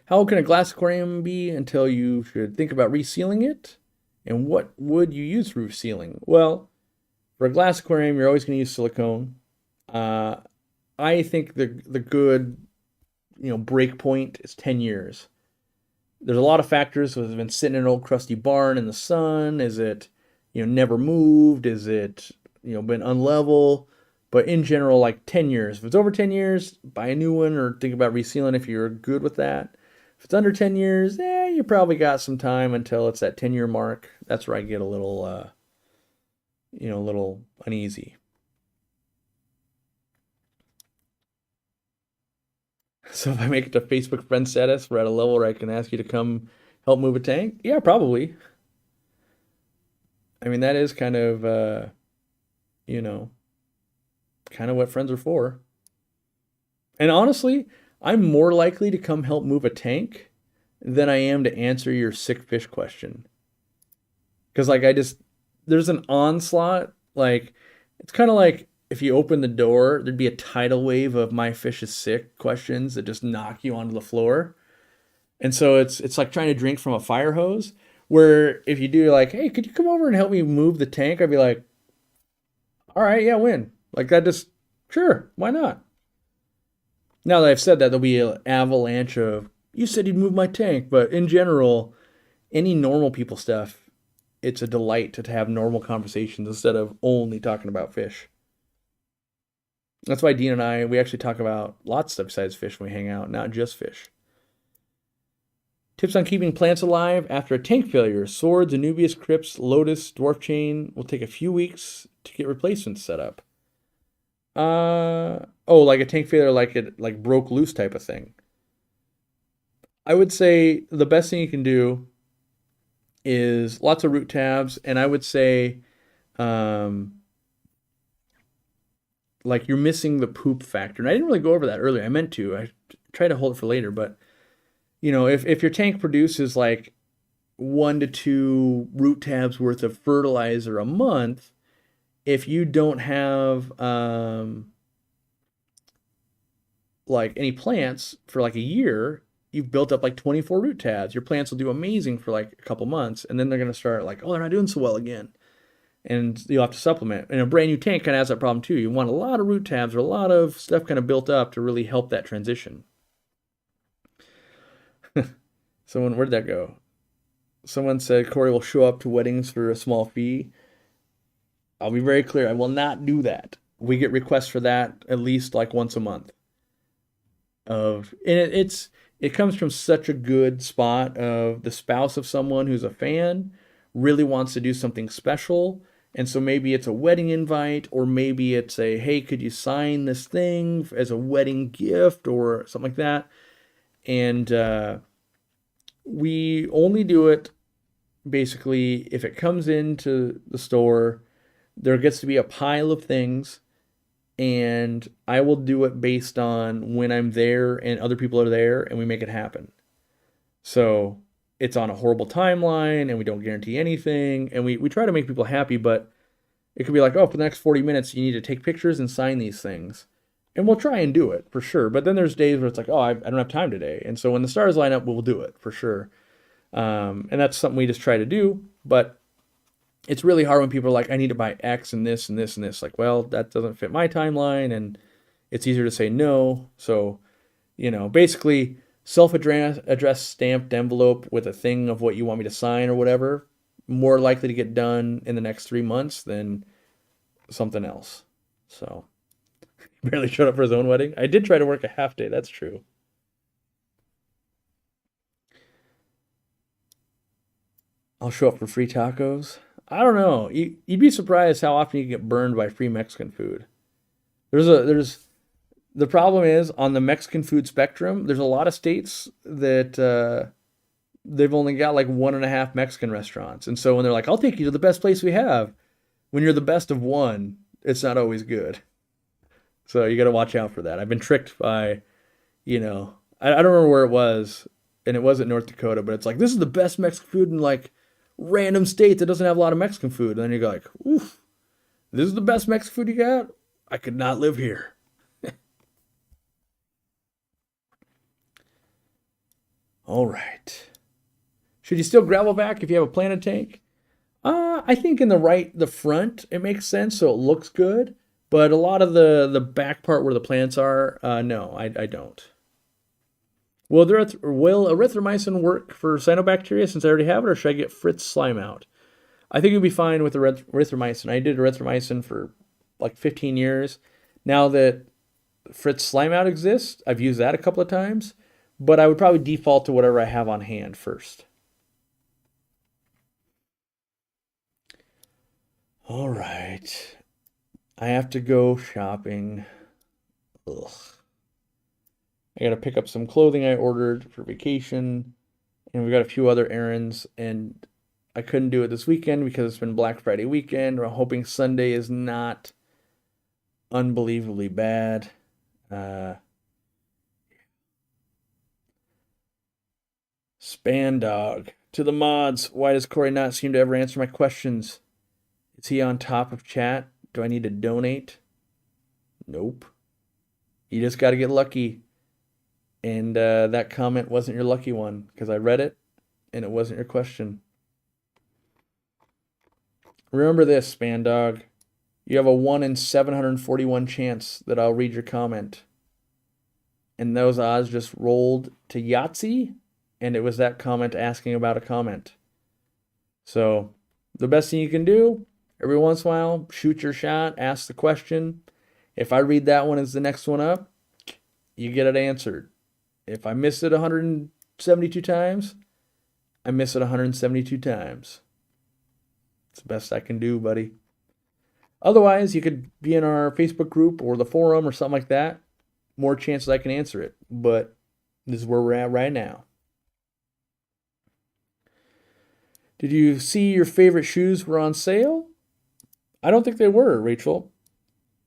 How old can a glass aquarium be until you should think about resealing it? And what would you use for resealing? Well, for a glass aquarium, you're always going to use silicone. Uh, I think the good break point is 10 years. There's a lot of factors. So has it been sitting in an old crusty barn in the sun? Is it, never moved? Is it, been unlevel? But in general, like 10 years. If it's over 10 years, buy a new one or think about resealing if you're good with that. If it's under 10 years, you probably got some time until it's that 10-year mark. That's where I get a little, a little uneasy. So if I make it to Facebook friend status, we're at a level where I can ask you to come help move a tank? Yeah, probably. I mean, that is kind of, kind of what friends are for. And honestly, I'm more likely to come help move a tank than I am to answer your sick fish question. Because, like, there's an onslaught. Like, it's kind of like if you open the door, there'd be a tidal wave of my fish is sick questions that just knock you onto the floor. And so it's like trying to drink from a fire hose, where if you do like, hey, could you come over and help me move the tank? I'd be like, all right, yeah, when? Like that just, sure, why not? Now that I've said that, there'll be an avalanche of, you said you'd move my tank. But in general, any normal people stuff, it's a delight to have normal conversations instead of only talking about fish. That's why Dean and I, we actually talk about lots of stuff besides fish when we hang out, not just fish. Tips on keeping plants alive after a tank failure. Swords, Anubias, Crypts, Lotus, Dwarf Chain will take a few weeks to get replacements set up. Like a tank failure, like it like broke loose type of thing. I would say the best thing you can do is lots of root tabs, and I would say, like you're missing the poop factor. And I didn't really go over that earlier. I meant to. I tried to hold it for later, but if your tank produces like 1 to 2 root tabs worth of fertilizer a month, if you don't have like any plants for like a year, you've built up like 24 root tabs. Your plants will do amazing for like a couple months, and then they're going to start like, oh, they're not doing so well again. And you'll have to supplement. And a brand new tank kind of has that problem too. You want a lot of root tabs or a lot of stuff kind of built up to really help that transition. Where'd that go? Someone said Corey will show up to weddings for a small fee. I'll be very clear. I will not do that. We get requests for that at least like once a month. It comes from such a good spot of the spouse of someone who's a fan really wants to do something special. And so maybe it's a wedding invite, or maybe it's a, hey, could you sign this thing as a wedding gift or something like that. And we only do it basically if it comes into the store, there gets to be a pile of things, and I will do it based on when I'm there and other people are there, and we make it happen. So it's on a horrible timeline, and we don't guarantee anything, and we try to make people happy, but it could be like, oh, for the next 40 minutes, you need to take pictures and sign these things. And we'll try and do it for sure. But then there's days where it's like, oh, I don't have time today. And so when the stars line up, we'll do it for sure. And that's something we just try to do. But it's really hard when people are like, I need to buy X and this and this and this. Like, well, that doesn't fit my timeline. And it's easier to say no. So, basically self-addressed stamped envelope with a thing of what you want me to sign or whatever, more likely to get done in the next 3 months than something else. So barely showed up for his own wedding. I did try to work a half day. That's true. I'll show up for free tacos. I don't know. You'd be surprised how often you get burned by free Mexican food. The problem is on the Mexican food spectrum, there's a lot of states that they've only got like 1.5 Mexican restaurants. And so when they're like, I'll take you to the best place we have, when you're the best of one, it's not always good. So you got to watch out for that. I've been tricked by, I don't remember where it was, and it wasn't North Dakota, but it's like, this is the best Mexican food in like random state that doesn't have a lot of Mexican food. And then you go like, oof, this is the best Mexican food you got? I could not live here. All right. Should you still gravel back if you have a planted tank? I think in the front, it makes sense, so it looks good. But a lot of the back part where the plants are, no, I don't. Will erythromycin work for cyanobacteria since I already have it, or should I get Fritz slime out? I think it'd be fine with erythromycin. I did erythromycin for like 15 years. Now that Fritz slime out exists, I've used that a couple of times, but I would probably default to whatever I have on hand first. All right. I have to go shopping. Ugh. I got to pick up some clothing I ordered for vacation, and we got a few other errands, and I couldn't do it this weekend because it's been Black Friday weekend. I'm hoping Sunday is not unbelievably bad. Span Dog. To the mods, why does Corey not seem to ever answer my questions? Is he on top of chat? Do I need to donate? Nope. You just got to get lucky. And that comment wasn't your lucky one because I read it and it wasn't your question. Remember this, Span Dog. You have a 1 in 741 chance that I'll read your comment. And those odds just rolled to Yahtzee, and it was that comment asking about a comment. So the best thing you can do, every once in a while, shoot your shot, ask the question. If I read that one as the next one up, you get it answered. If I miss it 172 times, I miss it 172 times. It's the best I can do, buddy. Otherwise, you could be in our Facebook group or the forum or something like that. More chances I can answer it. But this is where we're at right now. Did you see your favorite shoes were on sale? I don't think they were, Rachel.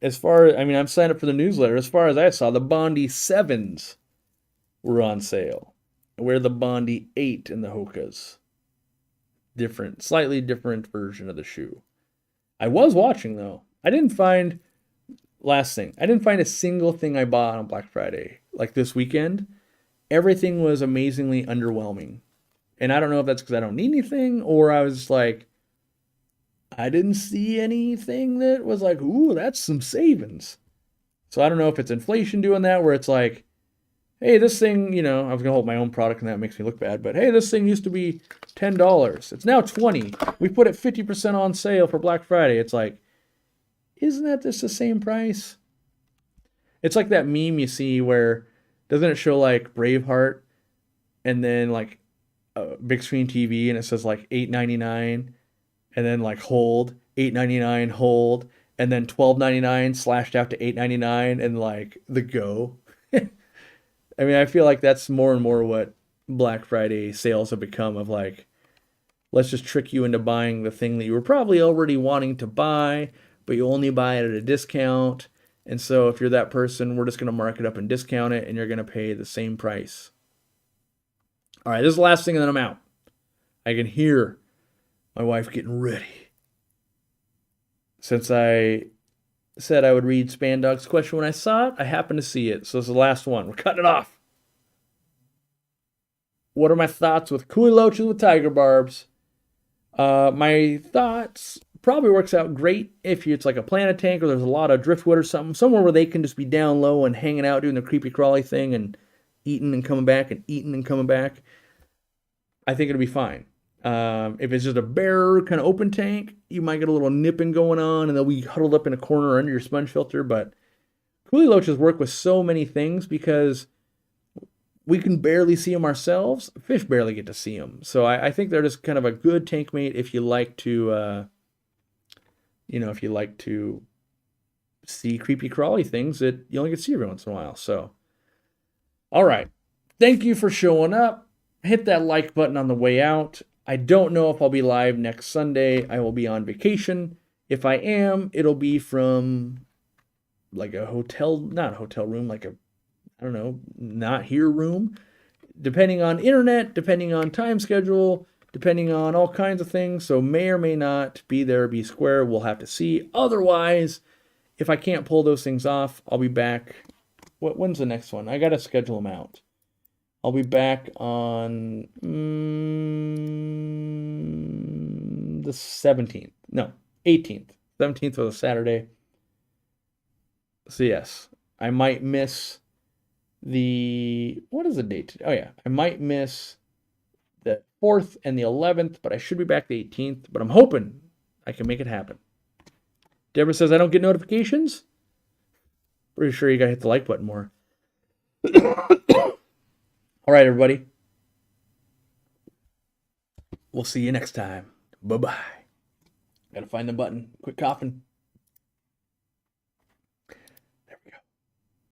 I'm signed up for the newsletter. As far as I saw, the Bondi 7s were on sale. Where the Bondi 8 in the Hokas. Slightly different version of the shoe. I was watching though. I didn't find a single thing I bought on Black Friday. Like this weekend, everything was amazingly underwhelming. And I don't know if that's because I don't need anything or I was like, I didn't see anything that was like, ooh, that's some savings. So I don't know if it's inflation doing that where it's like, hey, this thing, I was going to hold my own product and that makes me look bad, but hey, this thing used to be $10. It's now $20. We put it 50% on sale for Black Friday. It's like, isn't that just the same price? It's like that meme you see where, doesn't it show like Braveheart and then like a big screen TV and it says like $8.99 and then like hold, $8.99 hold, and then $12.99 slashed out to $8.99 and like the go. I feel like that's more and more what Black Friday sales have become of like, let's just trick you into buying the thing that you were probably already wanting to buy, but you only buy it at a discount. And so if you're that person, we're just going to mark it up and discount it, and you're going to pay the same price. All right, this is the last thing, and then I'm out. I can hear my wife getting ready. Since I said I would read Span Dog's question when I saw it, I happened to see it. So this is the last one. We're cutting it off. What are my thoughts with coolie loaches with tiger barbs? My thoughts probably works out great if it's like a planted tank or there's a lot of driftwood or something, somewhere where they can just be down low and hanging out doing the creepy crawly thing and eating and coming back and eating and coming back. I think it'll be fine. If it's just a bare kind of open tank, you might get a little nipping going on and they'll be huddled up in a corner under your sponge filter. But coolie loaches work with so many things because we can barely see them ourselves. Fish barely get to see them. So I think they're just kind of a good tank mate if you like to, see creepy crawly things that you only get to see every once in a while. So, all right. Thank you for showing up. Hit that like button on the way out. I don't know if I'll be live next Sunday. I will be on vacation. If I am, it'll be from like a hotel, not a hotel room, like a, I don't know, not here room. Depending on internet, depending on time schedule, depending on all kinds of things. So may or may not be there, be square. We'll have to see. Otherwise, if I can't pull those things off, I'll be back. When's the next one? I got to schedule them out. I'll be back on the 17th. No, 18th. 17th was a Saturday. So yes, I might miss what is the date today? Oh yeah, I might miss the 4th and the 11th, but I should be back the 18th, but I'm hoping I can make it happen. Deborah says I don't get notifications. Pretty sure you gotta hit the like button more. All right, everybody. We'll see you next time. Bye-bye. Gotta find the button. Quit coughing.